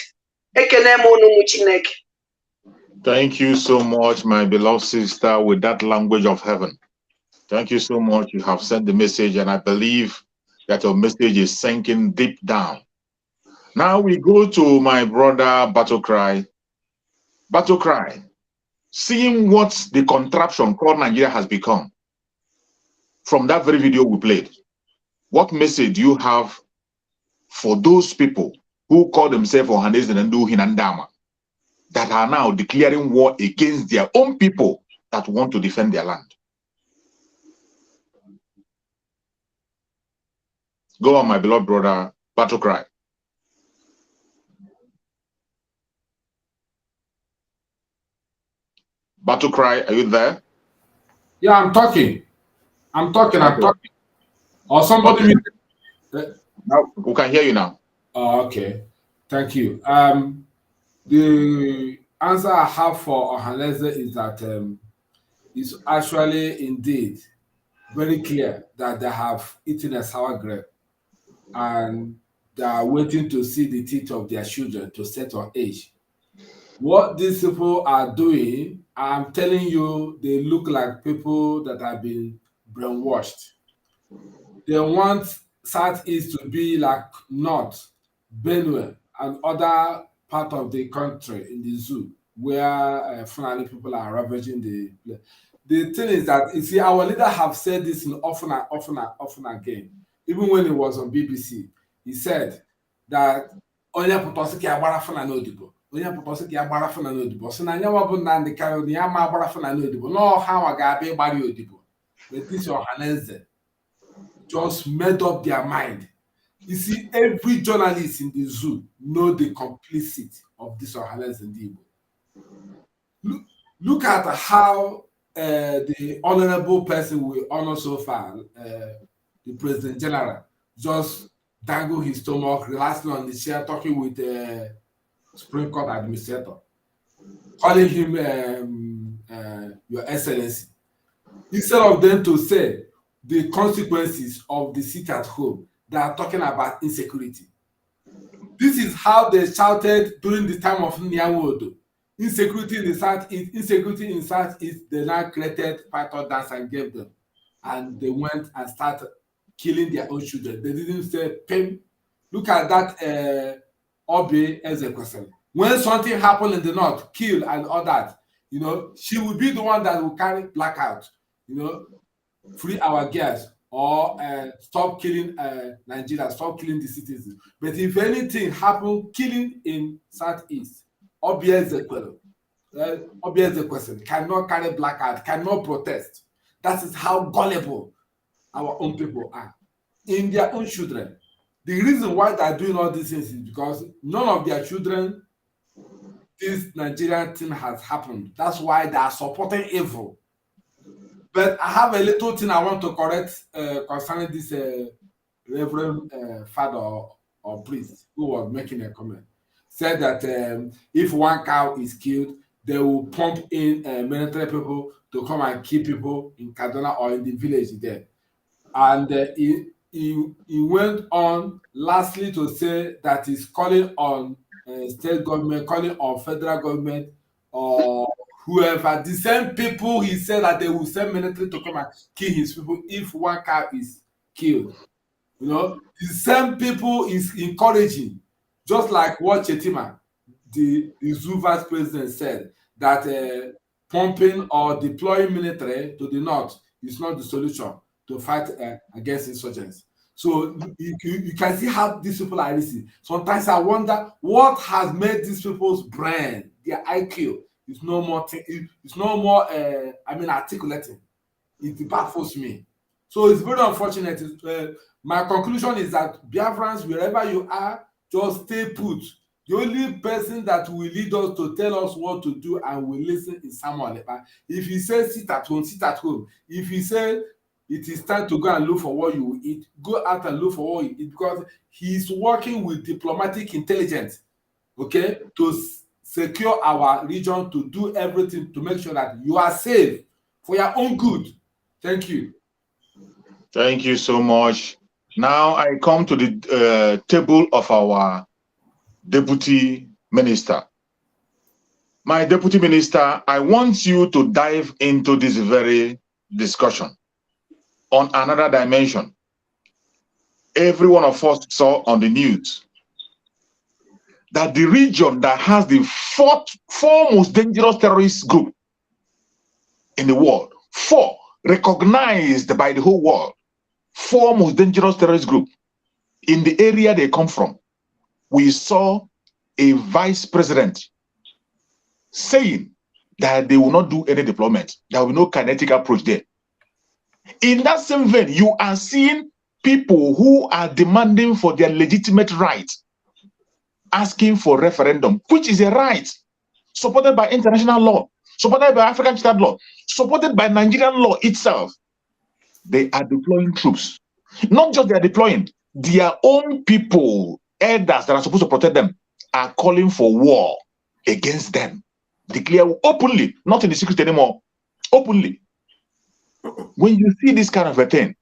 Ekene m unu ụmụ Chineke. Thank you so much, my beloved sister, with that language of heaven. Thank you so much. You have sent the message, and I believe that your message is sinking deep down. Now we go to my brother Battle Cry. Battle Cry, seeing what the contraption called Nigeria has become from that very video we played, what message do you have for those people who call themselves Ohanese and Ndu Hinandama that are now declaring war against their own people that want to defend their land? Go on, my beloved brother, Battle Cry. Battle Cry, are you there? Yeah, I'm talking. Or somebody... Okay. Now, we can hear you now. Oh, okay. Thank you. The answer I have for Ohanese is that it's actually indeed very clear that they have eaten a sour grape and they are waiting to see the teeth of their children to set on age. What these people are doing, I'm telling you, they look like people that have been brainwashed. They want Southeast to be like North, Benue, and other part of the country in the zoo where finally people are ravaging the thing is that, you see, our leader have said this in often again. Even when he was on BBC, he said that onye pụtọsị ka ya gbara fụna n'odibo, onye pụtọsị ka ya gbara fụna n'odibo, sị na nyawa bụ Nnamdi Kanu ya ma gbara fụna n'odibo, no ha wa ga-abịa ịgbara ya odibo. But this Ohaneze just made up their mind. You see, every journalist in the zoo know the complicity of this Ohaneze in the Igbo. Look at how the honorable person we honor so far, the President General, just dangle his stomach, relaxing on the chair, talking with the Supreme Court administrator, calling him Your Excellency. Instead of them to say the consequences of the sit at home, they are talking about insecurity. This is how they shouted during the time of Nyawodo. Insecurity in the Southeast, they now created python dance and gave them. And they went and started killing their own children. They didn't say, Pim. Look at that Obi Ezekwesili. When something happened in the north, kill and all that, you know, she will be the one that will carry blackout, you know, free our girls or stop killing Nigeria, stop killing the citizens. But if anything happen, killing in Southeast, Obi Ezekwesili cannot carry blackout, cannot protest. That is how gullible our own people are in their own children. The reason why they are doing all these things is because none of their children, this Nigerian thing has happened. That's why they are supporting evil. But I have a little thing I want to correct concerning this Reverend father or priest who was making a comment. Said that if one cow is killed, they will pump in military people to come and kill people in Kaduna or in the village there. And he went on lastly to say that he's calling on state government, calling on federal government or whoever. The same people he said that they will send military to come and kill his people if one cow is killed. You know, the same people is encouraging, just like what Chetima, the zoo vice president, said, that pumping or deploying military to the north is not the solution to fight against insurgents. So you can see how these people are listening. Sometimes I wonder what has made these people's brain, their IQ, is no more. It's no more. Articulating. It baffles me. So it's very unfortunate. My conclusion is that Biafrans, wherever you are, just stay put. The only person that will lead us to tell us what to do and will listen is Samuel Lepa. If he says sit at home, sit at home. If he says it is time to go and look for what you will eat, go out and look for what you eat, because he's working with diplomatic intelligence, okay, to secure our region, to do everything to make sure that you are safe for your own good. Thank you. Thank you so much. Now I come to the table of our Deputy Minister. My Deputy Minister, I want you to dive into this very discussion on another dimension. Every one of us saw on the news that the region that has the four most dangerous terrorist group in the world, four recognized by the whole world, four most dangerous terrorist group in the area they come from. We saw a vice president saying that they will not do any deployment. There will be no kinetic approach there. In that same vein, you are seeing people who are demanding for their legitimate right, asking for referendum, which is a right supported by international law, supported by African standard law, supported by Nigerian law itself. They are deploying troops. Not just they are deploying, their own people, elders that are supposed to protect them, are calling for war against them. Declare openly, not in the secret anymore, openly. When you see this kind of a thing,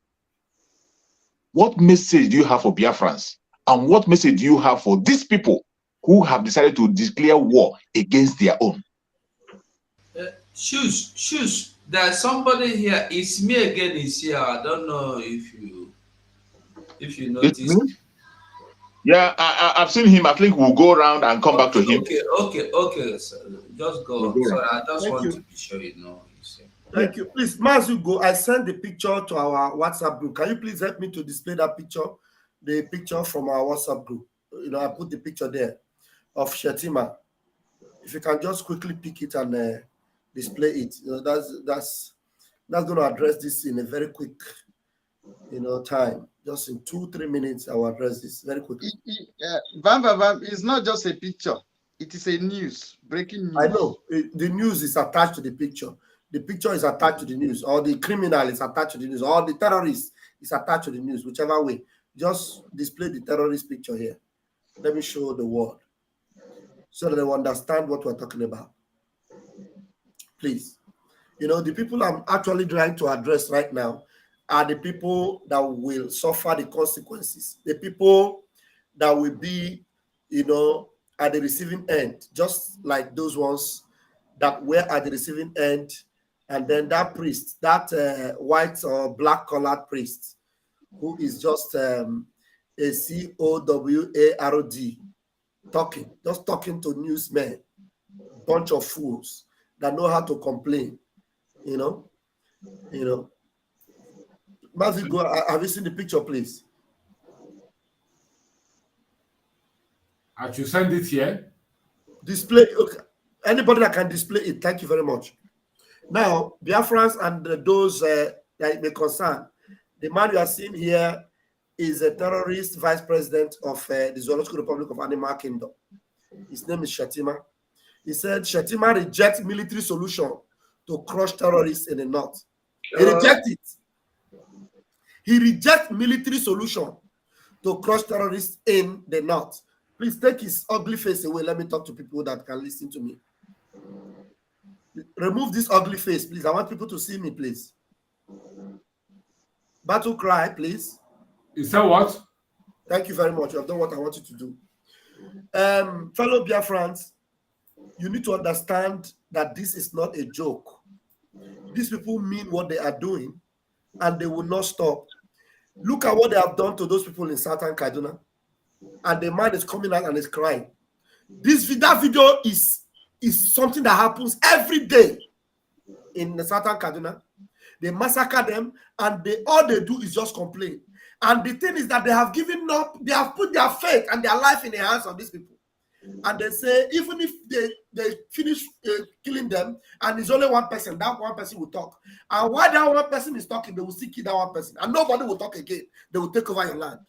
what message do you have for Biafrans? And what message do you have for these people who have decided to declare war against their own? There's somebody here. It's me again. Is here. I don't know if If you notice. Yeah, I've seen him. I think we'll go around and come back to him. Okay. So just go. We'll Sorry, I just want you. to be sure you know. Thank you. Please, as you go, I sent the picture to our WhatsApp group. Can you please help me to display that picture? The picture from our WhatsApp group. You know, I put the picture there of Shetima. If you can just quickly pick it and display it, you know, that's going to address this in a very quick, time. Just in 2-3 minutes, I will address this very quickly. It's not just a picture. It is a news, breaking news. I know. The news is attached to the picture. The picture is attached to the news, or the criminal is attached to the news, or the terrorist is attached to the news, whichever way. Just display the terrorist picture here. Let me show the world so that they will understand what we're talking about. Please. The people I'm actually trying to address right now are the people that will suffer the consequences, the people that will be, at the receiving end, just like those ones that were at the receiving end. And then that priest, that white or black colored priest, who is just a COWARD, just talking to newsmen, bunch of fools that know how to complain, Matthew, go. Have you seen the picture, please? I should send it here. Display. Okay. Anybody that can display it, thank you very much. Now, BIAFRANS and those that may concern, the man you are seeing here is a terrorist vice president of the Zoological Republic of Animal Kingdom. His name is Shetima. He said Shetima rejects military solution to crush terrorists in the north. He rejects it. He rejects military solution to crush terrorists in the north. Please take his ugly face away. Let me talk to people that can listen to me. Remove this ugly face, please. I want people to see me, please. Battle cry, please. Is that what? Thank you very much. You have done what I want you to do. Fellow BIAFRANS, you need to understand that this is not a joke. These people mean what they are doing, and they will not stop. Look at what they have done to those people in Southern Kaduna. And the man is coming out and is crying. That video is something that happens every day in the Southern Kaduna. They massacre them, and all they do is just complain. And the thing is that they have given up, they have put their faith and their life in the hands of these people. And they say, even if they finish killing them, and it's only one person, that one person will talk. And while that one person is talking, they will still kill that one person. And nobody will talk again. They will take over your land.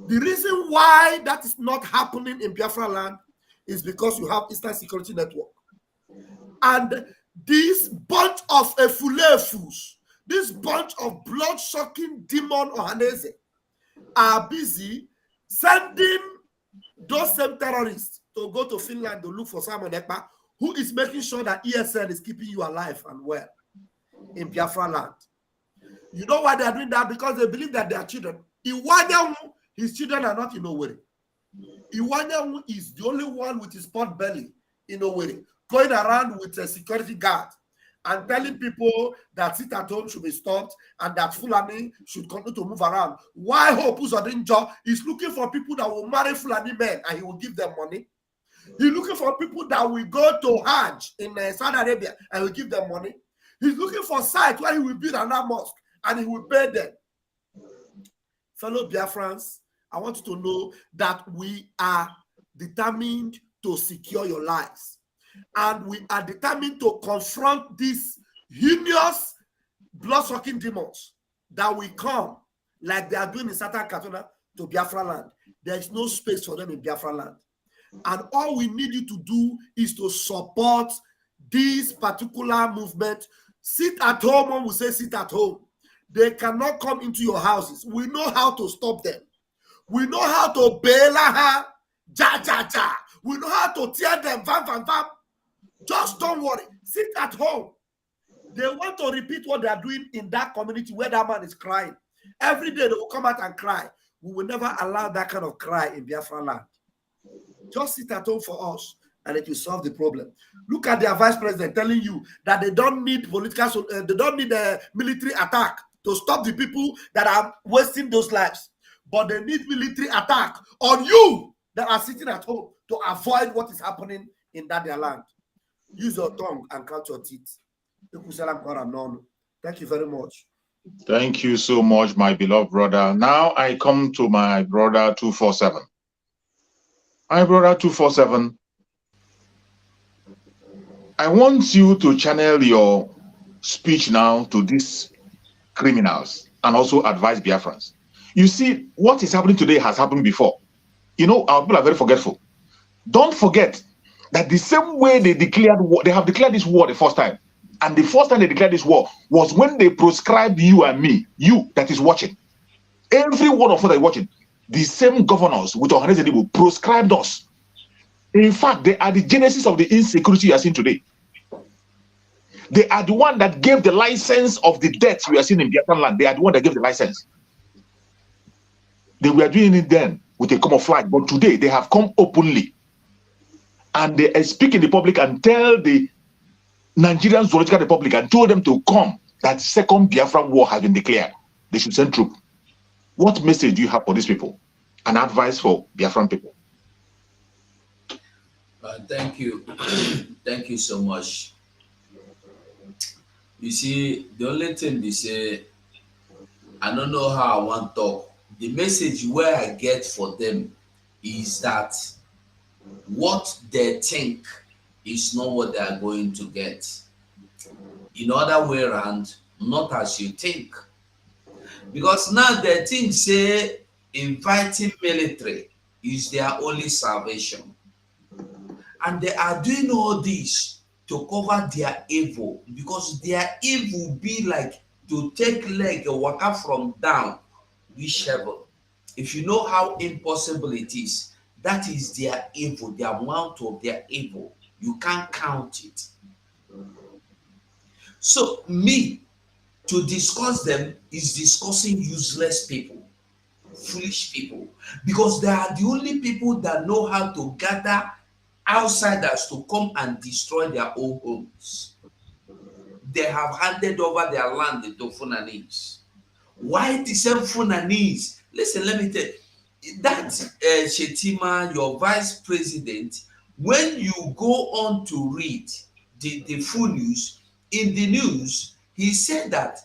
The reason why that is not happening in Biafra land is because you have Eastern Security Network. And this bunch of fools, this bunch of blood-sucking demon Ohanese are busy sending those same terrorists to go to Finland to look for Simon Ekpa, who is making sure that ESN is keeping you alive and well in Biafra land. You know why they are doing that? Because they believe that they are children. Iwanyawu, his children are not in Owerri. Iwanyawu is the only one with his pot belly in Owerri, going around with a security guard and telling people that sit at home should be stopped and that Fulani should continue to move around. Why Hope Uzodinjo is looking for people that will marry Fulani men and he will give them money. He's looking for people that will go to Hajj in Saudi Arabia and will give them money. He's looking for sites where he will build another mosque and he will pay them. Fellow BIAFRANS, I want you to know that we are determined to secure your lives. And we are determined to confront these heinous, blood-sucking demons that will come, like they are doing in Southern Kaduna, to Biafra land. There is no space for them in Biafra land. And all we need you to do is to support this particular movement. Sit at home, when we say sit at home. They cannot come into your houses. We know how to stop them. We know how to bail her, ja. We know how to tear them, vam. Just don't worry. Sit at home. They want to repeat what they are doing in that community where that man is crying. Every day they will come out and cry. We will never allow that kind of cry in Biafra land. Just sit at home for us and it will solve the problem. Look at their vice president telling you that they don't need they don't need a military attack to stop the people that are wasting those lives. but they need military attack on you that are sitting at home to avoid what is happening in that their land. Use your tongue and count your teeth. Thank you very much. Thank you so much, my beloved brother. Now I come to my brother 247. My brother 247, I want you to channel your speech now to these criminals and also advise Biafrans. You see, what is happening today has happened before. You know, our people are very forgetful. Don't forget that the same way they declared war, they have declared this war the first time. And the first time they declared this war was when they proscribed you and me, you that is watching. Every one of us that is watching, the same governors with Ohaneze proscribed us. In fact, they are the genesis of the insecurity you are seeing today. They are the one that gave the license of the deaths we are seeing in Biafran land. They are the one that gave the license. They were doing it then with a camouflage, but today they have come openly. And they speak in the public and tell the Nigerian Zoological Republic and told them to come, that second Biafran war has been declared. They should send troops. What message do you have for these people? An advice for Biafran people? Thank you. Thank you so much. You see, the only thing they say, I don't know how I want to talk. The message where I get for them is that what they think is not what they are going to get. In other way around, not as you think. Because now they think, say, inviting military is their only salvation. And they are doing all this to cover their evil, because their evil be like to take leg and walk up from down with shovel. If you know how impossible it is, that is their evil, the amount of their evil. You can't count it. So me, to discuss them is discussing useless people, foolish people, because they are the only people that know how to gather outsiders to come and destroy their own homes. They have handed over their land to Fulanese. Why the same Fulanese? Listen, let me tell you, that Shetima, your vice president, when you go on to read the full news, in the news, he said that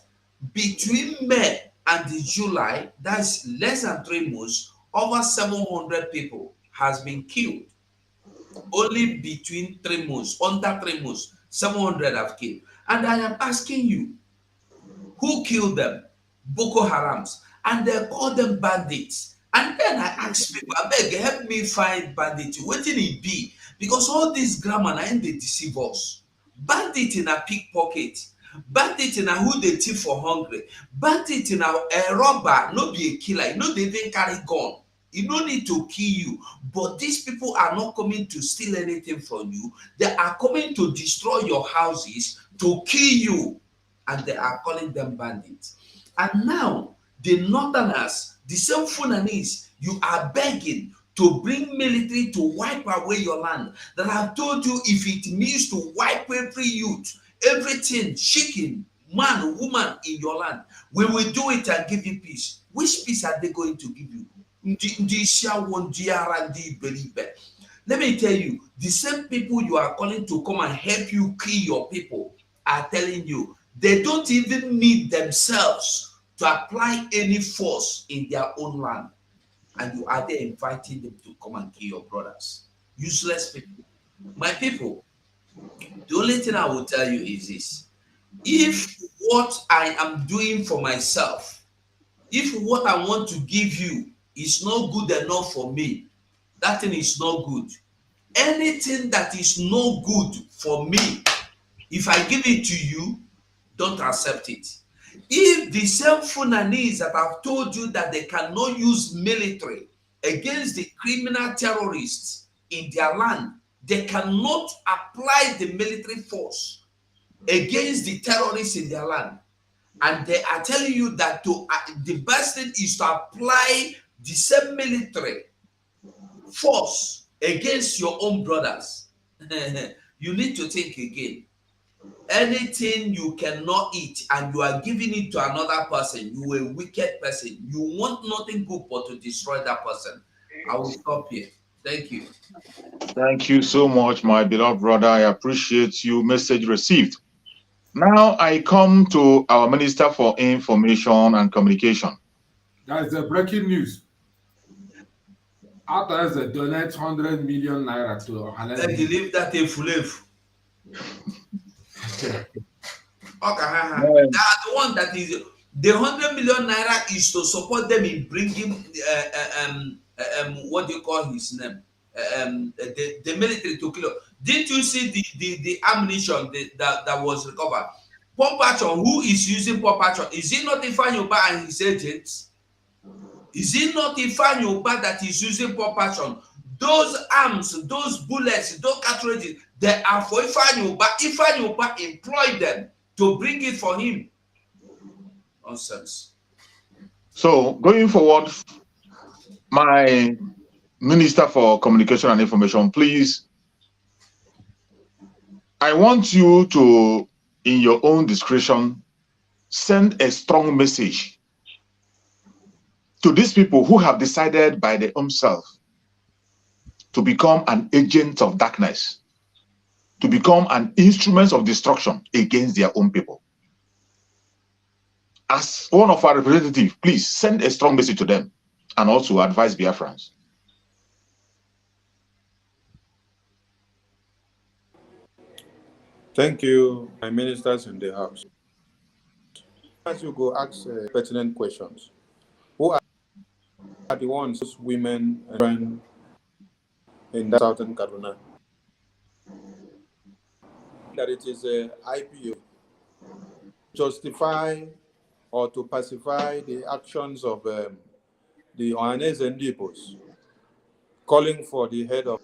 between May and the July, that's less than 3 months, over 700 people has been killed. Only between 3 months, under 3 months, 700 have killed. And I am asking you, who killed them? Boko Harams. And they call them bandits. And then I ask people, I beg, help me find bandits. What did it be? Because all this grammar and they deceive us. Bandit in a pickpocket. Bandit in a who they thief for hungry. Bandit in a robber, not be a killer. You know they even carry gun. You don't need to kill you. But these people are not coming to steal anything from you. They are coming to destroy your houses, to kill you. And they are calling them bandits. And now, the northerners, the same Fulanese, you are begging to bring military to wipe away your land. That I've told you, if it means to wipe every youth, everything, chicken, man, woman in your land, we will do it and give you peace. Which peace are they going to give you? Let me tell you, the same people you are calling to come and help you kill your people are telling you they don't even need themselves to apply any force in their own land. And you are there inviting them to come and kill your brothers. Useless people. My people, the only thing I will tell you is this. If what I am doing for myself, if what I want to give you is not good enough for me, that thing is not good. Anything that is not good for me, if I give it to you, don't accept it. If the same Fulanese that I've told you that they cannot use military against the criminal terrorists in their land, they cannot apply the military force against the terrorists in their land, and they are telling you that the best thing is to apply the same military force against your own brothers, you need to think again. Anything you cannot eat and you are giving it to another person, you are a wicked person. You want nothing good but to destroy that person. I will stop here. Thank you. Thank you so much, my beloved brother. I appreciate you. Message received. Now I come to our Minister for Information and Communication. That is the breaking news. After the donate 100 million naira to Hanan. I believe that a fulef. Okay, the one that is the 100 million naira is to support them in bringing what do you call his name? The military to kill. Didn't you see the ammunition that was recovered? Pompachon, who is using Pompachon? Is it not Ifanyoba and his agents? Is it not Ifanyoba that is using Pompachon? Those arms, those bullets, those cartridges, they are for Ifanyoba. Ifanyoba employed them to bring it for him. Nonsense. So going forward, my Minister for Communication and Information, please, I want you to, in your own discretion, send a strong message to these people who have decided by their own self to become an agent of darkness, to become an instrument of destruction against their own people. As one of our representatives, please send a strong message to them and also advise Biafrans. Thank you, my ministers in the house. As you go ask pertinent questions, who are the ones, those women and in the southern Kaduna, that it is a IPO justify or to pacify the actions of the Ohanes and Dipos, calling for the head of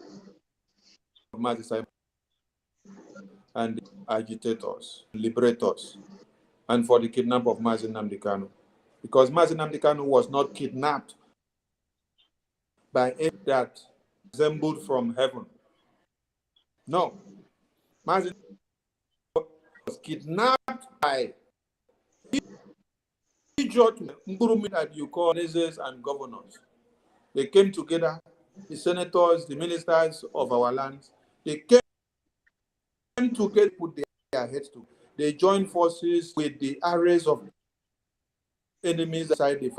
Madisai and agitators, liberators, and for the kidnap of Mazi Nnamdi Kanu. Because Mazi Nnamdi Kanu was not kidnapped by any that resembled from heaven. No. Mazi was kidnapped by that you call ministers and governors. They came together, the senators, the ministers of our lands. They came together, put their heads together. They joined forces with the arrays of enemies inside the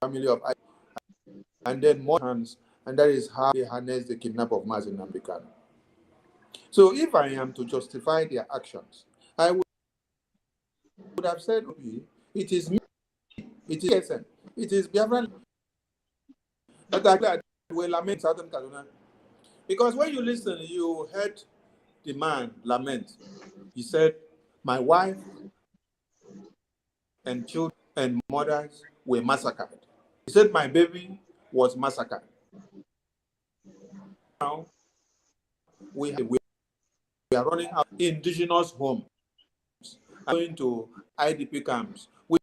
family of I, and then more hands, and that is how they harnessed the kidnap of Mazi Nnamdi Kanu. So if I am to justify their actions, I would have said, it is me, it is SN, it is Biafran that will lament Southern Kaduna. Because when you listen, you heard the man lament. He said, my wife and children and mothers were massacred. He said, my baby was massacred. Now, we are running out indigenous homes, going to IDP camps, which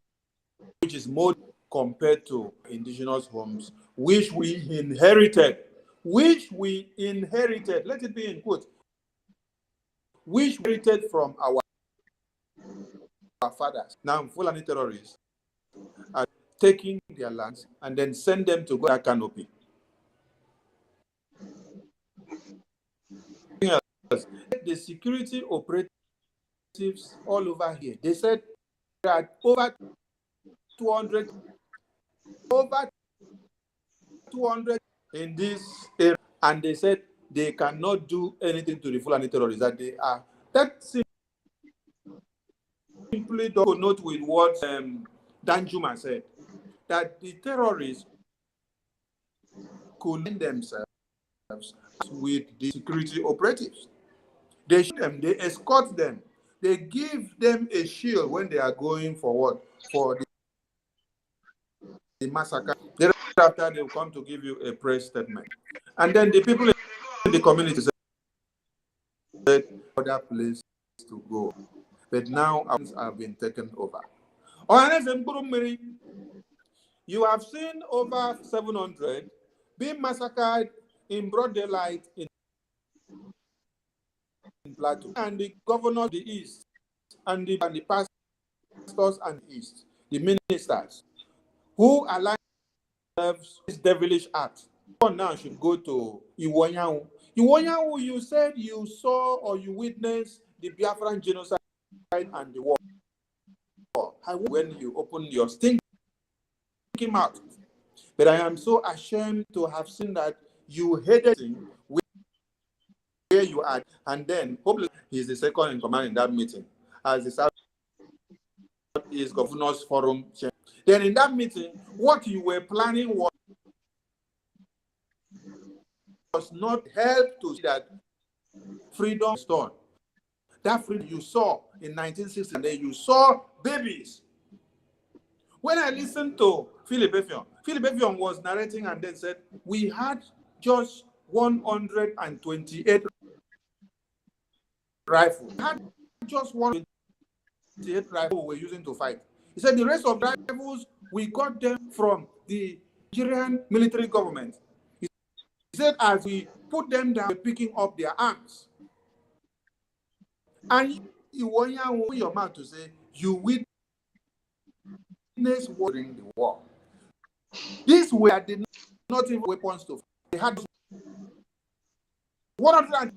is more compared to indigenous homes, which we inherited, let it be in quote, which we inherited from our fathers. Now, Fulani terrorists are taking their lands and then send them to go to canopy. The security operatives all over here, they said there are over 200 in this area, and they said they cannot do anything to the Fulani terrorists, that they are. That simply don't note with what Danjuma said, that the terrorists could link themselves with the security operatives. They shoot them, they escort them, they give them a shield when they are going forward for the massacre. Thereafter, they will come to give you a press statement. And then the people in the community said, other place to go. But now arms have been taken over. You have seen over 700 being massacred in broad daylight in Plateau. And the governor of the East and the pastors and the East, the ministers, who align themselves with this devilish act. One now should go to Iwonyawu. Iwonyawu, you said you saw or you witnessed the Biafran genocide and the war. When you open your stinking mouth. But I am so ashamed to have seen that you hated where you are. And then, hopefully, he's the second in command in that meeting as the Southeast Governors Forum chair. Then in that meeting, what you were planning was not help to see that freedom restored. That freedom you saw in 1960, and then you saw babies. When I listened to Philip Effiong was narrating and then said, we had just 128 rifles. We had just 128 rifles we were using to fight. He said the rest of the rifles, we got them from the Nigerian military government. He said as we put them down, we're picking up their arms. And you want your mouth to say, you witness during the war. These were not even weapons to fight. They had 100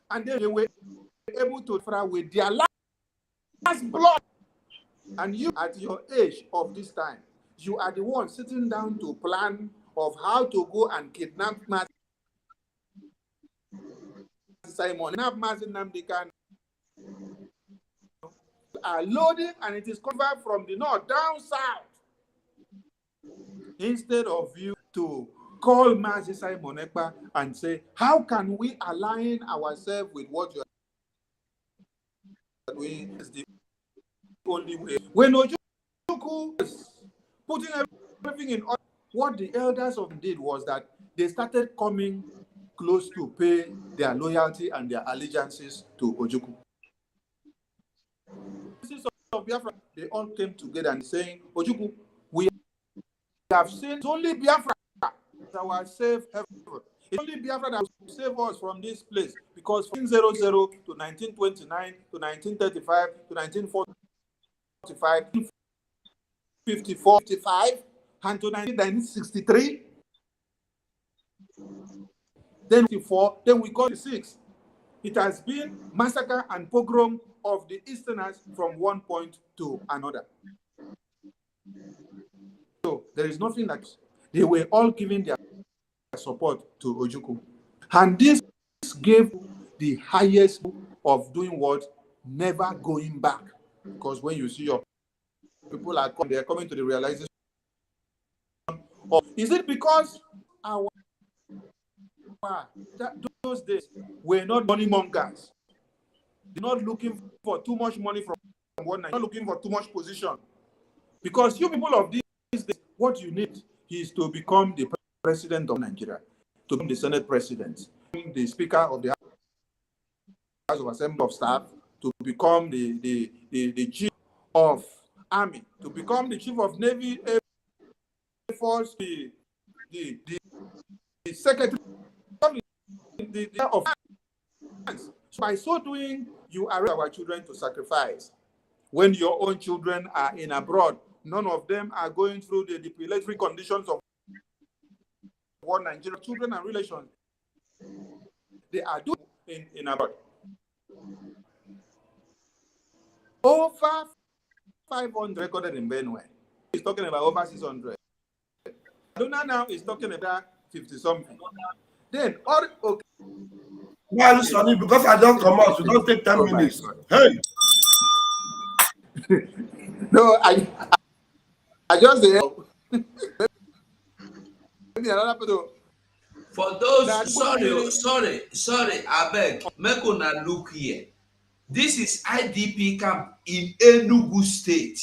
and they were able to fight with their last blood. And you, at your age of this time, you are the one sitting down to plan of how to go and kidnap Simon, are loading, and it is covered from the north down south. Instead of you to call Mazi Simon Ekpa and say, how can we align ourselves with what you are doing? Is the only way. When Ojukwu was putting everything in order, what the elders of did was that they started coming close to pay their loyalty and their allegiances to Ojukwu. Of Biafra, they all came together and saying, Ojukwu, we have seen it's only Biafra that will save heaven. It's only Biafra that will save us from this place. Because from 1900 to 1929 to 1935 to 1945, 54, 55, and to 1963, then 54, then we got the 6. It has been massacre and pogrom of the Easterners from one point to another. So there is nothing like they were all giving their support to Ojukwu. And this gave the highest of doing what? Never going back. Because when you see your people are coming, they are coming to the realization of, is it because those days were not money mongers? They're not looking for too much money from one night, not looking for too much position. Because you people of these days, what you need is to become the president of Nigeria, to become the Senate president, the Speaker of the House of Assembly of Staff, to become the Chief of Army, to become the Chief of Navy, Air Force, the Secretary of Defense. So by so doing, you are our children to sacrifice. When your own children are in abroad, none of them are going through the depilatory conditions of what Nigerian children and relations they are doing in abroad. Over 500 recorded in Benue. He's talking about over 600. Kaduna now is talking about 50-something. Then, okay. Yeah, listen, because I don't come out, so don't take 10 minutes. Hey! No, I just say, maybe another people. For those, sorry, I beg, make una look here. This is IDP camp in Enugu State.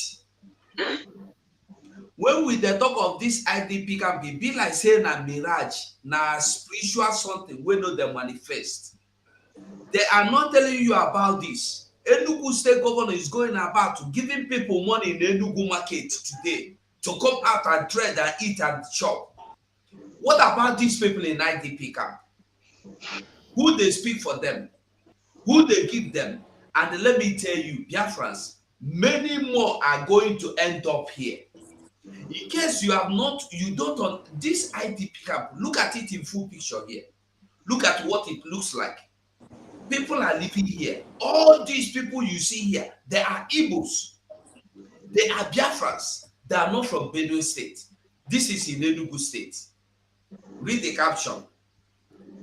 When we the talk of this IDP camp, it be like saying a mirage, na spiritual something we know they manifest. They are not telling you about this. Enugu State governor is going about to giving people money in Enugu market today to come out and trade and eat and shop. What about these people in IDP camp? Who they speak for them? Who they give them? And let me tell you, Biafrans, Many more are going to end up here. In case you have not, you don't, this IDP camp, look at it in full picture here. Look at what it looks like. People are living here. All these people you see here, they are Igbos. They are Biafrans. They are not from Benue State. This is in Enugu State. Read the caption.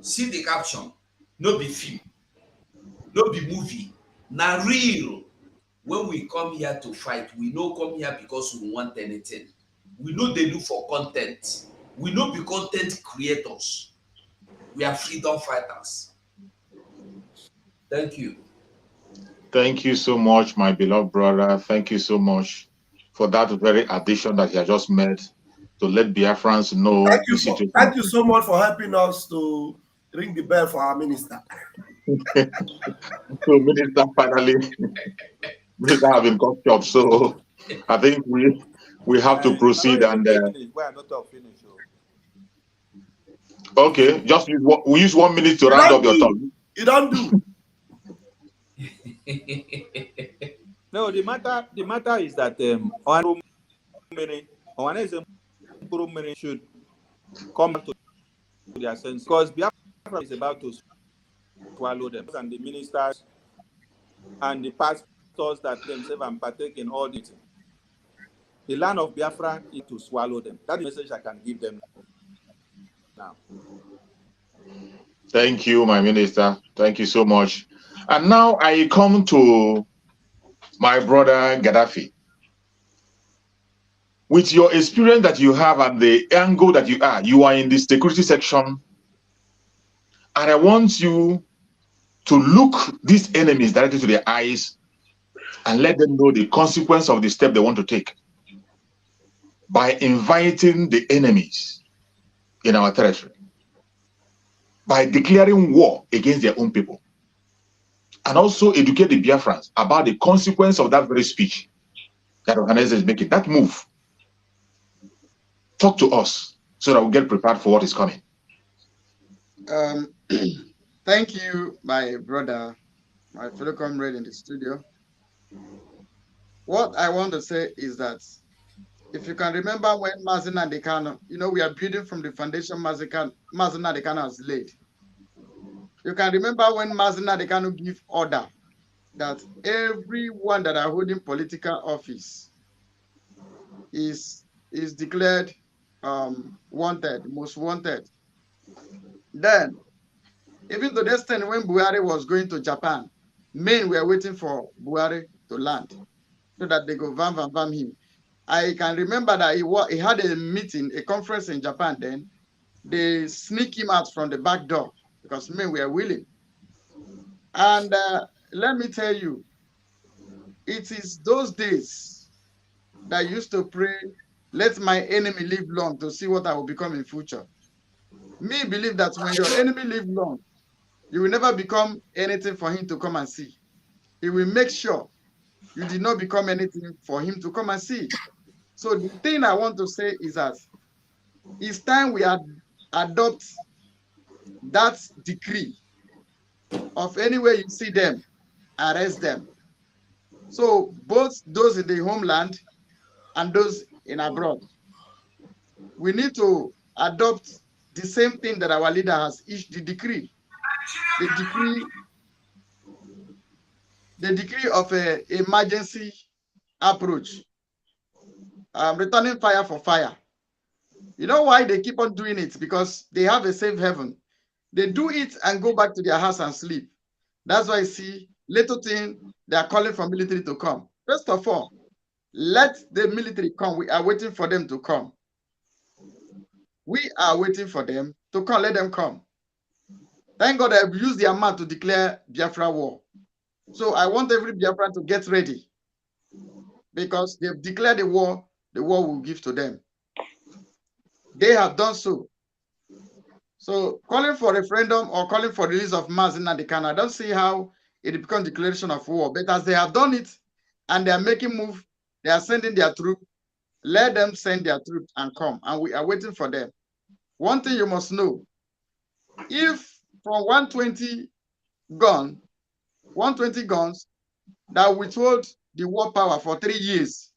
See the caption. No be film. No be movie. Na real. When we come here to fight, we no come here because we want anything. We know they look for content. We no be content creators. We are freedom fighters. Thank you. Thank you so much, my beloved brother. Thank you so much for that very addition that you have just made to let Biafrans know the situation. Thank you so much for helping us to ring the bell for our minister. So, minister, finally, minister have been cut up. So, I think we have to proceed and. Okay, just we use 1 minute to round up your talk. You don't do. No, the matter is that should come to their sense, because Biafra is about to swallow them, and the ministers and the pastors that themselves and partake in all this. The land of Biafra is to swallow them. That's the message I can give them now. Thank you, my minister. Thank you so much. And now I come to my brother Gaddafi. With your experience that you have and the angle that you are in the security section, and I want you to look these enemies directly to their eyes and let them know the consequence of the step they want to take by inviting the enemies in our territory, by declaring war against their own people, and also educate the Biafrans about the consequence of that very speech that organizer is making, that move. Talk to us so that we'll get prepared for what is coming. Thank you, my brother, my fellow comrade in the studio. What I want to say is that if you can remember when Mazi Nnamdi Kanu, we are building from the foundation Mazi Nnamdi Kanu has laid. You can remember when Mazi Nnamdi Kanu give order that everyone that are holding political office is declared wanted, most wanted. Then, even to the extent when Buhari was going to Japan, men were waiting for Buhari to land so that they go vam him. I can remember that he had a meeting, a conference in Japan then. They sneak him out from the back door because men were willing. And let me tell you, it is those days that I used to pray, let my enemy live long to see what I will become in future. Me believe that when your enemy live long, you will never become anything for him to come and see. He will make sure you did not become anything for him to come and see. So the thing I want to say is that it's time we adopt that decree of anywhere you see them, arrest them. So both those in the homeland and those in abroad, we need to adopt the same thing that our leader has issued, the decree of an emergency approach, returning fire for fire. You know why they keep on doing it? Because they have a safe haven. They do it and go back to their house and sleep. That's why I see little thing, they are calling for military to come. First of all, let the military come. We are waiting for them to come. We are waiting for them to come. Let them come. Thank God I've used their mouth to declare Biafra war. So I want every Biafran to get ready, because they've declared the war will give to them. They have done so. So calling for referendum or calling for release of Mazi Nnamdi Kanu, I don't see how it becomes declaration of war. But as they have done it and they are making move, they are sending their troops. Let them send their troops and come, and we are waiting for them. One thing you must know, if from 120 guns that withhold the war power for 3 years.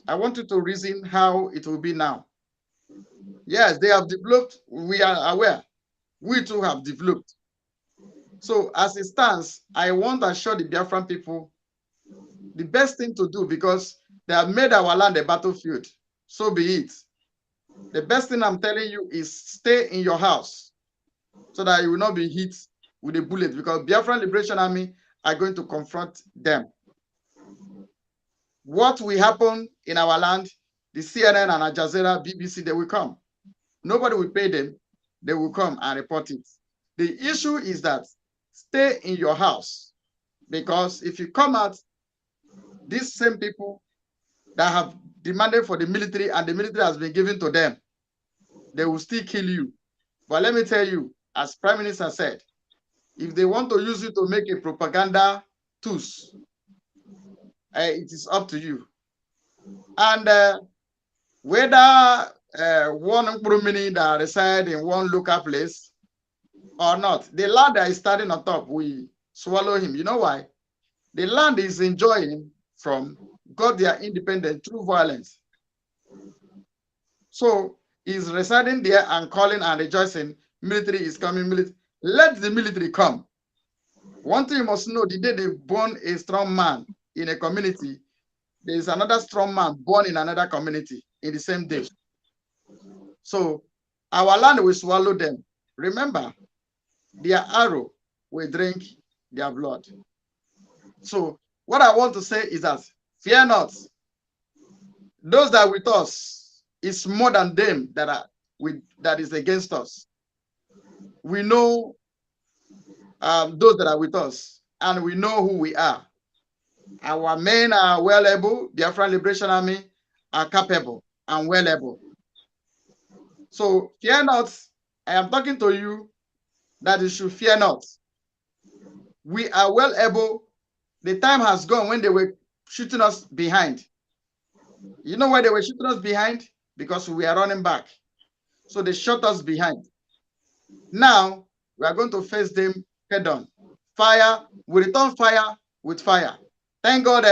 I want you to reason how it will be now. Yes, they have developed. We are aware. We too have developed. So as it stands, I want to assure the Biafran people the best thing to do, because they have made our land a battlefield. So be it. The best thing I'm telling you is stay in your house so that you will not be hit with a bullet, because Biafran Liberation Army are going to confront them. What will happen in our land, the CNN and Al Jazeera, BBC, they will come. Nobody will pay them. They will come and report it. The issue is that stay in your house, because if you come out, these same people that have demanded for the military and the military has been given to them, they will still kill you. But let me tell you, as Prime Minister said, if they want to use you to make a propaganda tools, it is up to you. And whether one Mini that reside in one local place or not, the land that is standing on top, we swallow him. You know why? The land is enjoying from got their independence through violence. So he's residing there and calling and rejoicing. Military is coming. Let the military come. One thing you must know, the day they born a strong man in a community, there is another strong man born in another community in the same day. So our land will swallow them. Remember, their arrow will drink their blood. So what I want to say is that fear not. Those that are with us is more than them that is against us. We know those that are with us, and we know who we are. Our men are well able. Biafran Liberation Army are capable and well able. So fear not. I am talking to you that you should fear not. We are well able. The time has gone when they were shooting us behind. You know why they were shooting us behind? Because we are running back. So they shot us behind. Now we are going to face them head on. Fire, we return fire with fire. Thank God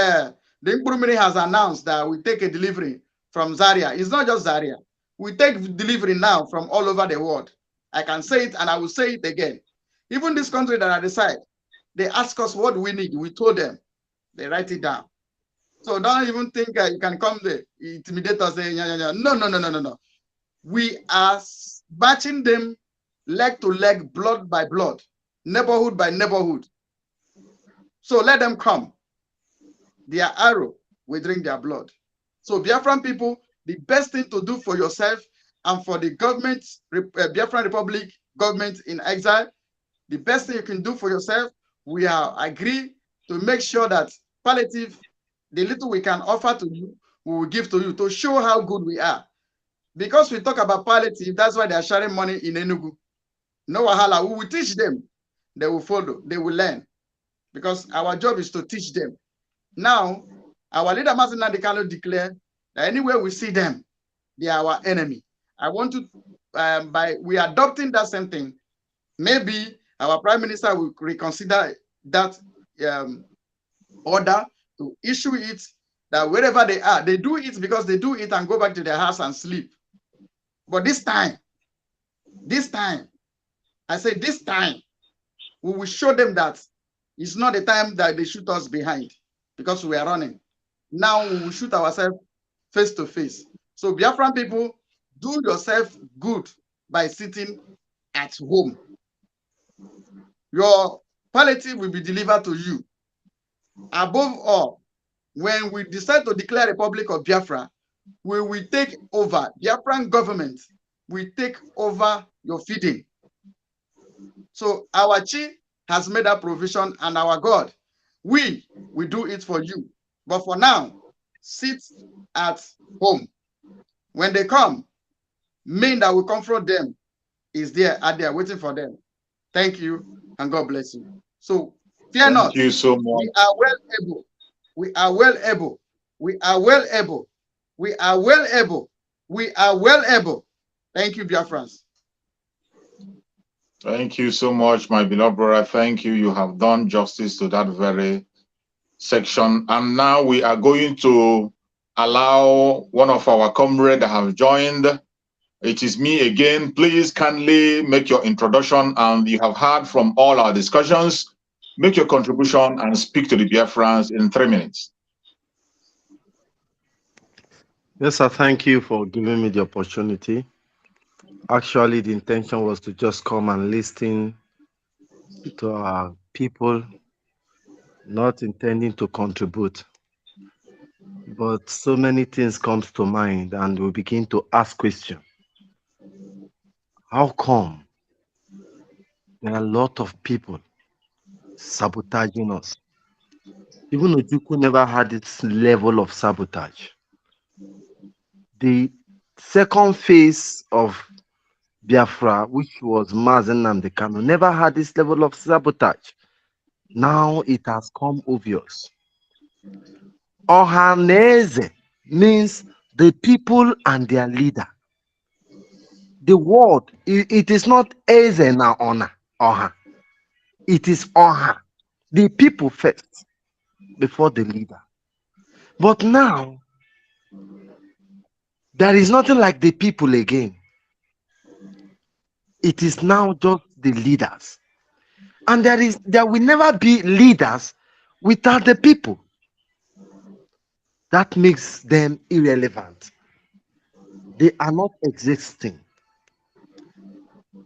the Improvement has announced that we take a delivery from Zaria. It's not just Zaria. We take delivery now from all over the world. I can say it and I will say it again. Even this country that I decide, they ask us what we need. We told them. They write it down. So don't even think you can come there, intimidate us. No. We are batching them leg to leg, blood by blood, neighborhood by neighborhood. So let them come. Their arrow will drink their blood. So Biafran people, the best thing to do for yourself and for the government, Biafran Republic government in exile, the best thing you can do for yourself, we are agree to make sure that palliative, the little we can offer to you, we will give to you to show how good we are. Because we talk about palliative, that's why they are sharing money in Enugu. No wahala, we will teach them. They will follow, they will learn. Because our job is to teach them. Now, our leader, Mazen Nadekalo, declared that anywhere we see them, they are our enemy. I want to, by we adopting that same thing, maybe our Prime Minister will reconsider that order to issue it, that wherever they are, they do it because they do it and go back to their house and sleep. But this time, I say this time, we will show them that it's not the time that they shoot us behind because we are running. Now we will shoot ourselves face to face. So Biafran people, do yourself good by sitting at home. Your palliative will be delivered to you. Above all, when we decide to declare Republic of Biafra, we will take over. Biafran government will take over your feeding. So our chief has made that provision, and our God, we will do it for you. But for now, sit at home. When they come, men that will confront them is there, are there waiting for them. Thank you, and God bless you. So fear not. Thank you so much. We are well able. We are well able. We are well able. We are well able. We are well able. Thank you, Biafrans. Thank you so much, my beloved brother. Thank you. You have done justice to that very section. And now we are going to allow one of our comrades that have joined. It is me again. Please kindly make your introduction, and you have heard from all our discussions. Make your contribution and speak to the BIAFRANS in 3 minutes. Yes, sir. Thank you for giving me the opportunity. Actually, the intention was to just come and listen to our people, not intending to contribute. But so many things come to mind, and we begin to ask questions. How come there are a lot of people sabotaging us? Even Ojukwu never had this level of sabotage. The second phase of Biafra, which was Mazen Nnamdi Kanu, never had this level of sabotage. Now it has come obvious. Ohaneze means the people and their leader. The word, it is not Eze na Ona, Oha. It is Oha. The people first, before the leader. But now, there is nothing like the people again. It is now just the leaders. And there will never be leaders without the people. That makes them irrelevant. They are not existing.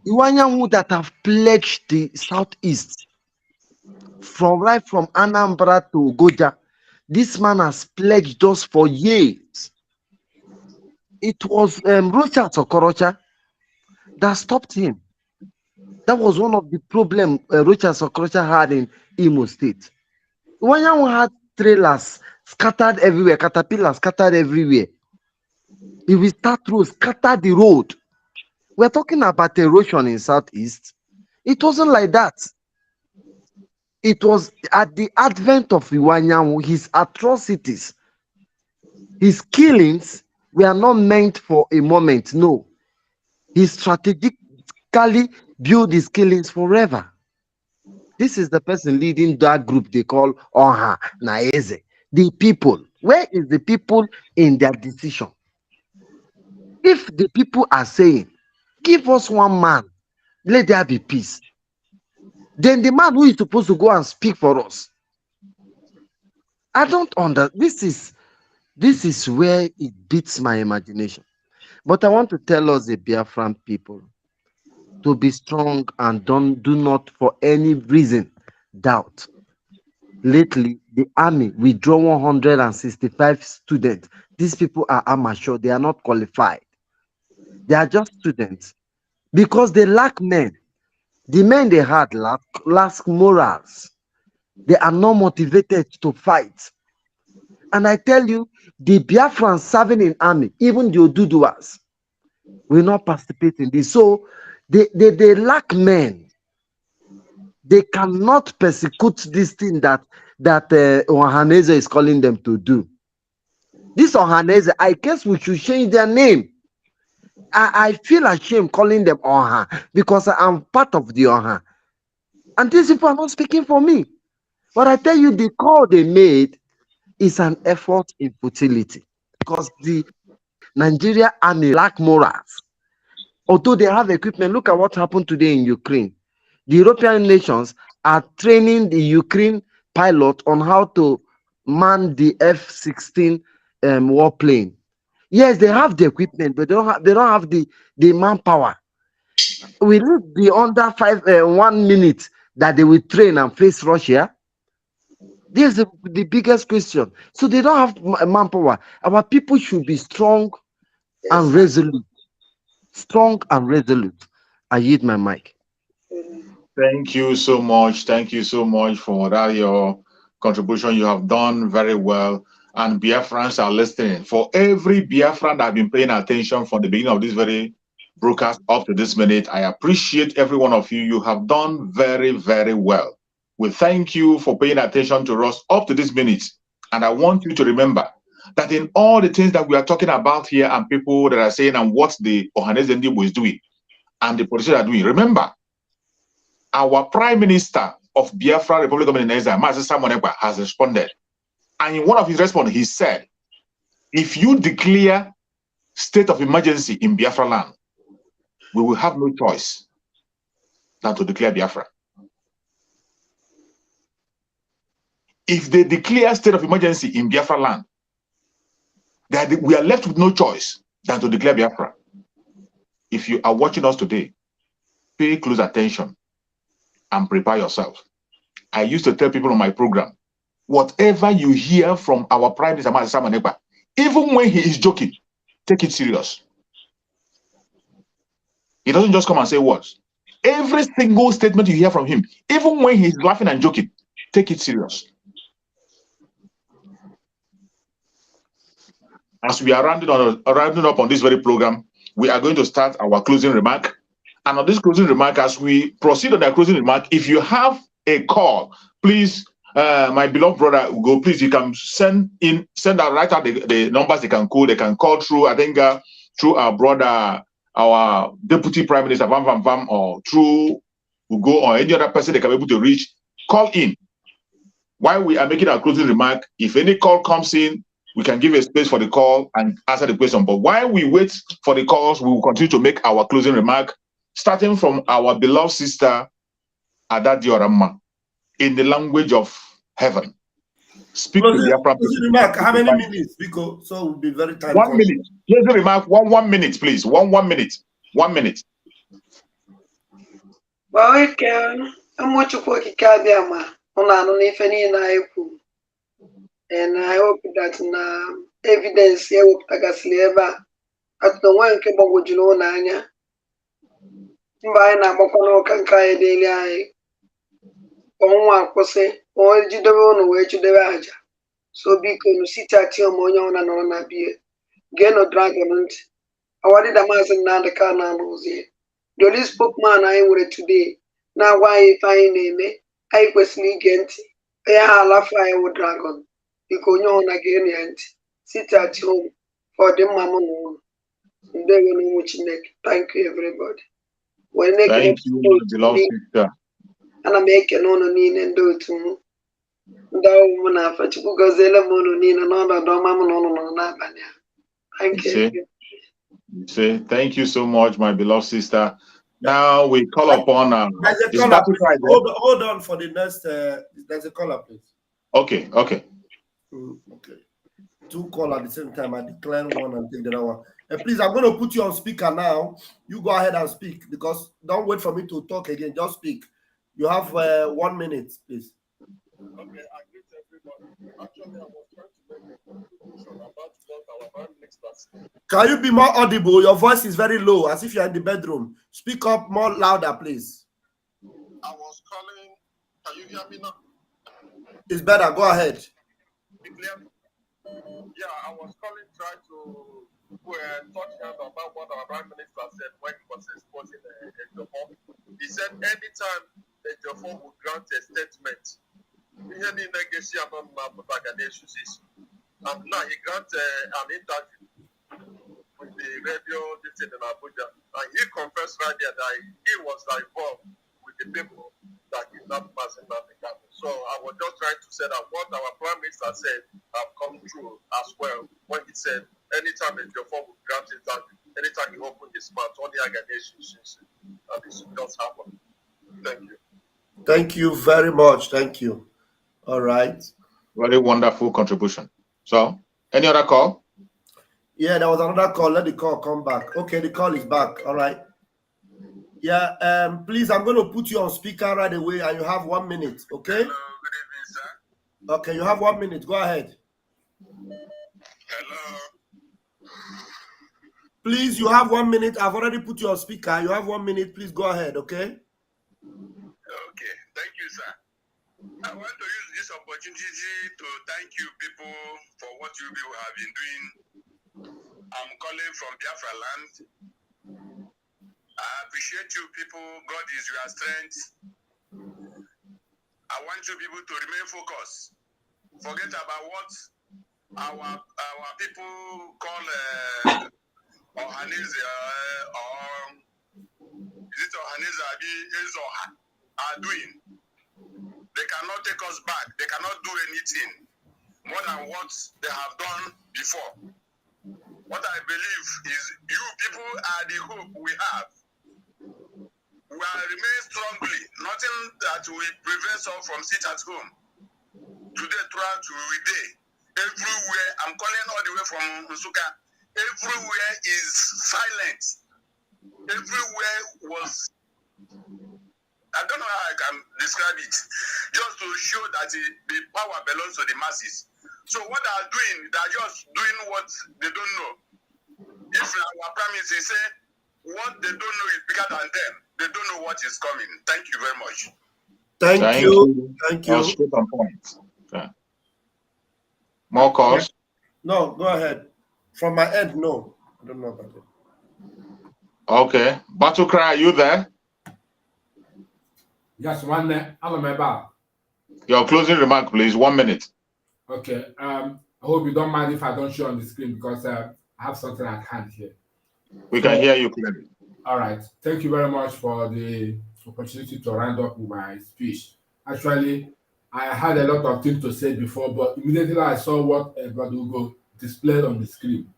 Iwanyanwu that have pledged the southeast, right from Anambra to Goja, this man has pledged us for years. It was Rocha Sokorocha that stopped him. That was one of the problems Rocha Sokorocha had in Imo State. Iwanyanwu had trailers scattered everywhere, caterpillars scattered everywhere. If we start to scatter the road, we're talking about erosion in southeast. It wasn't like that. It was at the advent of Iwanyanwu, his atrocities, his killings were not meant for a moment. No, he strategically built his killings forever. This is the person leading that group they call Oha Naeze. The people. Where is the people in their decision? If the people are saying, give us one man, let there be peace, then the man who is supposed to go and speak for us, I don't understand. This is where it beats my imagination. But I want to tell us, the Biafran people, to be strong and do not for any reason doubt. Lately, the army withdraw 165 students. These people are amateur. They are not qualified. They are just students because they lack men. The men they had lack morals. They are not motivated to fight. And I tell you, the Biafrans serving in army, even the Oduduwas, will not participate in this. So they lack men. They cannot persecute this thing that Ohaneze is calling them to do. This Ohaneze, I guess we should change their name. I feel ashamed calling them Oha because I'm part of the Oha. And these people are not speaking for me. But I tell you, the call they made is an effort in futility because the Nigeria army lack morals. Although they have equipment, look at what happened today in Ukraine. The European nations are training the Ukraine pilot on how to man the F-16 warplane. Yes, they have the equipment, but they don't have the manpower. Will it be under 1 minute that they will train and face Russia? This is the biggest question. So they don't have manpower. Our people should be strong and resolute. Strong and resolute. I yield my mic. Thank you so much. Thank you so much for that, your contribution. You have done very well. And Biafrans are listening. For every Biafran that have been paying attention from the beginning of this very broadcast up to this minute, I appreciate every one of you. You have done very, very well. We thank you for paying attention to us up to this minute. And I want you to remember that in all the things that we are talking about here and people that are saying and what the Ohaneze Ndigbo is doing and the politicians are doing, remember, our Prime Minister of Biafra Republic of Indonesia, Mazi Samonegba, has responded. And in one of his responses, he said, if you declare state of emergency in Biafra land, we will have no choice than to declare Biafra. If they declare state of emergency in Biafra land, we are left with no choice than to declare Biafra. If you are watching us today, pay close attention and prepare yourself. I used to tell people on my program, whatever you hear from our Prime Minister, Mazi, even when he is joking, take it serious. He doesn't just come and say words. Every single statement you hear from him, even when he's laughing and joking, take it serious. As we are rounding up on this very program, we are going to start our closing remark. And on this closing remark, as we proceed on our closing remark, if you have a call, please, my beloved brother Ugo, please, you can send out right out the numbers they can call through, I think, through our brother, our Deputy Prime Minister, Vam, or through Ugo or any other person they can be able to reach. Call in. While we are making our closing remark, if any call comes in, we can give a space for the call and answer the question. But while we wait for the calls, we will continue to make our closing remark, starting from our beloved sister, Ada Diorama, in the language of heaven. Speak to the closing remark. How many minutes, Biko? So we'll be very time 1 minute. Closing remark, one minute, please. One minute. 1 minute. Well, I can. I'm watching for Kikabiama. And I hope that na evidence here will tagaslieva at the one cable would you know Nanya. By na Mokono can carry daily eye. On one cose, or did the one away to the Raja. So be can sit at your moyon and on a beer. Gain no dragon. I wanted a mass and not the car now. The least bookman I would today. Now why if I name I was legant. I laugh I would dragon. Because no one again and sit at home for the mamma. They will know which neck. Thank you, everybody. When they Thank you, beloved sister. And I make an honor and do it to me. That woman, I fetch Gazella Mono Nina, another Domamon on Nabania. Thank you. Thank you so much, my beloved sister. Now we call upon there's a caller, hold on for the next there's a caller, please. Okay. Okay. 2 calls at the same time. I decline one and take the other one. And please, I'm going to put you on speaker now. You go ahead and speak, because don't wait for me to talk again. Just speak. You have 1 minute, please. Okay, I greet everybody. Actually, I was trying to make a conclusion about what our Prime Minister said. Can you be more audible? Your voice is very low, as if you're in the bedroom. Speak up more louder, please. I was calling. Can you hear me now? It's better. Go ahead. Yeah, I was calling trying to touch hands about what our Prime Minister said when he was exposing Ejiofor. He said anytime Ejiofor would grant a statement, and now he granted an interview with the radio in Abuja, and he confessed right there that he was involved with the people that kidnapped Mazinati. So I was just trying to say that what our Prime Minister said have come true as well when he said anytime Ejiofor would grant interview, anytime he opened his mouth, all the allegations, and this will just happen. Thank you. Thank you very much. Thank you. All right. Very wonderful contribution. So, any other call? Yeah, there was another call. Let the call come back. Okay, the call is back. All right. Yeah, please, I'm going to put you on speaker right away, and you have 1 minute, okay? Hello, good evening, sir. Okay, you have 1 minute. Go ahead. Hello. Please, you have 1 minute. I've already put you on speaker. You have 1 minute. Please go ahead, okay? Okay, thank you, sir. I want to use this opportunity to thank you people for what you people have been doing. I'm calling from Biafra land. I appreciate you people. God is your strength. I want you people to remain focused. Forget about what our people call Ohanese or is it Ohanese are doing. They cannot take us back. They cannot do anything. more than what they have done before. What I believe is you people are the hope we have. We will remain strongly. Nothing that will prevent us from sitting at home. Today, throughout the day, everywhere, I'm calling all the way from Nsuka, everywhere is silent. Everywhere was, I don't know how I can describe it, just to show that the power belongs to the masses. So what they are doing, they are just doing what they don't know. If our prime minister say what they don't know is bigger than them, they don't know what is coming. Thank you very much. Thank you. Thank you. Straight on point. Okay. More calls? No, go ahead. From my end, no. I don't know about it. Okay. Battle Cry, are you there? Yes, one there. Your closing remark, please. 1 minute. Okay. I hope you don't mind if I don't show on the screen because I have something at hand here. We can hear you clearly. All right. Thank you very much for the opportunity to round up with my speech. Actually, I had a lot of things to say before, but immediately I saw what Brother Ugo displayed on the screen,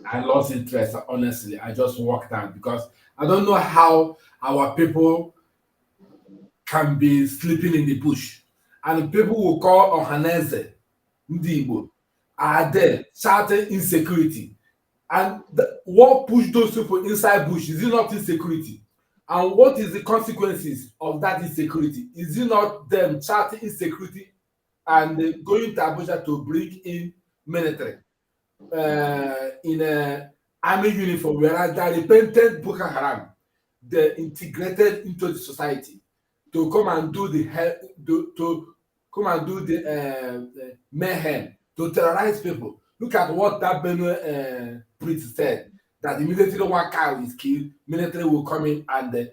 I lost interest, honestly. I just walked out because I don't know how our people can be sleeping in the bush. And people will call Ohaneze, Ndibo, are there shouting insecurity. And what pushed those people inside bush? Is it not insecurity? And what is the consequences of that insecurity? Is it not them shouting insecurity and going to Abuja to bring in military in an army uniform, whereas they repented Boko Haram, they integrated into the society to come and do the mayhem, to terrorize people. Look at what that Benue priest said, that immediately one cow is killed, military will come in and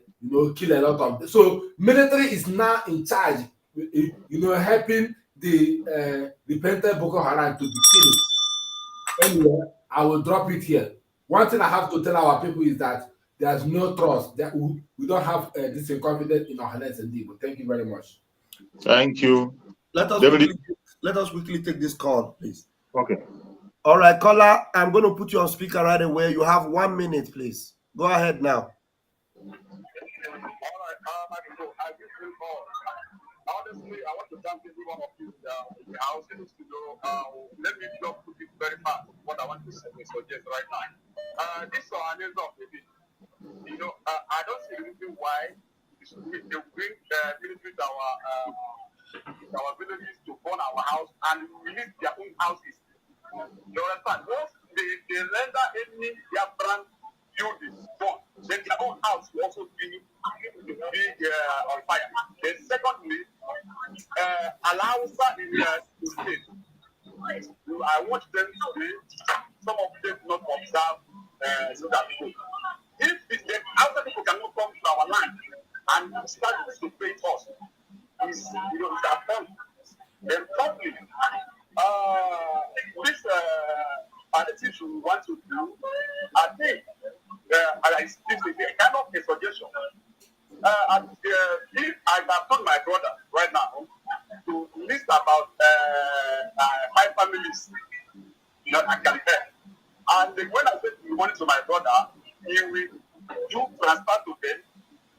kill a lot of them. So military is now in charge, helping the repentant Boko Haram to be killed. Anyway, I will drop it here. One thing I have to tell our people is that there's no trust. That we don't have this confidence in our hands and people. Thank you very much. Thank you. Let us quickly take this call, please. Okay. All right, caller, I'm going to put you on speaker right away. You have 1 minute, please. Go ahead now. Honestly, I want to thank every one of you in the house in the studio. Let me just put it very fast. What I want to suggest right now. This is an of maybe. I don't see the reason why they bring military to our villages to burn our house and release their own houses. You understand? Once they render any BIAFRANS building burn, then their own house will also be on fire. Then secondly, allows in the state. I watch them today. Some of them not observe so that people. If the outside people cannot come to our land and start to pay us, it's our fault. Then thirdly, this attitude we want to do, I think, this is a kind of a suggestion. If I have told my brother right now to list about 5 families that I can help, and when I said the money to my brother, he will do transfer to them,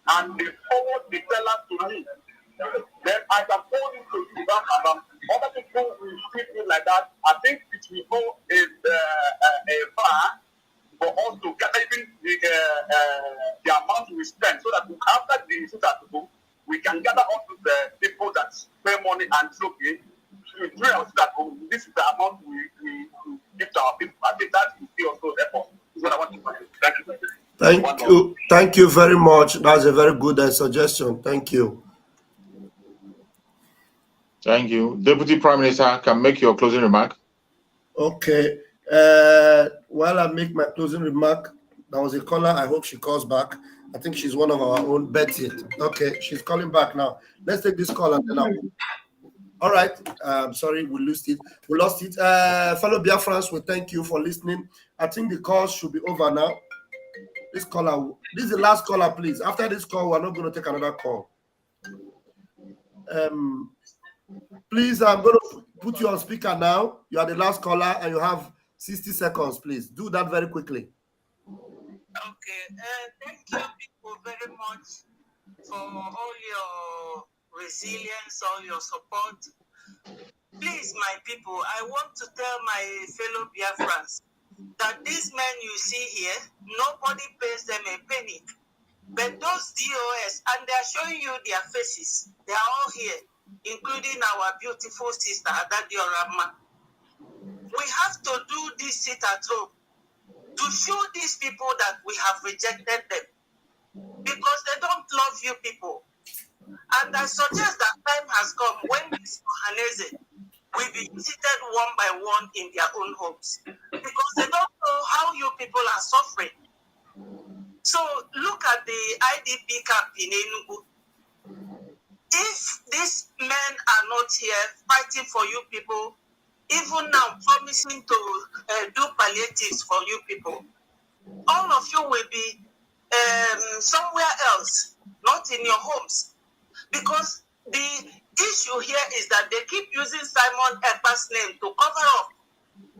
and they forward the teller to me. Then I can forward it to you back, and other people will treat me like that. I think it will go a far for us to get even the amount we spend, so that after the people, we can gather up to the people that pay money and say, okay, this is the amount we give to our people. I think that will be also therefore. Is what I want to say. Thank you. Thank you very much. That's a very good suggestion. Thank you. Thank you. Deputy Prime Minister can make your closing remark. Okay. While I make my closing remark, there was a caller. I hope she calls back. I think she's one of our own. Betty. Okay, she's calling back now. Let's take this call and then all right. Sorry, we lost it. Fellow BIAFRANS, we thank you for listening. I think the call should be over now. This is the last caller, please. After this call, we're not going to take another call. Please, I'm going to put you on speaker now. You are the last caller and you have 60 seconds, please. Do that very quickly. Okay. Thank you people very much for all your resilience, all your support. Please, my people, I want to tell my fellow Biafrans that these men you see here, nobody pays them a penny. But those DOS, and they are showing you their faces, they are all here, including our beautiful sister, Adadi Orama. We have to do this sit at home to show these people that we have rejected them because they don't love you people. And I suggest that time has come when these Ohanese will be visited one by one in their own homes because they don't know how you people are suffering. So look at the IDP camp in Enugu. If these men are not here fighting for you people, even now promising to do palliatives for you people, all of you will be somewhere else, not in your homes. Because the issue here is that they keep using Simon Ekpa's name to cover up.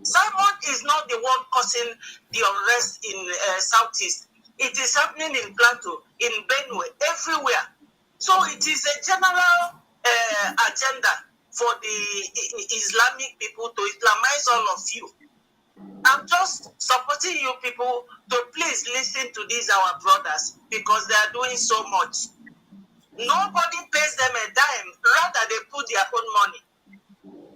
Simon is not the one causing the unrest in Southeast. It is happening in Plateau, in Benue, everywhere. So it is a general agenda for the Islamic people to Islamize all of you. I'm just supporting you people to please listen to these our brothers because they are doing so much. Nobody pays them a dime, rather they put their own money.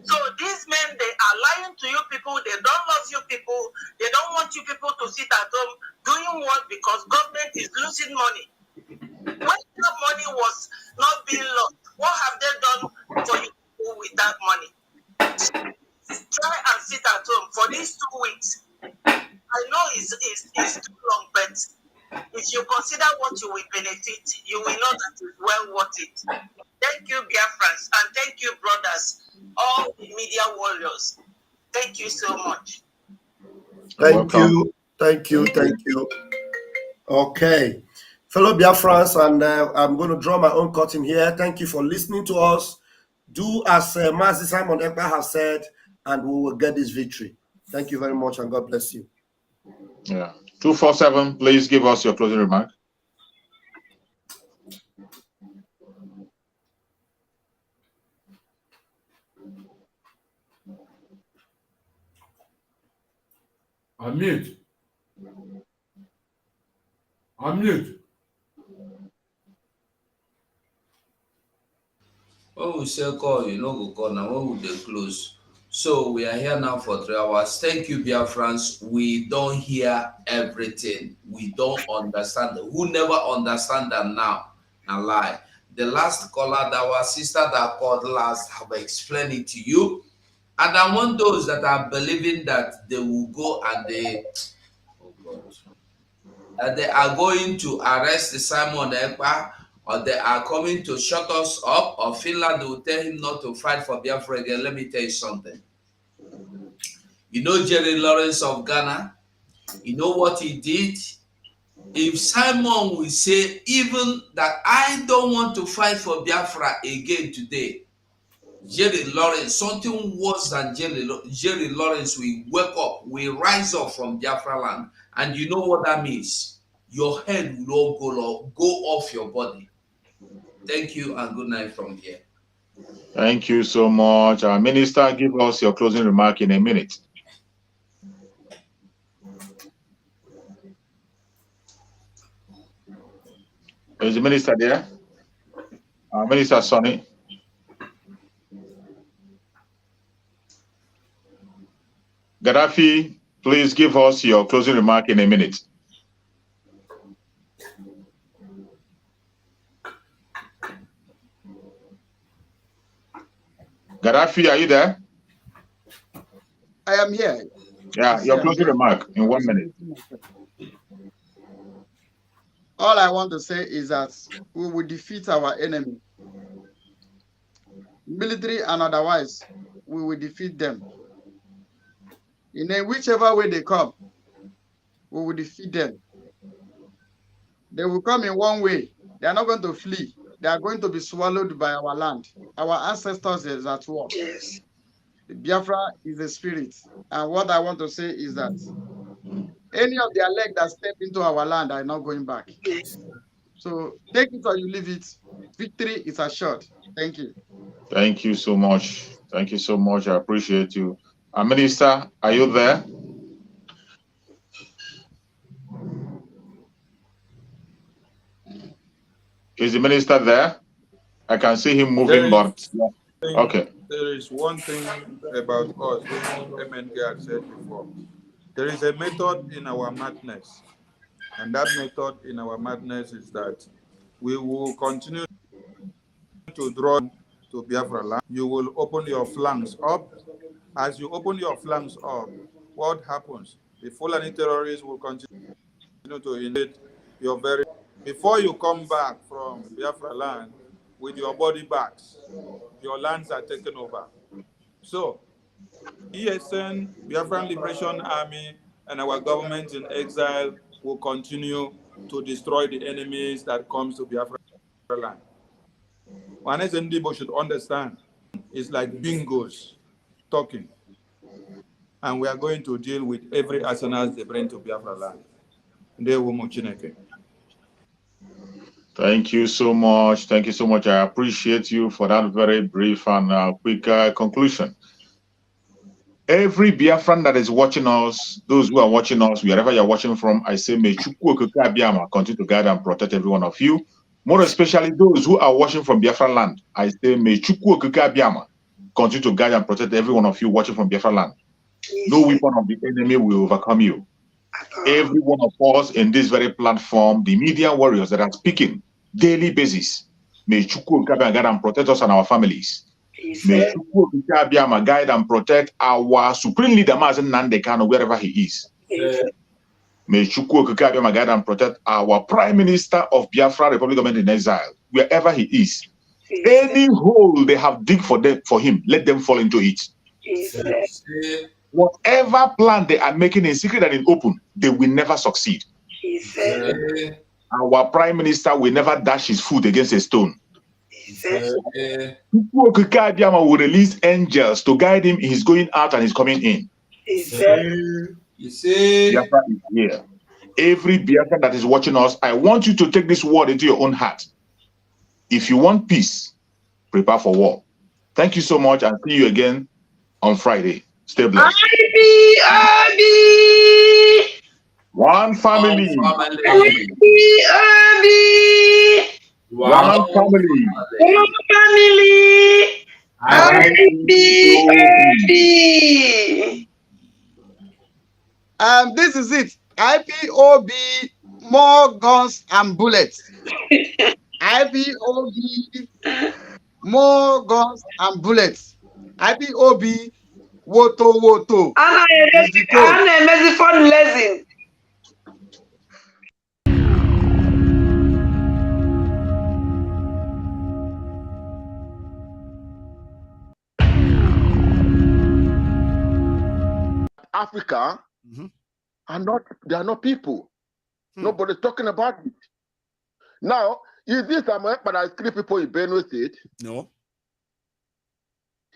So these men, they are lying to you people, they don't love you people, they don't want you people to sit at home doing what? Because government is losing money. When that money was not being lost, what have they done for you people with that money? Try and sit at home for these 2 weeks. I know it's too long, but if you consider what you will benefit, you will know that it's well worth it. Thank you, Biafrans, and thank you, brothers, all the media warriors. Thank you so much. Thank you. Okay. Fellow Biafrans, and I'm going to draw my own curtain here. Thank you for listening to us. Do as Mazi Simon Ekpa has said, and we will get this victory. Thank you very much, and God bless you. Yeah. 247, please give us your closing remark. Unmute. Unmute. When we say call, you know go call now. When we dey close. So we are here now for 3 hours. Thank you, Biafrans. We don't hear everything. We don't understand. Who never understand them now? A lie. The last caller, that our sister that called last, have explained it to you. And I want those that are believing that they will go and they are going to arrest Simon Ekpa, or they are coming to shut us up, or Finland will tell him not to fight for Biafra again. Let me tell you something. You know Jerry Lawrence of Ghana? You know what he did? If Simon will say even that I don't want to fight for Biafra again today, Jerry Lawrence, something worse than Jerry Lawrence will wake up, will rise up from Biafra land. And you know what that means? Your head will all go off your body. Thank you and good night from here. Thank you so much. Our minister, give us your closing remark in a minute. Is the minister there? Minister Sonny. Gaddafi, please give us your closing remark in a minute. Gaddafi, are you there? I am here. Yeah, your closing remark in 1 minute. All I want to say is that we will defeat our enemy. Military and otherwise, we will defeat them. In whichever way they come, we will defeat them. They will come in one way. They are not going to flee. They are going to be swallowed by our land. Our ancestors is at war. Yes. Biafra is a spirit. And what I want to say is that any of their leg that step into our land are not going back. So take it or you leave it. Victory is assured. Thank you. Thank you so much. Thank you so much. I appreciate you. Minister, are you there? Is the minister there? I can see him moving, but okay. There is one thing about us, which MNK had said before. There is a method in our madness. And that method in our madness is that we will continue to draw to Biafra land. You will open your flanks up. As you open your flanks up, what happens? The Fulani terrorists will continue to invade your very... Before you come back from Biafra land with your body bags, your lands are taken over. So, ESN, Biafran Liberation Army, and our government in exile will continue to destroy the enemies that comes to Biafra land. One SNDB should understand, it's like bingos talking. And we are going to deal with every arsenal they bring to Biafra land. Thank you so much. Thank you so much. I appreciate you for that very brief and quick conclusion. Every Biafran that is watching us, those who are watching us, wherever you're watching from, I say, may Chukwu Okike Abiyama continue to guide and protect every one of you. More especially those who are watching from Biafra land, I say, may Chukwu Okike Abiyama continue to guide and protect every one of you watching from Biafra land. No weapon of the enemy will overcome you. Every one of us in this very platform, the media warriors that are speaking daily basis, may Chukwu Okike guide and protect us and our families. May Chukwu Okike guide and protect our supreme leader, Mazen Nandekano, wherever he is. May Chukwu Okike guide and protect our Prime Minister of Biafra Republic Government in exile, wherever he is. Any hole they have dig for him, let them fall into it. Whatever plan they are making in secret and in open, they will never succeed. Our Prime Minister will never dash his foot against a stone. Chukwu Okike will release angels to guide him in his going out and his coming in. Biafra is here. Every Biafran that is watching us, I want you to take this word into your own heart. If you want peace, prepare for war. Thank you so much, and see you again on Friday. Stay blessed. One family. One family. This is it. IPOB, more guns and bullets. IPOB, more guns and bullets. IPOB, woto. Fundraising. Africa they are not people. Nobody's talking about it. Now, is this a but I kill people in Benue State? No.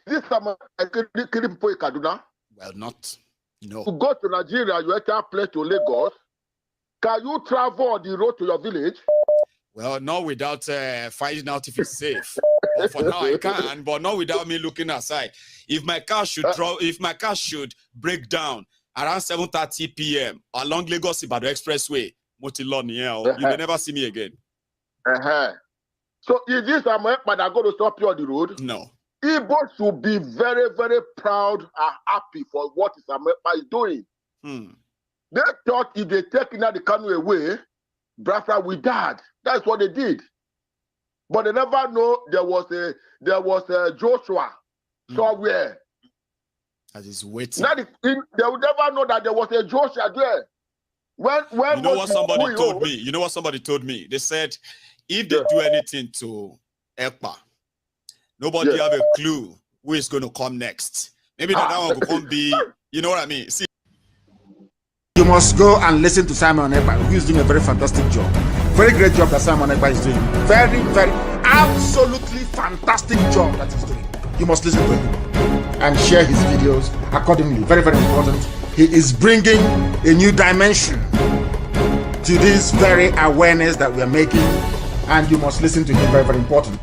Is this a kill people in Kaduna? Well, not. No. You go to Nigeria, you enter a place to Lagos. Can you travel on the road to your village? Well, not without finding out if it's safe. Well, for now I can, but not without me looking aside. If my car should break down around 7:30 p.m. along Lagos Ibadan Expressway, you may never see me again. So is this a man that going to stop you on the road? No. Igbo should be very, very proud and happy for what Amepa is doing. They thought if they take the canoe away, Biafra will die. That's what they did. But they never know there was a Joshua somewhere. That is waiting. They would never know that there was a Joshua there. When you know what somebody told me? You know what somebody told me? They said if they do anything to Ekpa, nobody have a clue who is going to come next. Maybe that one will come be, you know what I mean? See, you must go and listen to Simon Ekpa, who is doing a very fantastic job. Very great job that Simon Ekpa is doing. Very, very, absolutely fantastic job that he's doing. You must listen to him. and share his videos accordingly. Very, very important. He is bringing a new dimension to this very awareness that we are making, and you must listen to him. Very, very important.